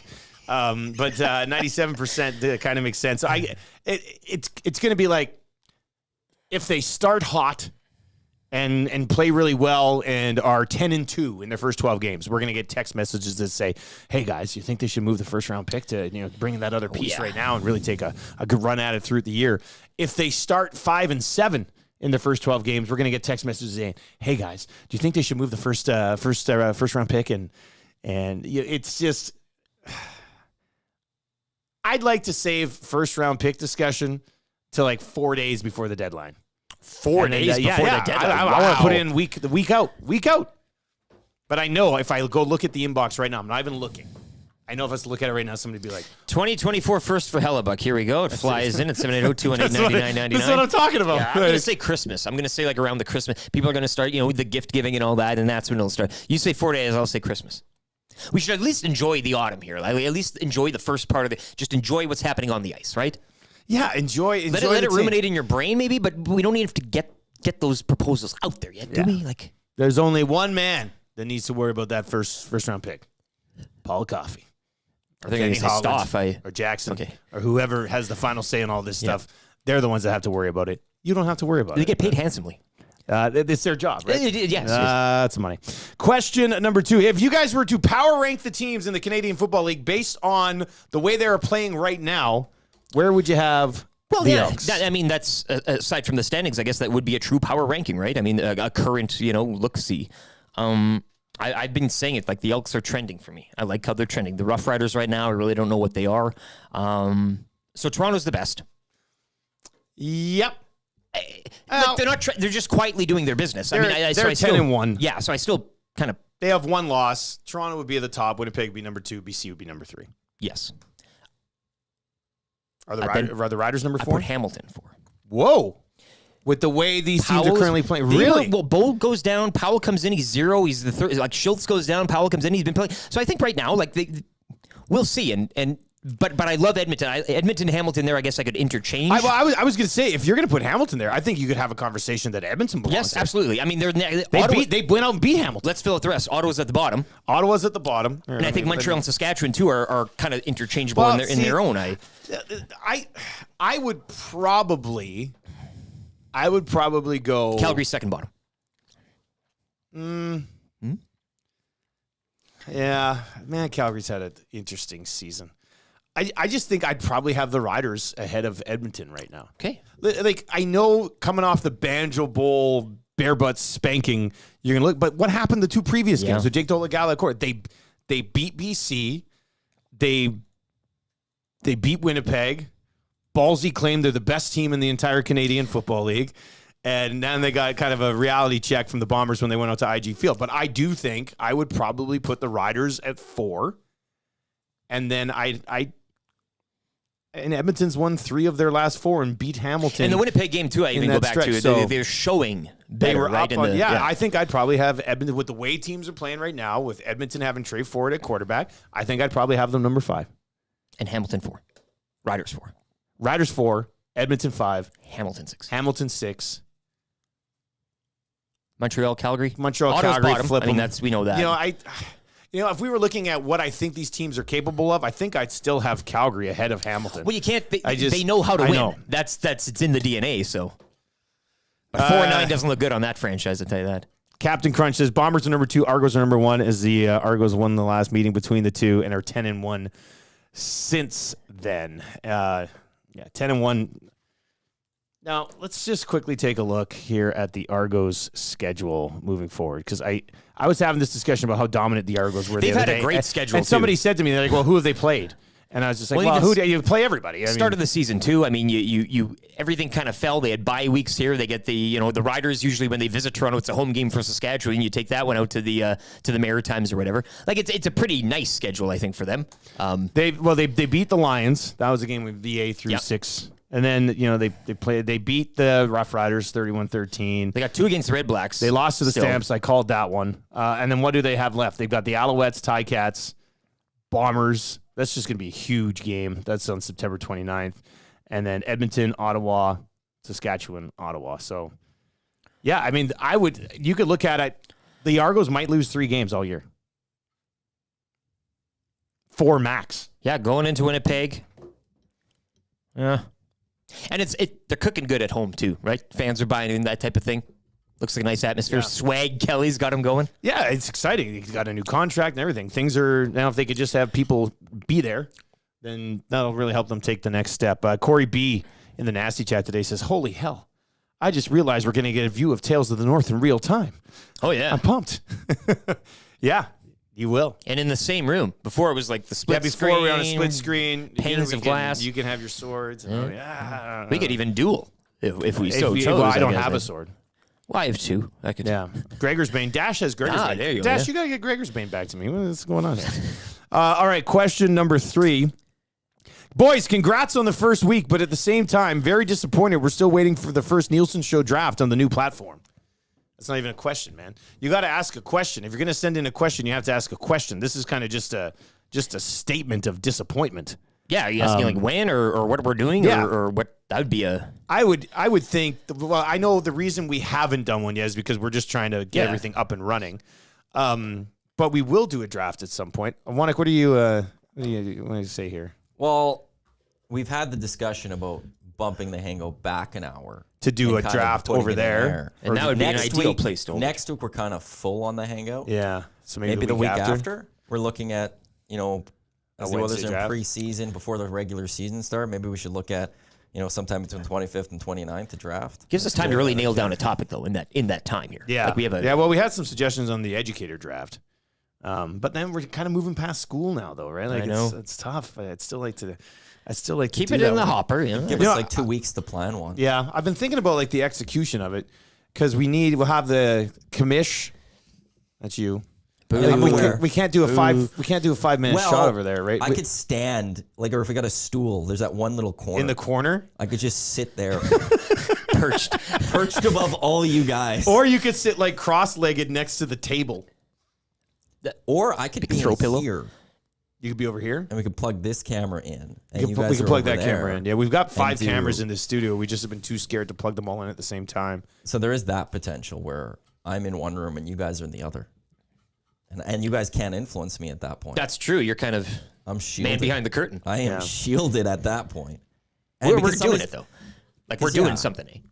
But 97% kind of makes sense. So it's going to be like if they start hot and play really well and are 10-2 in their first 12 games, we're going to get text messages that say, hey, guys, you think they should move the first-round pick to bring in that other piece right now and really take a good run at it throughout the year? If they start 5-7 in the first 12 games, we're going to get text messages saying, hey, guys, do you think they should move the first-round pick? And it's just – I'd like to save first-round pick discussion to like 4 days before the deadline. 4 days before the deadline. I want to put in week out. But I know if I go look at the inbox right now, I'm not even looking. I know if I was to look at it right now, somebody would be like, 2024 first for Hellebuck. Here we go. It flies in at 780-218-9999. That's what I'm talking about. Yeah, I'm going to say Christmas. I'm going to say like around the Christmas. People are going to start, with the gift giving and all that, and that's when it'll start. You say 4 days, I'll say Christmas. We should at least enjoy the autumn here. Like, at least enjoy the first part of it. Just enjoy what's happening on the ice, right? Yeah, enjoy let it ruminate in your brain, maybe, but we don't need to get those proposals out there yet, do we? Like, there's only one man that needs to worry about that first round pick, Paul Coffey. I think I say Stoff, or Jackson, or whoever has the final say in all this stuff. They're the ones that have to worry about it. You don't have to worry about it. They get paid handsomely. It's their job, right? Yes. That's money. Question number 2. If you guys were to power rank the teams in the Canadian Football League based on the way they're playing right now, where would you have the Elks? That's aside from the standings, I guess that would be a true power ranking, right? I mean, a current, look-see. I've been saying it, like the Elks are trending for me. I like how they're trending. The Rough Riders right now, I really don't know what they are. So Toronto's the best. Yep. They're not. They're just quietly doing their business. They're 10-1. Yeah, so I still kind of. They have one loss. Toronto would be at the top. Winnipeg would be number 2. BC would be number 3. Yes. Are the Riders number 4? I put Hamilton 4. Whoa. With the way these teams are currently playing. Really? Well, Bold goes down. Powell comes in. He's 0. He's the third. Like, Schultz goes down. Powell comes in. He's been playing. So I think right now, like, we'll see. But I love Edmonton. Edmonton and Hamilton there, I guess I could interchange. I was going to say, if you're going to put Hamilton there, I think you could have a conversation that Edmonton belongs Yes, there. absolutely. I mean, they went out and beat Hamilton. Let's fill out the rest. Ottawa's at the bottom. And I think Montreal and Saskatchewan, too, are kind of interchangeable in their own. I would probably go... Calgary's second bottom. Yeah. Man, Calgary's had an interesting season. I just think I'd probably have the Riders ahead of Edmonton right now. Okay. Like, I know coming off the Banjo Bowl bare butt spanking, you're going to look, but what happened the 2 previous games with Jake Dolegala at Corte? They beat BC. They beat Winnipeg. Ballsy claimed they're the best team in the entire Canadian Football League. And then they got kind of a reality check from the Bombers when they went out to IG Field. But I do think I would probably put the Riders at 4. And then and Edmonton's won 3 of their last 4 and beat Hamilton. In the Winnipeg game, too, I even go back to it. So they're showing better, they were right? Up on, I think I'd probably have Edmonton, with the way teams are playing right now, with Edmonton having Trey Ford at quarterback, I think I'd probably have them number 5. And Hamilton 4. Riders 4. Riders 4. Edmonton 5. Hamilton 6. Hamilton 6. Montreal, Calgary. Montreal, Auto's Calgary, bottom. flip them. We know that. If we were looking at what I think these teams are capable of, I think I'd still have Calgary ahead of Hamilton. Well, you can't. They know how to win. Know. It's in the DNA. So, but 4-9 doesn't look good on that franchise. I tell you that. Captain Crunch says Bombers are number 2, Argos are number 1. As the Argos won the last meeting between the two and are 10-1 since then. 10-1. Now, let's just quickly take a look here at the Argos schedule moving forward, because I was having this discussion about how dominant the Argos were. They've the had other a day. great schedule, and somebody said to me, they're like, well, who have they played? And I was just like, who do you play? Everybody. Start of the season too. I mean, you everything kind of fell. They had bye weeks here. They get the Riders usually when they visit Toronto, it's a home game for Saskatchewan. You take that one out to the Maritimes or whatever. Like it's a pretty nice schedule, I think, for them. They beat the Lions. That was a game with VA through 6. And then, they beat the Rough Riders 31-13. They got 2 against the Red Blacks. They lost to the Stamps. I called that one. And then what do they have left? They've got the Alouettes, Ticats, Bombers. That's just going to be a huge game. That's on September 29th. And then Edmonton, Ottawa, Saskatchewan, Ottawa. So, yeah, I mean, you could look at it. The Argos might lose 3 games all year. 4 max. Yeah, going into Winnipeg. Yeah. And they're cooking good at home too, right? Fans are buying in, that type of thing. Looks like a nice atmosphere. Yeah. Swag Kelly's got him going. Yeah, it's exciting. He's got a new contract and everything. Things are now. If they could just have people be there, then that'll really help them take the next step. Corey B in the Nasty chat today says, "Holy hell! I just realized we're going to get a view of Tales of the North in real time. Oh yeah, I'm pumped." Yeah, you will. And in the same room. Before it was like the split screen. Before we were on a split screen. Panes of glass. You can have your swords. We could even duel if we so chose. Well, I don't have a sword. Well, I have 2. I could. Yeah. Gregor's Bane. Dash has Gregor's Bane. There you go. Dash, you got to get Gregor's Bane back to me. What's going on here? All right, question number 3. Boys, congrats on the first week, but at the same time, very disappointed. We're still waiting for the first Nielson Show draft on the new platform. That's not even a question, man. You got to ask a question. If you're going to send in a question, you have to ask a question. This is kind of just a statement of disappointment. Yeah, are you asking like when or what we're doing or what? That would be a... I would think, well, I know the reason we haven't done one yet is because we're just trying to get everything up and running. But we will do a draft at some point. Wanik, what do you want to say here? Well, we've had the discussion about bumping the hangout back an hour. To do a draft over there. And that would be an ideal place to hold. Next week, we're kind of full on the hangout. Yeah. So maybe the week after, we're looking at, as the others in draft. preseason, before the regular season start, maybe we should look at, sometime between 25th and 29th to draft. Gives us time to really nail down a topic, though, in that time here. Yeah. Like we have well, we had some suggestions on the educator draft. But then we're kind of moving past school now, though, right? Like I know. It's tough. I'd still like to keep do it that in the one. hopper. Give us like 2 weeks to plan one. Yeah, I've been thinking about like the execution of it because we'll have the commish. That's you. We can't do a 5-minute shot over there, right? I could stand or if we got a stool, there's that one little corner in the corner. I could just sit there, perched above all you guys. Or you could sit like cross-legged next to the table. Or I could be throw pillow here. You could be over here, and we could plug this camera in. And we can plug that camera in. Yeah, we've got 5 cameras in the studio. We just have been too scared to plug them all in at the same time. So there is that potential where I'm in one room and you guys are in the other, and you guys can't influence me at that point. That's true. You're kind of I'm shielded. Man behind the curtain. I am shielded at that point. We're doing it though. Like we're doing something.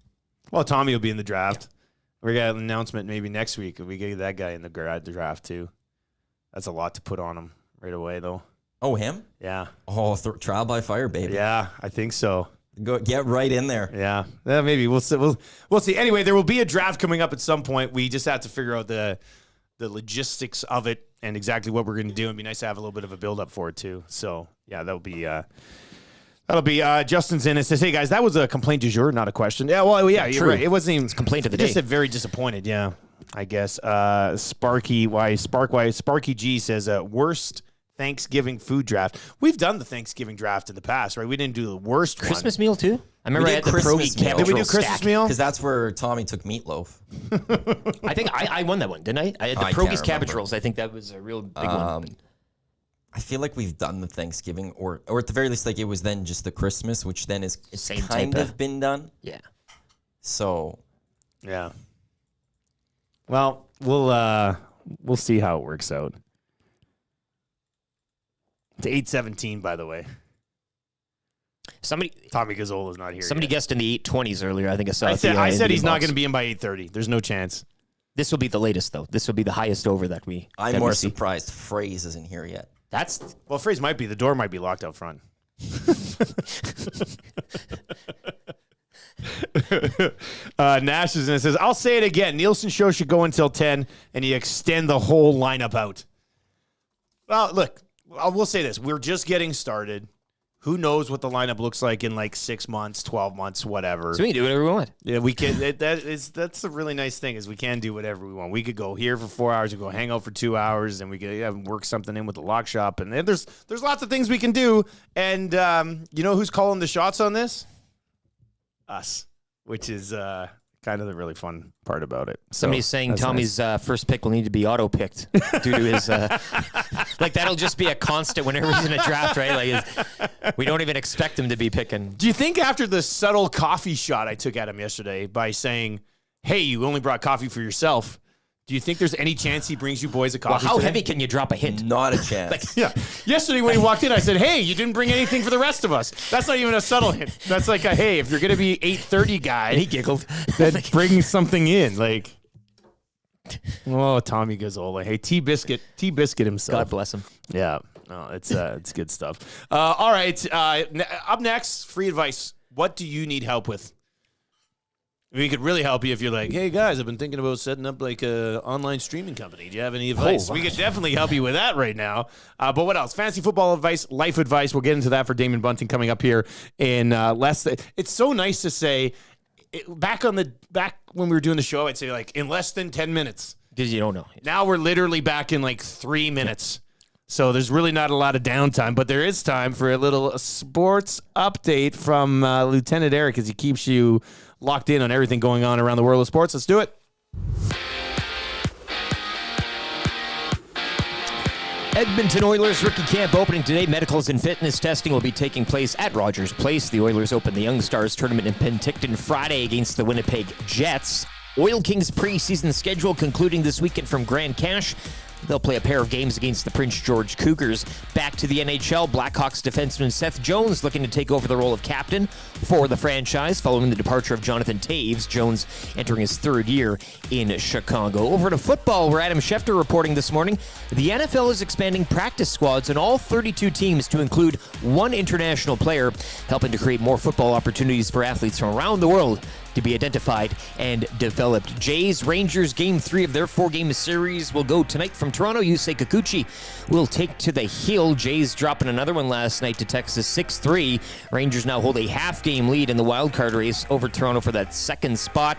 Well, Tommy will be in the draft. We got an announcement maybe next week. We get that guy in the draft too. That's a lot to put on him right away, though. Oh, him? Yeah. Oh, trial by fire, baby. Yeah, I think so. Go get right in there. Yeah, maybe we'll see. We'll see. Anyway, there will be a draft coming up at some point. We just have to figure out the logistics of it and exactly what we're going to do. It'd be nice to have a little bit of a build up for it too. So yeah, that'll be Justin's in and says, "Hey guys, that was a complaint du jour, not a question." Yeah, well, yeah, you're right. It wasn't even complaint of the day. Just said very disappointed. Yeah. I guess Sparky G says worst Thanksgiving food draft. We've done the Thanksgiving draft in the past, right? We didn't do the worst Christmas meal too. I remember I had the Pierogi cabbage. Did we do Christmas meal? Because that's where Tommy took meatloaf. I think I won that one, didn't I? I had the Pierogi's cabbage rolls. I think that was a real big one. I feel like we've done the Thanksgiving, or at the very least, like it was then just the Christmas, which then is kind of been done. Yeah. So. Yeah. Well, we'll see how it works out. It's 8:17, by the way. Tommy Gazzola's not here. Somebody yet. guessed in the 8:20s earlier. I think I saw. I said he's not going to be in by 8:30. There's no chance. This will be the latest, though. This will be the highest over that we. I'm more surprised Phrase isn't here yet. Phrase might be. The door might be locked out front. Nash is in and says, "I'll say it again. Nielson Show should go until 10, and you extend the whole lineup out." Well, look, we'll say this: we're just getting started. Who knows what the lineup looks like in like 6 months, 12 months, whatever. So we can do whatever we want. Yeah, we can. That's the really nice thing is we can do whatever we want. We could go here for 4 hours, we go hang out for 2 hours, and we could work something in with the lock shop. And there's lots of things we can do. And you know who's calling the shots on this? Us, which is kind of the really fun part about it. Somebody's saying Tommy's first pick will need to be auto-picked due to his... like, that'll just be a constant whenever he's in a draft, right? Like, we don't even expect him to be picking. Do you think after the subtle coffee shot I took at him yesterday by saying, "Hey, you only brought coffee for yourself," do you think there's any chance he brings you boys a coffee? Well, how today? heavy can you drop a hint? Not a chance. Yeah. Yesterday when he walked in, I said, "Hey, you didn't bring anything for the rest of us." That's not even a subtle hint. That's like a, "Hey, if you're going to be 8:30 guy," and he giggled, then bring something in. Like, Oh, Tommy Gazzola. Hey, T-Biscuit himself. God bless him. Yeah. No, it's good stuff. All right. Up next, free advice. What do you need help with? We could really help you if you're like, hey, guys, I've been thinking about setting up like a online streaming company. Do you have any advice? We could definitely help you with that right now. But what else? Fantasy football advice, life advice. We'll get into that for Damon Bunting coming up here in less than. It's so nice to say, back when we were doing the show, I'd say like in less than 10 minutes. Because you don't know. Now we're literally back in like 3 minutes. So there's really not a lot of downtime, but there is time for a little sports update from Lieutenant Eric as he keeps you locked in on everything going on around the world of sports. Let's do it. Edmonton Oilers rookie camp opening today. Medicals and fitness testing will be taking place at Rogers Place. The Oilers open the Young Stars tournament in Penticton Friday against the Winnipeg Jets. Oil Kings preseason schedule concluding this weekend from Grand Cache. They'll play a pair of games against the Prince George Cougars. Back to the NHL, Blackhawks defenseman Seth Jones looking to take over the role of captain for the franchise following the departure of Jonathan Taves. Jones entering his third year in Chicago. Over to football, where Adam Schefter reporting this morning. The NFL is expanding practice squads in all 32 teams to include one international player, helping to create more football opportunities for athletes from around the world to be identified and developed. Jays Rangers game 3 of their 4-game series will go tonight from Toronto. Yusei Kikuchi will take to the hill. Jays dropping another one last night to Texas 6-3. Rangers now hold a half-game lead in the wildcard race over Toronto for that second spot.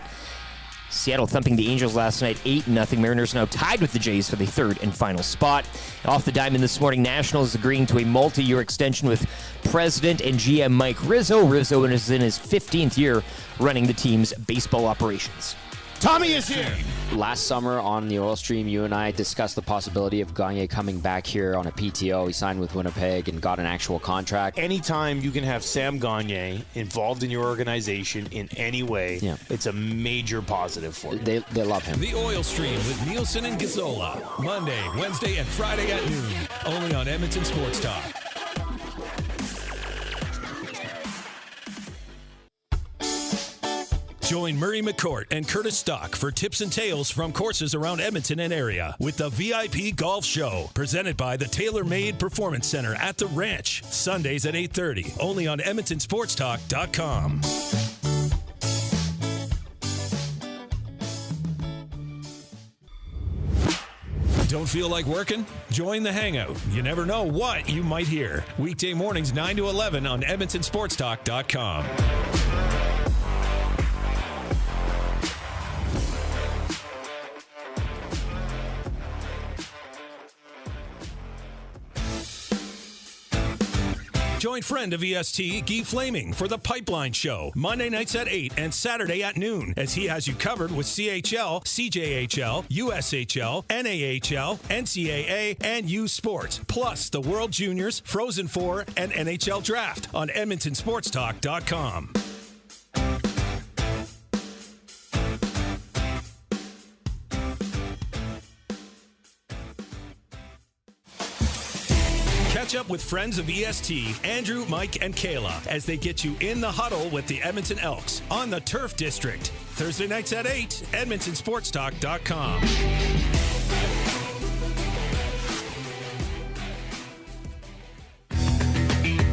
Seattle thumping the Angels last night 8-0. Mariners now tied with the Jays for the third and final spot. Off the diamond this morning, Nationals agreeing to a multi-year extension with President and GM Mike Rizzo. Rizzo is in his 15th year running the team's baseball operations. Tommy is here. Last summer on the Oil Stream, you and I discussed the possibility of Gagne coming back here on a PTO. He signed with Winnipeg and got an actual contract. Anytime you can have Sam Gagne involved in your organization in any way, it's a major positive for you. They love him. The Oil Stream with Nielson and Lt. Monday, Wednesday, and Friday at noon. Only on Edmonton Sports Talk. Join Murray McCourt and Curtis Stock for tips and tales from courses around Edmonton and area with the VIP Golf Show, presented by the Tailor Made Performance Center at the Ranch, Sundays at 8:30, only on EdmontonSportsTalk.com. Don't feel like working? Join the Hangout. You never know what you might hear. Weekday mornings 9 to 11 on EdmontonSportsTalk.com. Join friend of EST, Guy Flaming, for the Pipeline Show, Monday nights at 8 and Saturday at noon, as he has you covered with CHL, CJHL, USHL, NAHL, NCAA, and U Sports, plus the World Juniors, Frozen Four, and NHL Draft on EdmontonSportsTalk.com. Catch up with friends of EST, Andrew, Mike, and Kayla, as they get you in the huddle with the Edmonton Elks on the Turf District. Thursday nights at 8, EdmontonSportsTalk.com.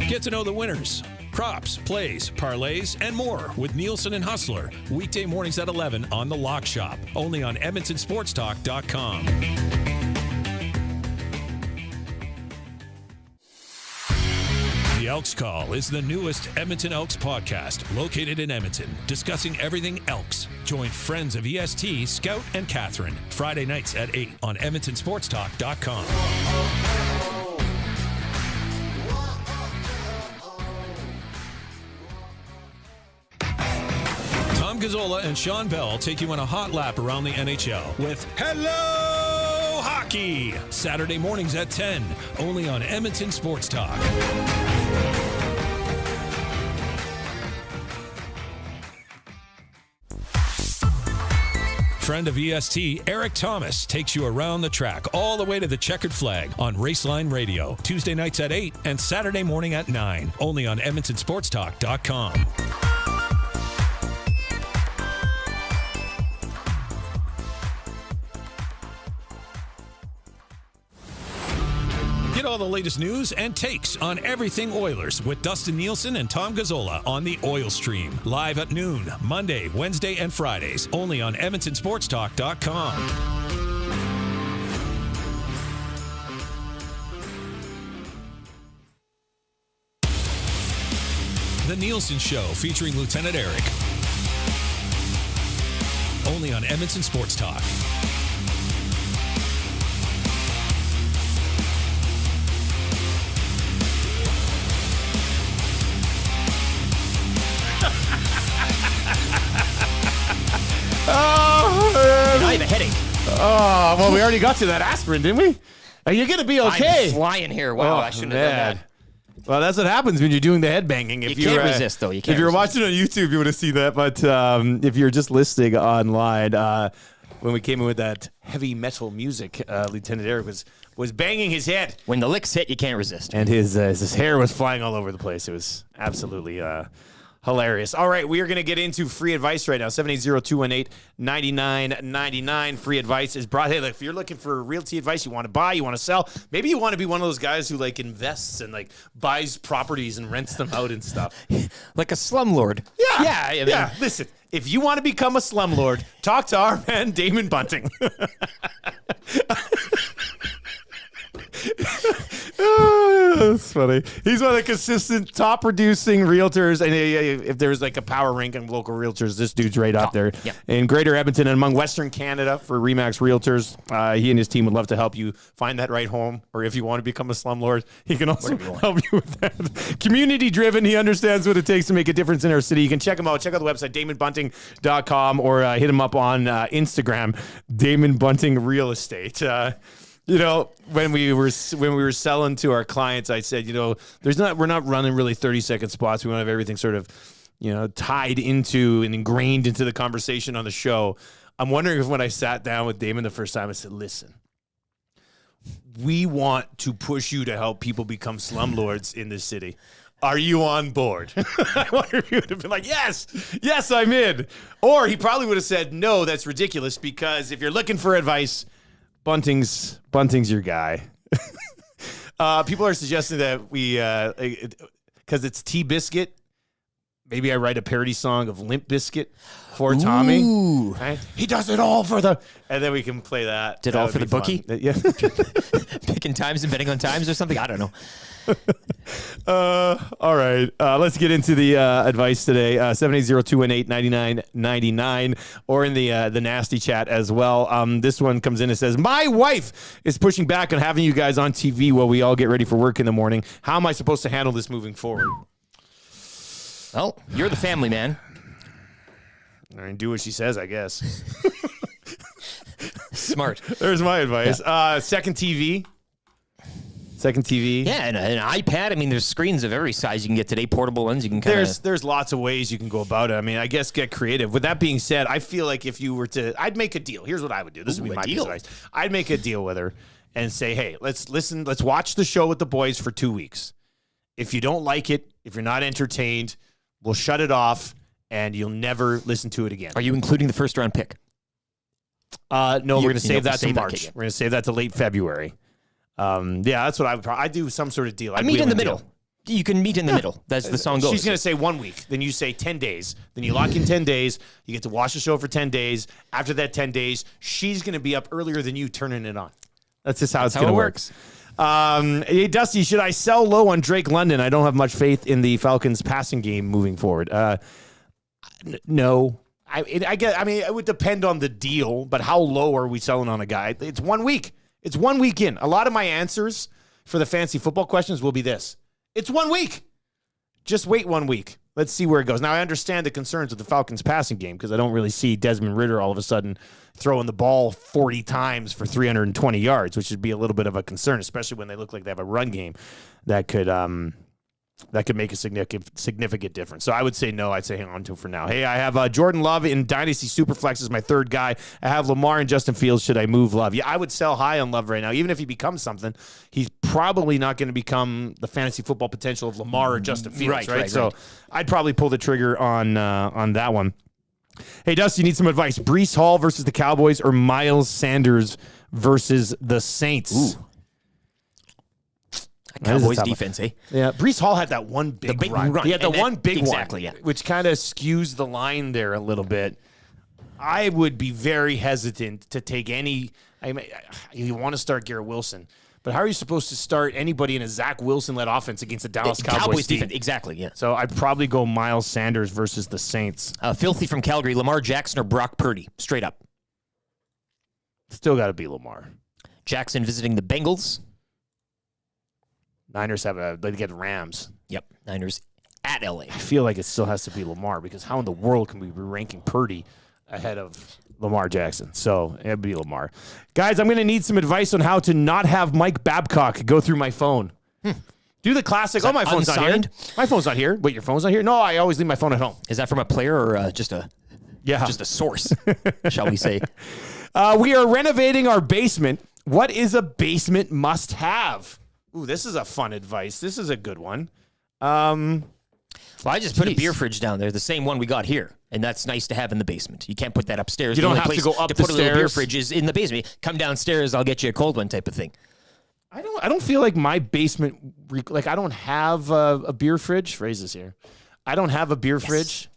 Get to know the winners, props, plays, parlays, and more with Nielson and Hustler. Weekday mornings at 11 on The Lock Shop, only on EdmontonSportsTalk.com. The Elks Call is the newest Edmonton Elks podcast located in Edmonton, discussing everything Elks. Join friends of EST, Scout, and Catherine, Friday nights at 8 on EdmontonSportsTalk.com. Tom Gazzola and Sean Bell take you on a hot lap around the NHL with Hello Hockey, Saturday mornings at 10, only on Edmonton Sports Talk. Friend of EST, Eric Thomas, takes you around the track all the way to the checkered flag on Raceline Radio, Tuesday nights at 8 and Saturday morning at 9, only on EdmontonSportsTalk.com. the latest news and takes on everything Oilers with Dustin Nielson and Tom Gazzola on the Oil Stream. Live at noon, Monday, Wednesday, and Fridays. Only on EdmontonSportsTalk.com. The Nielson Show featuring Lieutenant Eric. Only on Edmonton Sports Talk. Oh, man. Now I have a headache. Oh, well, we already got to that aspirin, didn't we? Are you going to be okay? I'm flying here. Wow, I shouldn't have done that. Well, that's what happens when you're doing the headbanging. You can't resist, though. You can't If you're resist. watching on YouTube, you would have seen that. But if you're just listening online, when we came in with that heavy metal music, Lieutenant Eric was banging his head. When the licks hit, you can't resist. And his hair was flying all over the place. It was absolutely hilarious. All right, we are going to get into free advice right now. 780-218-9999. Free advice is brought. Hey, look, if you're looking for realty advice, you want to buy, you want to sell, maybe you want to be one of those guys who like invests and like buys properties and rents them out and stuff. Like a slumlord. Yeah. I mean, Yeah. Listen, if you want to become a slumlord, talk to our man Damon Bunting. Oh, that's funny. He's one of the consistent top producing realtors, and if there's like a power ranking of local realtors, this dude's right up there in Greater Edmonton and among Western Canada for Remax Realtors. He and his team would love to help you find that right home, or if you want to become a slumlord, he can also help you with that. Community driven, he understands what it takes to make a difference in our city. You can check him out. Check out the website damonbunting.com or hit him up on Instagram, Damon Bunting Real Estate. You know, when we were selling to our clients, I said, you know, we're not running really 30-second spots. We want to have everything sort of, you know, tied into and ingrained into the conversation on the show. I'm wondering if when I sat down with Damon the first time, I said, listen, we want to push you to help people become slumlords in this city. Are you on board? I wonder if he would have been like, yes, I'm in. Or he probably would have said, no, that's ridiculous, because if you're looking for advice, Bunting's your guy. People are suggesting that we, because it's T-Biscuit, maybe I write a parody song of Limp Bizkit for Tommy. Right? He does it all for the, and then we can play that. Did that all would for be the bookie? fun. Yeah. Picking times and betting on times or something? I don't know. All right. Let's get into the advice today. 780-218-9999 or in the nasty chat as well. This one comes in and says, my wife is pushing back on having you guys on TV while we all get ready for work in the morning. How am I supposed to handle this moving forward? Well, you're the family man. All right, do what she says, I guess. Smart. There's my advice. Second TV. Yeah, and an iPad. I mean, there's screens of every size you can get today. Portable ones. You can kind of. There's lots of ways you can go about it. I mean, I guess get creative. With that being said, I feel like if you were to, I'd make a deal. Here's what I would do. This would be my piece of advice. I'd make a deal with her and say, hey, let's watch the show with the boys for 2 weeks. If you don't like it, if you're not entertained, we'll shut it off and you'll never listen to it again. Are you including the first round pick? No, we're going to save that to March. We're going to save that to late February. Yeah, that's what I would probably. I'd do some sort of deal. I meet in the middle. You can meet in the middle. That's the song goes. She's going to say 1 week. Then you say 10 days. Then you lock in 10 days. You get to watch the show for 10 days. After that 10 days, she's going to be up earlier than you turning it on. That's just how it's going to work. Hey, Dusty, should I sell low on Drake London? I don't have much faith in the Falcons' passing game moving forward. No. I mean, it would depend on the deal, but how low are we selling on a guy? It's 1 week. It's 1 week in. A lot of my answers for the fancy football questions will be this. It's 1 week. Just wait 1 week. Let's see where it goes. Now, I understand the concerns of the Falcons' passing game because I don't really see Desmond Ridder all of a sudden throwing the ball 40 times for 320 yards, which would be a little bit of a concern, especially when they look like they have a run game that could make a significant difference. So I would say no. I'd say hang on to him for now. Hey, I have Jordan Love in Dynasty Superflex as my third guy. I have Lamar and Justin Fields. Should I move Love? Yeah, I would sell high on Love right now. Even if he becomes something, he's probably not going to become the fantasy football potential of Lamar or Justin Fields, right? So I'd probably pull the trigger on that one. Hey, Dusty, you need some advice. Breece Hall versus the Cowboys or Miles Sanders versus the Saints? Cowboys defense, eh? Yeah, Breece Hall had that one big run. He had the one big exactly, one, yeah. which kind of skews the line there a little bit. I would be very hesitant to take any. You want to start Garrett Wilson, but how are you supposed to start anybody in a Zach Wilson-led offense against the Dallas Cowboys team? Defense, exactly, yeah. So I'd probably go Miles Sanders versus the Saints. Filthy from Calgary, Lamar Jackson or Brock Purdy, straight up. Still got to be Lamar. Jackson visiting the Bengals. Niners they get Rams. Yep, Niners at LA. I feel like it still has to be Lamar because how in the world can we be ranking Purdy ahead of Lamar Jackson? So it'd be Lamar. Guys, I'm going to need some advice on how to not have Mike Babcock go through my phone. Do the classic. Oh, my phone's unsigned? not here. My phone's not here. Wait, your phone's not here? No, I always leave my phone at home. Is that from a player or just a source, shall we say? We are renovating our basement. What is a basement must-have? Ooh, this is a fun advice. This is a good one. Well, I just put a beer fridge down there, the same one we got here, and that's nice to have in the basement. You can't put that upstairs. You don't have to go up to the put a little beer stairs. fridge is in the basement. Come downstairs, I'll get you a cold one type of thing. I don't feel like my basement, I don't have a beer fridge. Phrases here. I don't have a beer fridge,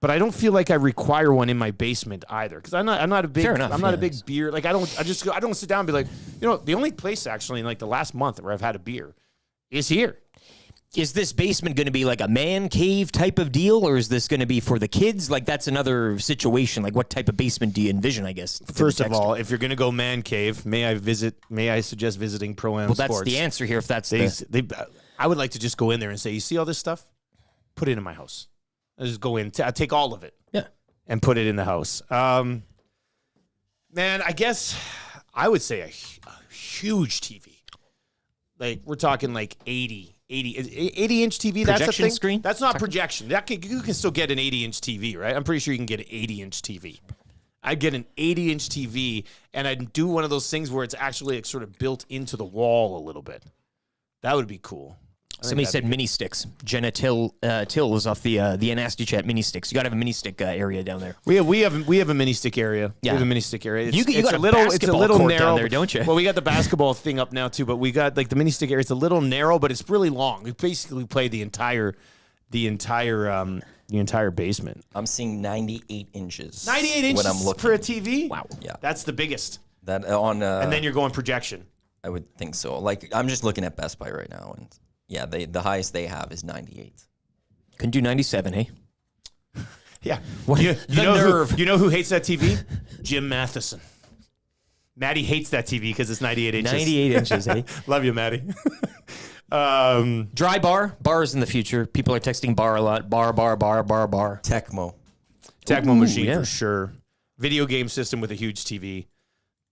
but I don't feel like I require one in my basement either. Because I'm not a big, Fair enough, I'm not a big beer. I don't sit down and be like, the only place actually in the last month where I've had a beer is here. Is this basement going to be like a man cave type of deal, or is this going to be for the kids? That's another situation. What type of basement do you envision, I guess? First of all, if you're going to go man cave, may I suggest visiting Pro-Am Sports? Well, that's the answer here. If that's I would like to just go in there and say, you see all this stuff? Put it in my house. I just go in, I take all of it, and put it in the house. Man, I guess I would say a huge TV. We're talking 80-inch TV. That's a Projection thing. screen? That's not projection. You can still get an 80-inch TV, right? I'm pretty sure you can get an 80-inch TV. I'd get an 80-inch TV, and I'd do one of those things where it's actually sort of built into the wall a little bit. That would be cool. Somebody said mini sticks. Jenna Till was off the Nasty Chat mini sticks. You got to have a mini stick area down there. We have a mini stick area. Yeah. We have a mini stick area. You got a basketball court narrow down there, don't you? Well, we got the basketball thing up now too, but we got the mini stick area. It's a little narrow, but it's really long. We basically play the entire basement. I'm seeing 98 inches. 98 inches when I'm looking. for a TV? Wow. Yeah. That's the biggest. That on. And then you're going projection. I would think so. I'm just looking at Best Buy right now, and yeah, the highest they have is 98. Couldn't do 97, hey? Yeah. What? You The know nerve. You know who hates that TV? Jim Matheson. Maddie hates that TV because it's 98 inches. 98 inches, eh? Love you, Maddie. Dry bar. Bars in the future. People are texting bar a lot. Bar. Tecmo machine for sure. Video game system with a huge TV.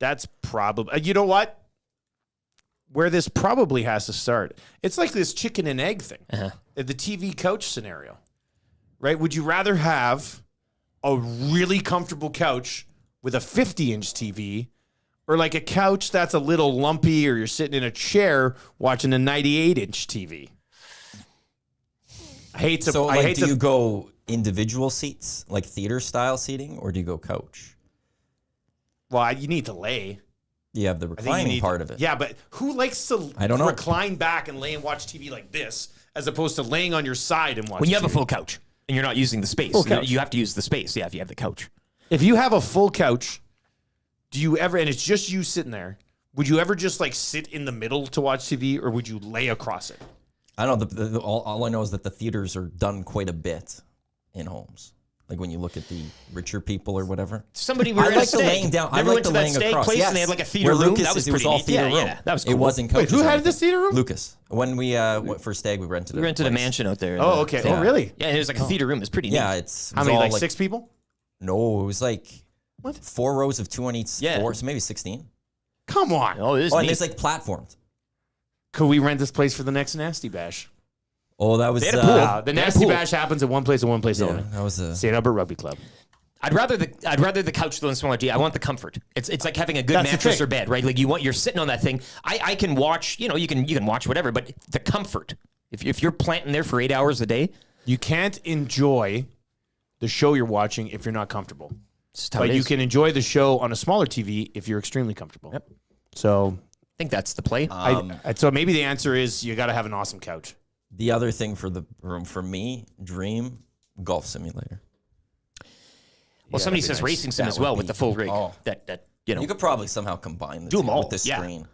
That's probably... you know what? Where this probably has to start. It's like this chicken and egg thing. The TV couch scenario. Right? Would you rather have a really comfortable couch with a 50-inch TV or a couch that's a little lumpy or you're sitting in a chair watching a 98-inch TV? Do you go individual seats, theater-style seating, or do you go couch? Well, you need to lay. You have the reclining part of it. Yeah, but who likes to recline back and lay and watch TV like this as opposed to laying on your side and watch When you have TV? a full couch and you're not using the space. Full couch. You have to use the space, if you have the couch. If you have a full couch, do you ever, and it's just you sitting there, would you ever just sit in the middle to watch TV or would you lay across it? I don't know. All I know is that the theaters are done quite a bit in homes. When you look at the richer people or whatever. Somebody we were at a stag. laying down. I Remember like the laying stag across. place Yes. and they had a theater Where room. Lucas That was it was pretty all neat. theater room. Yeah, that was cool. It wasn't Wait, couches. who or had anything. this theater room? Lucas. When we went for stag, we rented We rented a place. mansion out there. Oh, okay. Oh, really? Yeah, it was a theater room. It's pretty neat. Yeah, it's How many, 6 people? No, it was 4 rows of 2 on each floor, so maybe 16. Come on. Oh, it is and neat. there's platforms. Could we rent this place for the next Nasty Bash? Oh, that was They had a pool. The Nasty Bash happens at one place and one place only. that was St. Albert Rugby Club. I'd rather the couch than the smaller TV. I want the comfort. It's like having a good That's the mattress thing. or bed, right? You're sitting on that thing. I can watch, you can watch whatever, but the comfort. If you're planting there for 8 hours a day, you can't enjoy the show you're watching if you're not comfortable. Just how But it you is. can enjoy the show on a smaller TV if you're extremely comfortable. Yep. So think that's the play. So maybe the answer is you got to have an awesome couch. The other thing for the room for me, dream golf simulator. Well, somebody says racing sim as well with the full rig. That you know, you could probably somehow combine the do them all with the screen.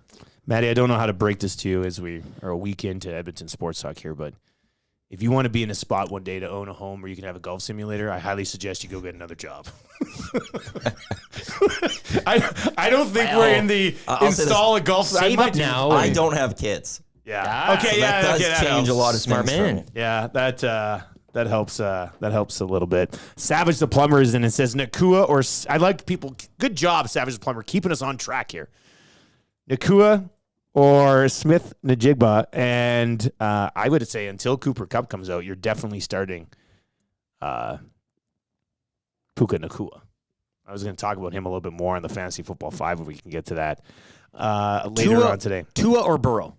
Maddie, I don't know how to break this to you as we are a week into Edmonton Sports Talk here, but if you want to be in a spot one day to own a home where you can have a golf simulator, I highly suggest you go get another job. I don't think we're in the install a golf. Save up now. I don't have kids. Yeah. Okay. So that does change a lot of smart things for man. me. Yeah, that helps. That helps a little bit. Savage the Plumber is in and says Nakua or I like people. Good job, Savage the Plumber, keeping us on track here. Nakua or Smith Najigba, and I would say until Cooper Kupp comes out, you're definitely starting Puka Nakua. I was going to talk about him a little bit more on the Fantasy Football 5 if we can get to that later on today. Tua or Burrow?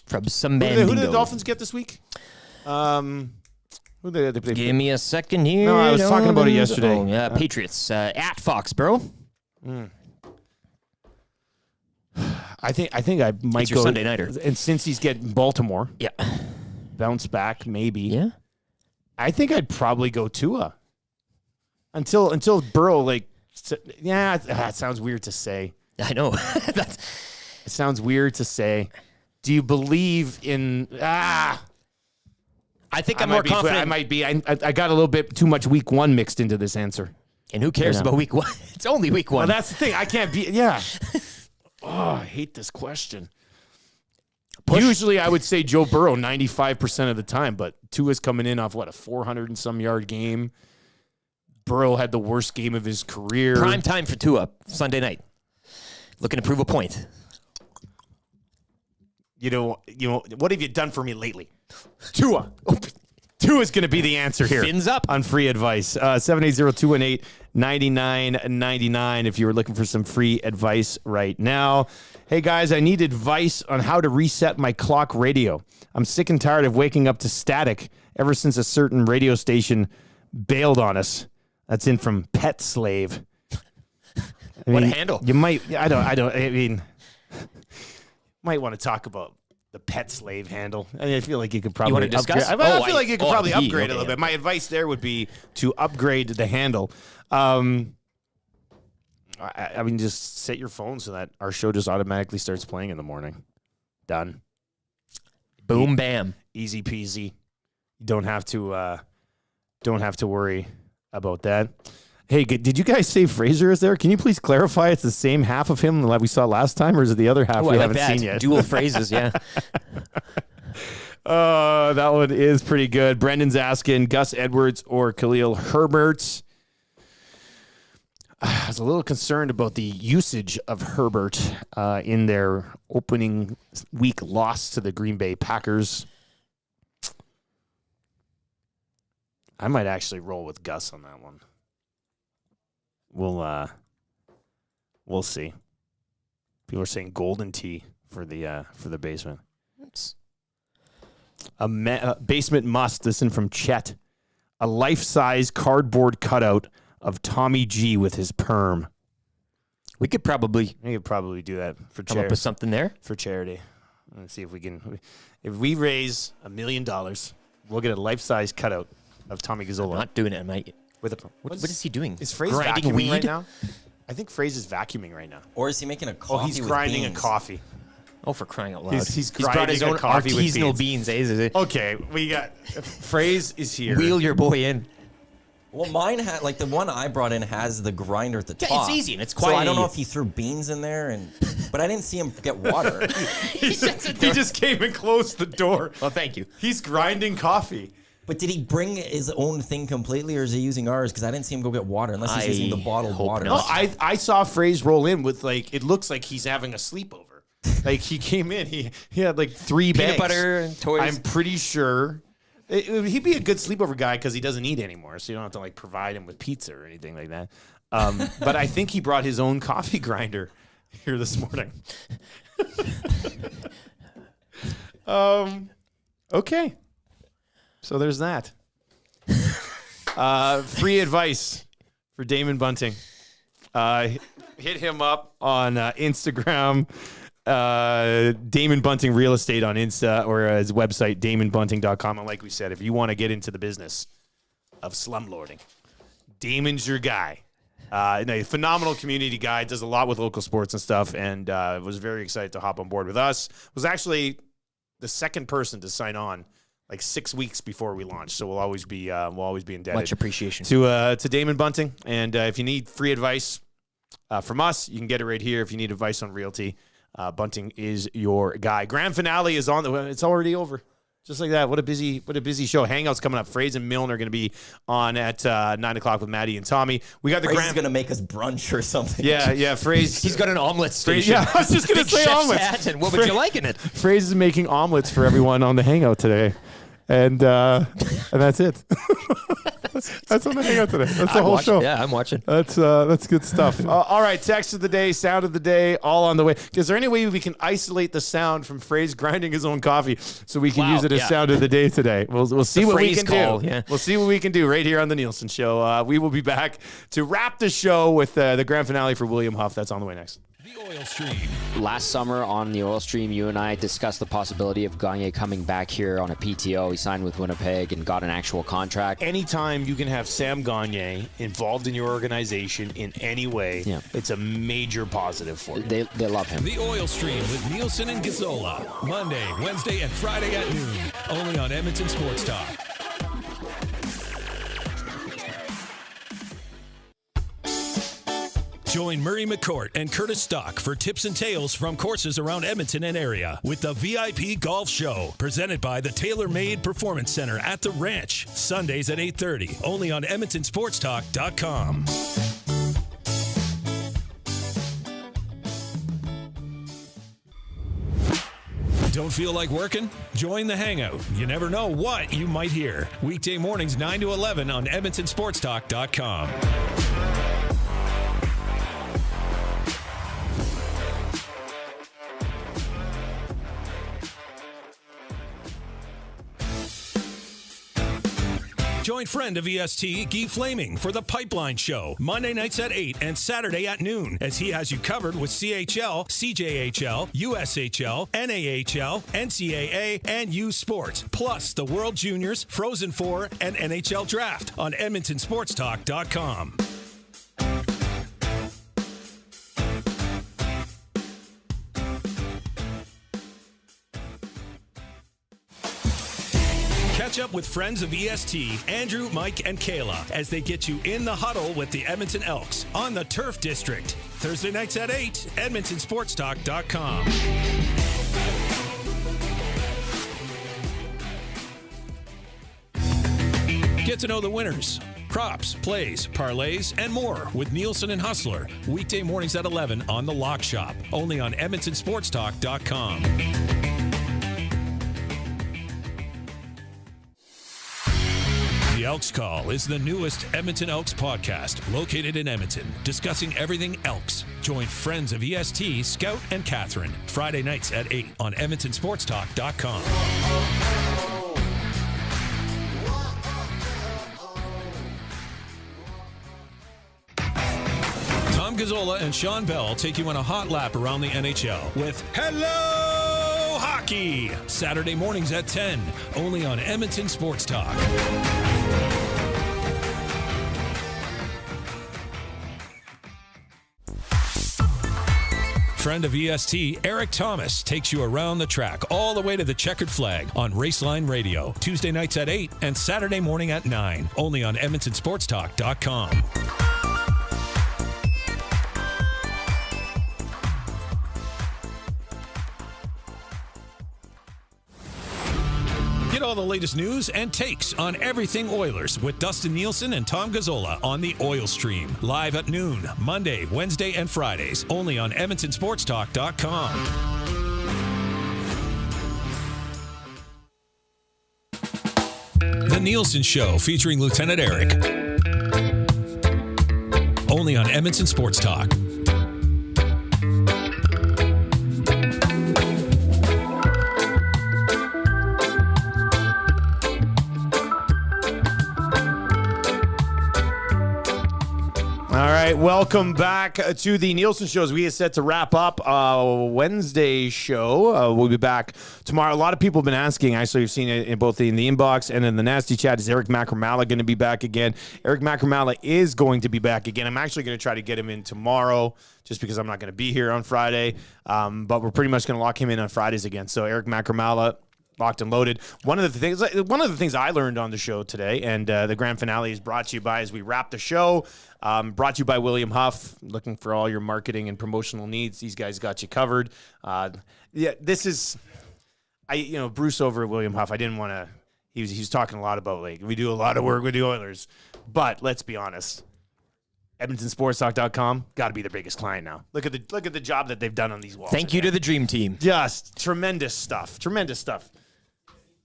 From some Who did the Dolphins get this week? Who they Give me a second here. No, I was talking about it yesterday. Oh, yeah, Patriots at Foxborough. I think I might It's your go Sunday nighter. And since he's getting Baltimore, bounce back maybe. Yeah, I think I'd probably go Tua until Burrow. It sounds weird to say. I know. It sounds weird to say. Do you believe in? I think I'm more confident. I might be. I got a little bit too much week one mixed into this answer. And who cares about week one? It's only week one. Well, that's the thing. I can't be. Yeah. Oh, I hate this question. Usually I would say Joe Burrow 95% of the time, but Tua's coming in off, a 400 and some yard game. Burrow had the worst game of his career. Prime time for Tua, Sunday night. Looking to prove a point. You know, what have you done for me lately? Tua. Tua's going to be the answer here. Fins up. On free advice. 780-218-9999 if you were looking for some free advice right now. Hey, guys, I need advice on how to reset my clock radio. I'm sick and tired of waking up to static ever since a certain radio station bailed on us. That's in from Pet Slave. What a handle. You might, might want to talk about the Pet Slave handle. I feel like you could probably want to discuss? upgrade. I feel like you could probably upgrade a little bit. My advice there would be to upgrade the handle. Just set your phone so that our show just automatically starts playing in the morning. Done. Boom, bam. Easy peasy. You don't have to worry about that. Hey, did you guys say Fraser is there? Can you please clarify it's the same half of him that we saw last time, or is it the other half we haven't seen yet? Dual phrases, yeah. That one is pretty good. Brendan's asking Gus Edwards or Khalil Herbert. I was a little concerned about the usage of Herbert in their opening week loss to the Green Bay Packers. I might actually roll with Gus on that one. We'll see. People are saying golden tea for the basement. Basement must. This in from Chet. A life-size cardboard cutout of Tommy G with his perm. We could probably do that for come up with something there for charity. Let's see if we can. If we raise $1 million, we'll get a life-size cutout of Tommy Gazzola. I'm not doing it, mate. With what is he doing? Is Fraser grinding vacuuming weed right now? I think Fraser is vacuuming right now. Or is he making a coffee? He's grinding a coffee. Oh, for crying out loud! He's brought his own coffee artisanal beans. Okay, we got Fraser is here. Wheel your boy in. Well, mine had the one I brought in has the grinder at the top. It's easy and it's quiet. So I don't know if he threw beans in there, but I didn't see him get water. he just came and closed the door. Well, thank you. He's grinding coffee. But did he bring his own thing completely, or is he using ours? Because I didn't see him go get water, unless he's using the bottled water. No, I saw Fraser roll in with it looks like he's having a sleepover. He came in, he had 3 bags. Peanut butter and toys. I'm pretty sure he'd be a good sleepover guy because he doesn't eat anymore, so you don't have to provide him with pizza or anything like that. But I think he brought his own coffee grinder here this morning. Okay. So there's that. Free advice for Damon Bunting. hit him up on Instagram. Damon Bunting Real Estate on Insta, or his website, damonbunting.com. And like we said, if you want to get into the business of slumlording, Damon's your guy. Phenomenal community guy, does a lot with local sports and stuff, and was very excited to hop on board with us. Was actually the second person to sign on like 6 weeks before we launched, so we'll always be indebted. Much appreciation to Damon Bunting. And if you need free advice from us, you can get it right here. If you need advice on realty, Bunting is your guy. Grand finale is on. It's already over. Just like that. What a busy show. Hangouts coming up. Fraze and Milne are going to be on at 9 o'clock with Maddie and Tommy. We got the Fraze is going to make us brunch or something. Yeah. Fraze. He's got an omelet station. Yeah, I was just going to say omelets. Hat, and what would you like in it? Fraze is making omelets for everyone on the Hangout today. And that's it. That's on the Hangout today. That's the whole show. Yeah, I'm watching. That's good stuff. All right, text of the day, sound of the day, all on the way. Is there any way we can isolate the sound from Fraze grinding his own coffee so we can use it as sound of the day today? We'll see what we can do. Yeah. We'll see what we can do right here on the Nielson Show. We will be back to wrap the show with the grand finale for William Huff. That's on the way next. The Oil Stream. Last summer on the Oil Stream, you and I discussed the possibility of Gagne coming back here on a PTO. He signed with Winnipeg and got an actual contract. Anytime you can have Sam Gagne involved in your organization in any way, it's a major positive for you. They love him. The Oil Stream with Nielson and Lt. Monday, Wednesday, and Friday at noon. Only on Edmonton Sports Talk. Join Murray McCourt and Curtis Stock for tips and tales from courses around Edmonton and area with the VIP Golf Show, presented by the Tailor-Made Performance Center at the Ranch, Sundays at 8:30, only on EdmontonSportsTalk.com. Don't feel like working? Join the Hangout. You never know what you might hear. Weekday mornings 9 to 11 on EdmontonSportsTalk.com. Join friend of EST, Guy Flaming, for the Pipeline Show, Monday nights at 8 and Saturday at noon, as he has you covered with CHL, CJHL, USHL, NAHL, NCAA, and U Sports, plus the World Juniors, Frozen Four, and NHL Draft on EdmontonSportsTalk.com. Catch up with friends of EST, Andrew, Mike, and Kayla, as they get you in the huddle with the Edmonton Elks on the Turf District. Thursday nights at 8, EdmontonSportsTalk.com. Get to know the winners, props, plays, parlays, and more with Nielson and Hustler. Weekday mornings at 11 on The Lock Shop, only on EdmontonSportsTalk.com. The Elks Call is the newest Edmonton Elks podcast located in Edmonton, discussing everything Elks. Join friends of EST, Scout, and Catherine, Friday nights at 8 on EdmontonSportsTalk.com. Tom Gazzola and Sean Bell take you on a hot lap around the NHL with Hello Hockey, Saturday mornings at 10, only on Edmonton Sports Talk. Friend of EST, Eric Thomas, takes you around the track all the way to the checkered flag on Raceline Radio, Tuesday nights at 8 and Saturday morning at 9, only on EdmontonSportsTalk.com. Get all the latest news and takes on everything Oilers with Dustin Nielson and Tom Gazzola on the Oil Stream, live at noon, Monday, Wednesday, and Fridays, only on EdmontonSportsTalk.com. The Nielson Show, featuring Lieutenant Eric, only on Edmonton Sports Talk. All right, right, welcome back to the Nielson Show. As we are set to wrap up Wednesday show. We'll be back tomorrow. A lot of people have been asking. Actually, we've seen it in both in the inbox and in the Nasty chat. Is Eric Macramala going to be back again? Eric Macramala is going to be back again. I'm actually going to try to get him in tomorrow, just because I'm not going to be here on Friday. But we're pretty much going to lock him in on Fridays again. So Eric Macramala, locked and loaded. One of the things I learned on the show today, and the grand finale is brought to you by, as we wrap the show, brought to you by William Huff. Looking for all your marketing and promotional needs, these guys got you covered. This is, Bruce over at William Huff. I didn't want to. He was talking a lot about, like, we do a lot of work with the Oilers, but let's be honest. EdmontonSportsTalk.com got to be the biggest client now. Look at the job that they've done on these walls. Thank you to the dream team. Just tremendous stuff. Tremendous stuff.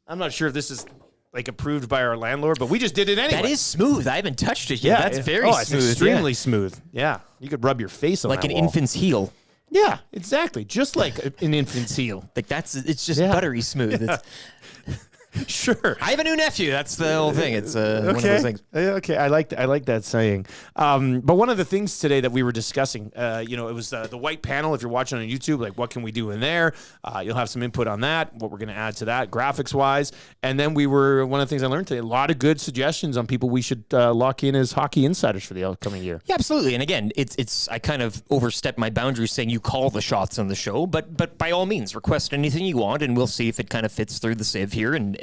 I'm not sure if this is like approved by our landlord, but we just did it anyway. That is smooth. I haven't touched it yet. That's very smooth. It's extremely smooth. Yeah. You could rub your face on like that an wall. infant's heel. Yeah, exactly. Just like an infant's heel. Like it's just buttery smooth. It's, sure. I have a new nephew. That's the whole thing. It's one of those things. Okay, I like that saying. But one of the things today that we were discussing, it was the white panel. If you're watching on YouTube, like, what can we do in there? You'll have some input on that, what we're going to add to that graphics-wise. And then one of the things I learned today, a lot of good suggestions on people we should lock in as hockey insiders for the upcoming year. Yeah, absolutely. And again, it's I kind of overstepped my boundaries saying you call the shots on the show, but by all means, request anything you want, and we'll see if it kind of fits through the sieve here and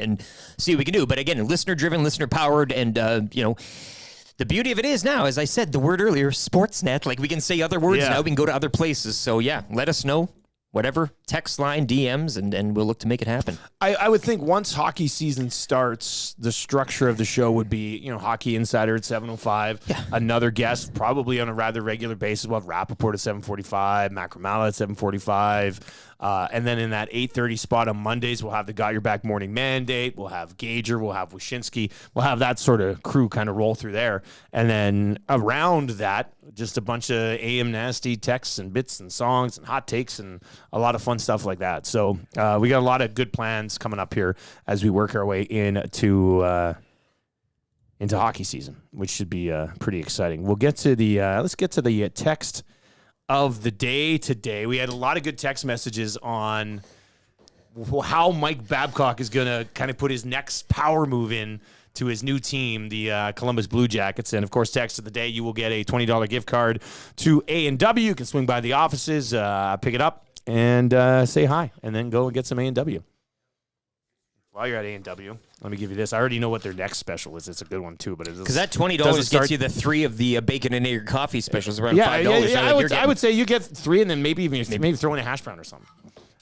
see what we can do. But again, listener-driven, listener-powered, and, the beauty of it is now, as I said the word earlier, Sportsnet, like, we can say other words now, we can go to other places. So, yeah, let us know. Whatever, text line, DMs, and we'll look to make it happen. I would think once hockey season starts, the structure of the show would be, Hockey Insider at 7:05, another guest probably on a rather regular basis. We'll have Rappaport at 7:45, Macramala at 7:45, and then in that 8:30 spot on Mondays, we'll have the Got Your Back Morning Mandate, we'll have Gager, we'll have Wyshynski, we'll have that sort of crew kind of roll through there, and then around that, just a bunch of AM nasty texts and bits and songs and hot takes and a lot of fun stuff like that. So we got a lot of good plans coming up here as we work our way into hockey season, which should be pretty exciting. We'll get to let's get to the text of the day today. We had a lot of good text messages on how Mike Babcock is going to kind of put his next power move in to his new team, the Columbus Blue Jackets. And, of course, text of the day, you will get a $20 gift card to A&W. You can swing by the offices, pick it up, and say hi, and then go and get some A&W. While you're at A&W, let me give you this. I already know what their next special is. It's a good one, too. Because that $20 gets you the 3 of the bacon and egg coffee specials, around $5. Yeah, I would say you get 3 and then maybe throw in a hash brown or something.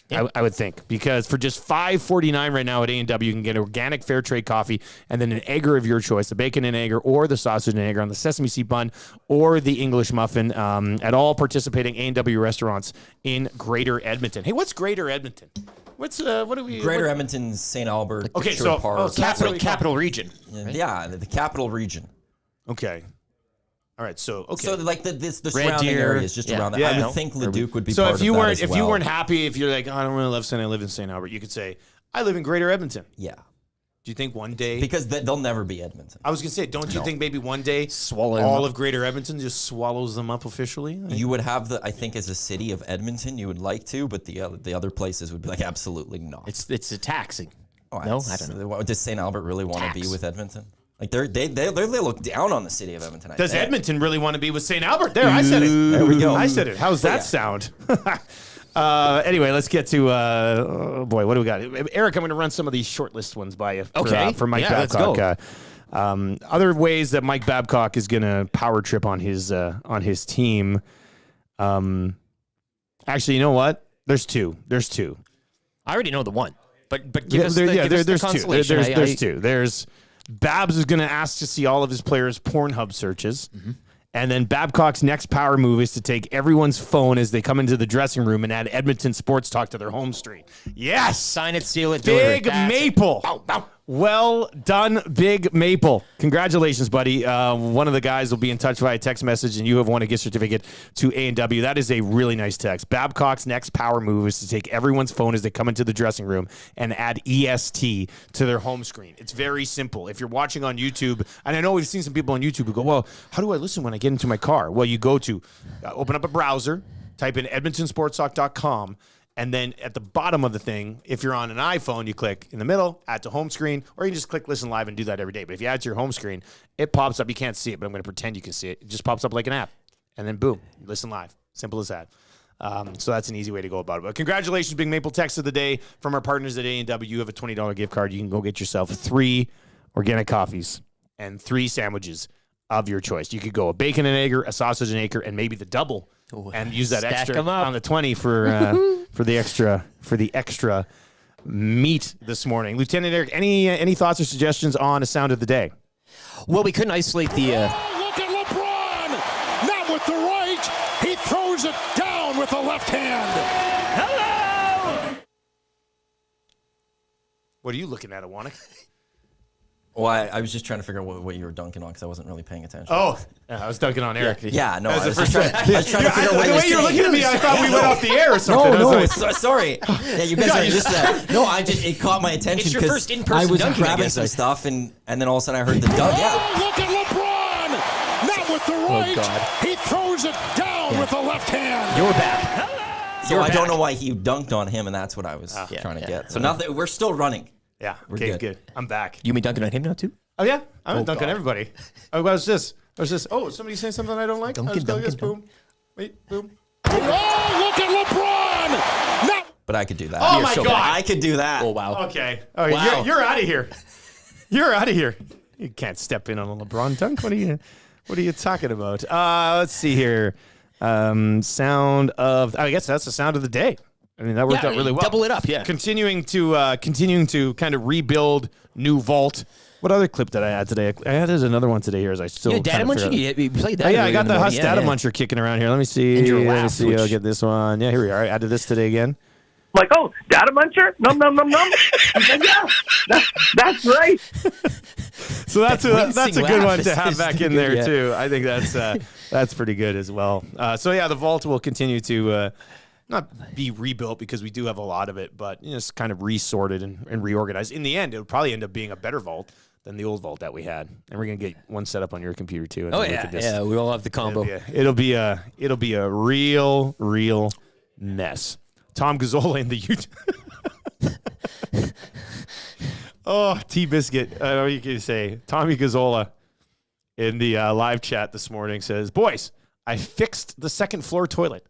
Yeah. I would think, because for just $5.49 right now at A&W, you can get organic fair trade coffee and then an egger of your choice, the bacon and egger or the sausage and egger on the sesame seed bun or the English muffin at all participating A&W restaurants in Greater Edmonton. Hey, what's Greater Edmonton? What do we? Greater Edmonton's St. Albert. Okay, so capital region. Right? Yeah, the capital region. Okay. All right, so like the surrounding areas just around that. I would think Leduc would be part of that as well. So if you weren't happy, if you're like, I don't really love St. I live in St. Albert, you could say, I live in Greater Edmonton. Yeah. Do you think one day? Because they'll never be Edmonton. I was going to say, don't you think maybe one day all of Greater Edmonton just swallows them up officially? You would have I think as a city of Edmonton, you would like to, but the other places would be like, absolutely not. It's a taxing. Oh, no, I don't know. Does St. Albert really want to be with Edmonton? Like they look down on the city of Edmonton. Does Edmonton really want to be with St. Albert? There, I said it. There we go. I said it. How's that sound? Anyway, let's get to what do we got? Eric, I'm going to run some of these short list ones by you. For Mike Babcock. Let's go. Other ways that Mike Babcock is going to power trip on his team. Actually, you know what? There's two. I already know the one, but give us there's the two. consolation. There's two. There's Babs is going to ask to see all of his players' Pornhub searches. Mm-hmm. And then Babcock's next power move is to take everyone's phone as they come into the dressing room and add Edmonton Sports Talk to their home screen. Yes! Sign it, seal it, Big Maple. Well done, Big Maple. Congratulations, buddy. One of the guys will be in touch via text message, and you have won a gift certificate to A&W. That is a really nice text. Babcock's next power move is to take everyone's phone as they come into the dressing room and add EST to their home screen. It's very simple. If you're watching on YouTube, and I know we've seen some people on YouTube who go, well, how do I listen when I get into my car? Well, you go to open up a browser, type in edmontonsportstalk.com, and then at the bottom of the thing, if you're on an iPhone, you click in the middle, add to home screen, or you just click listen live and do that every day. But if you add to your home screen, it pops up. You can't see it, but I'm going to pretend you can see it. It just pops up like an app. And then boom, listen live. Simple as that. So that's an easy way to go about it. But congratulations, Big Maple. Text of the day from our partners at A&W. You have a $20 gift card. You can go get yourself 3 organic coffees and 3 sandwiches of your choice. You could go a bacon and egg, a sausage and egg, and maybe the double. And use that extra on the 20 for the extra meat this morning. Lieutenant Eric, any thoughts or suggestions on a sound of the day? Well, we couldn't isolate the. Look at LeBron! Not with the right. He throws it down with the left hand. Hello! What are you looking at, Awanik? Well, I was just trying to figure out what you were dunking on because I wasn't really paying attention. Oh, yeah, I was dunking on Eric. Yeah, no, I was trying to figure out what the way you're looking at me, I thought we went off the air or something. No, sorry. Yeah, you guys are just no. It caught my attention. It's your first in-person I was dunking, I grabbing guess. some stuff, and then all of a sudden I heard the dunk. Yeah. Look at LeBron! Not with the right. God. He throws it down with the left hand. You're back. So I don't know why he dunked on him, and that's what I was trying to get. So now that we're still running. Yeah, We're okay, good. good. I'm back. You mean dunking on him now too? Oh, yeah. I'm dunking everybody. I was just, oh, somebody saying something I don't like? Dunkin'. Boom. Wait, boom. Oh, look at LeBron! Not But I could do that. Oh, my God. I could do that. Oh, wow. Okay. Oh, Wow. You're out of here. You're out of here. You can't step in on a LeBron dunk. What are you talking about? Let's see here. Sound of, I guess that's the sound of the day. I mean, that worked out really well. Double it up, yeah. Continuing to kind of rebuild new vault. What other clip did I add today? I added another one today here as I still. Yeah, Data Muncher. You played that. Oh, yeah, I earlier got in the morning. Huss Data Muncher kicking around here. Let me see. And your Let me laugh, see. which- I'll get this one. Yeah, here we are. I added this today again. Like, oh, data muncher? Num, num, num, num. Yeah, that's right. So that's a wincing good laugh one to is- have is back in good, there yeah. too. I think that's pretty good as well. So yeah, the vault will continue to not be rebuilt because we do have a lot of it, but just kind of resorted and reorganized. In the end, it'll probably end up being a better vault than the old vault that we had, and we're gonna get one set up on your computer too. And Oh look yeah, at this. yeah. We all have the combo. It'll be a real mess. Tom Gazzola in the YouTube. Oh, T-Biscuit. What you can say? Tommy Gazzola in the live chat this morning says, boys, I fixed the second floor toilet,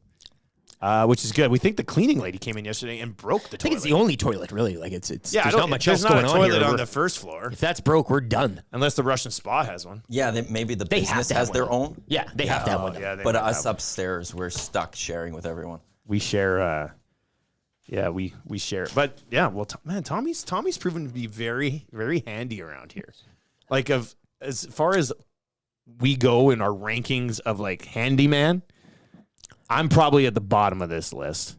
which is good. We think the cleaning lady came in yesterday and broke the toilet. I think it's the only toilet, really. Like it's Yeah, there's not much else there's going not a on toilet here. on the first floor. If that's broke, we're done. Unless the Russian spa has one. Yeah, maybe the They have business to have has their one. own. Yeah, they have to have one. Yeah, they But might us have upstairs, we're stuck sharing with everyone. we share. We share. But yeah, well, Tommy's proven to be very, very handy around here. Like as far as we go in our rankings of like handyman, I'm probably at the bottom of this list.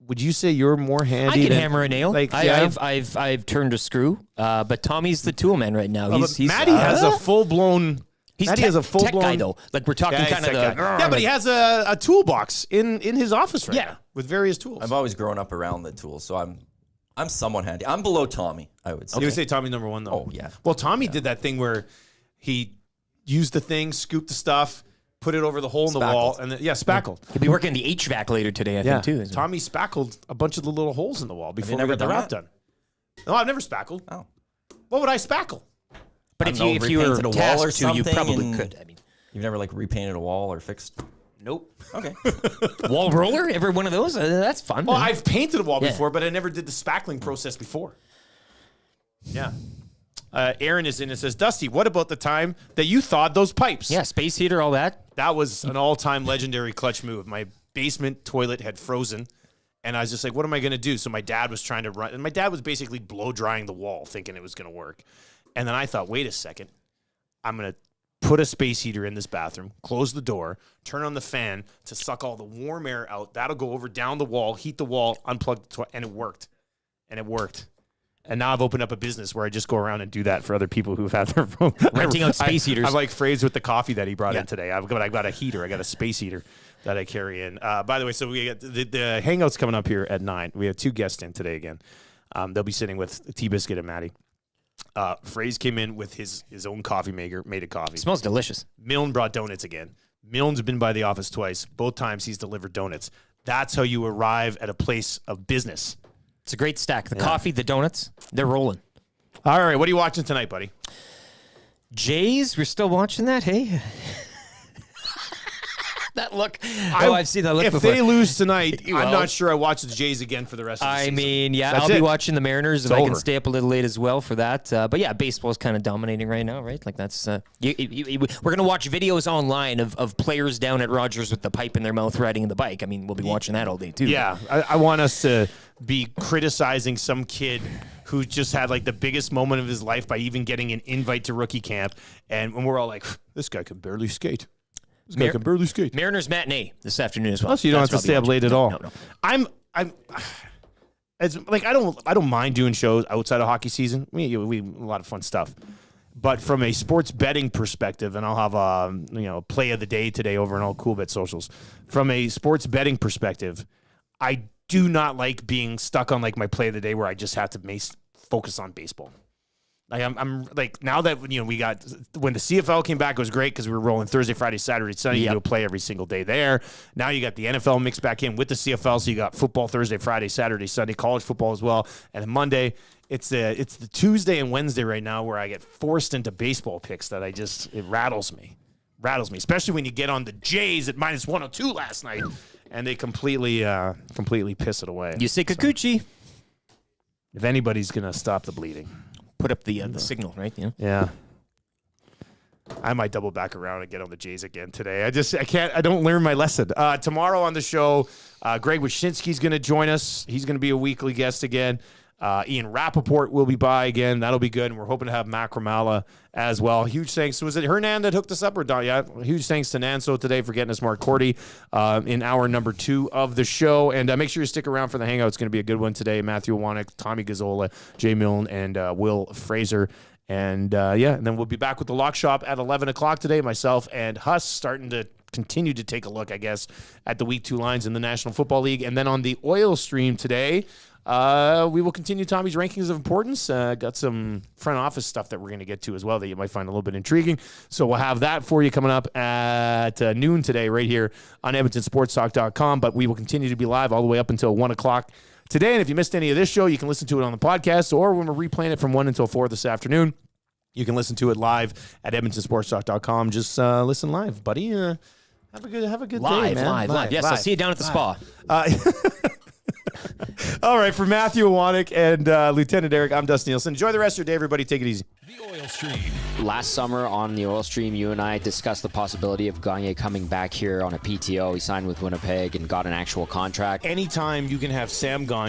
Would you say you're more handy? I can than, hammer a nail. Like, yeah? I've turned a screw. But Tommy's the tool man right now. He's Matty has a full blown. He's Matty has a full tech blown guy though. Like we're talking kind of the yeah, but he has a toolbox in his office right Yeah. now with various tools. I've always grown up around the tools, so I'm somewhat handy. I'm below Tommy, I would say. You would say Tommy number one though. Oh yeah. Well, Tommy did that thing where he used the thing, scooped the stuff, put it over the hole in the wall, and then, spackled. He'll be working the HVAC later today, I think too. Tommy spackled a bunch of the little holes in the wall before we never got the done wrap that? done. No, I've never spackled. Oh. What would I spackle? But I if don't you know, if you were repainted a wall tasked or to, you something probably and- could. I mean, You've never like repainted a wall or fixed? Nope. Okay. wall roller, every one of those. That's fun. Well, man. I've painted a wall Yeah. before, but I never did the spackling process before. Yeah. Aaron is in and says, Dusty, what about the time that you thawed those pipes? Yeah, space heater, all that. That was an all-time legendary clutch move. My basement toilet had frozen, and I was just like, what am I going to do? So my dad was trying to run, and my dad was basically blow-drying the wall, thinking it was going to work. And then I thought, wait a second. I'm going to put a space heater in this bathroom, close the door, turn on the fan to suck all the warm air out. That'll go over down the wall, heat the wall, unplug the toilet, and it worked. And it worked. And now I've opened up a business where I just go around and do that for other people who've had their phone. Renting out space heaters. I'm like phrased with the coffee that he brought in today. I've got a heater. I got a space heater that I carry in. By the way, so we got the Hangout's coming up here at 9. We have 2 guests in today again. They'll be sitting with T-Biscuit and Maddie. Phrase came in with his own coffee maker, made a coffee. Smells delicious. Milne brought donuts again. Milne's been by the office twice. Both times he's delivered donuts. That's how you arrive at a place of business. It's a great stack. The coffee, the donuts, they're rolling. All right, what are you watching tonight, buddy? Jays, we're still watching that, hey? That look. I've seen that look if before. If they lose tonight, I'm not sure I watch the Jays again for the rest of the season. I mean, yeah, That's I'll be watching the Mariners if I can over. stay up a little late as well for that. But yeah, baseball's kind of dominating right now, right? Like that's we're gonna watch videos online of players down at Rogers with the pipe in their mouth riding the bike. I mean, we'll be watching that all day too. Yeah, I want us to be criticizing some kid who just had like the biggest moment of his life by even getting an invite to rookie camp, and when we're all like, this guy can barely skate. This guy can barely skate. Mariners matinee this afternoon as well. Oh, so you don't have to stay up late at all. No. I'm it's like I don't mind doing shows outside of hockey season. We have a lot of fun stuff. But from a sports betting perspective, and I'll have play of the day today over on all Coolbet socials. From a sports betting perspective, I do not like being stuck on like my play of the day where I just have to focus on baseball. Like I'm like now that we got when the CFL came back, it was great because we were rolling Thursday, Friday, Saturday, Sunday. You do a play every single day there. Now you got the NFL mixed back in with the CFL, so you got football Thursday, Friday, Saturday, Sunday, college football as well, and then Monday it's the Tuesday and Wednesday right now where I get forced into baseball picks that it rattles me, especially when you get on the Jays at -102 last night and they completely piss it away. You say Kikuchi. If anybody's gonna stop the bleeding. Put up the signal, right? Yeah. I might double back around and get on the Jays again today. I don't learn my lesson. Tomorrow on the show, Greg Wyshynski's going to join us. He's going to be a weekly guest again. Ian Rappaport will be by again. That'll be good. And we're hoping to have Mac Ramala as well. Huge thanks. Was it Hernan that hooked us up or Don? Yeah. Huge thanks to Nanso today for getting us Mark Korte in hour number 2 of the show. And make sure you stick around for the Hangout. It's going to be a good one today. Matthew Wanek, Tommy Gazzola, Jay Milne, and Will Fraser. And and then we'll be back with the Lock Shop at 11 o'clock today. Myself and Huss starting to continue to take a look, I guess, at the Week 2 lines in the National Football League. And then on the oil stream today, we will continue Tommy's rankings of importance. Got some front office stuff that we're going to get to as well that you might find a little bit intriguing. So we'll have that for you coming up at noon today right here on EdmontonSportsTalk.com. But we will continue to be live all the way up until 1 o'clock today. And if you missed any of this show, you can listen to it on the podcast, or when we're replaying it from 1 until 4 this afternoon, you can listen to it live at EdmontonSportsTalk.com. Just listen live, buddy. Have a good day, man. Live. Yes, I'll see you down at the spa. All right, for Matthew Wanek and Lieutenant Eric, I'm Dustin Nielsen. Enjoy the rest of your day, everybody. Take it easy. The Oil Stream. Last summer on the Oil Stream, you and I discussed the possibility of Gagne coming back here on a PTO. He signed with Winnipeg and got an actual contract. Anytime you can have Sam Gagne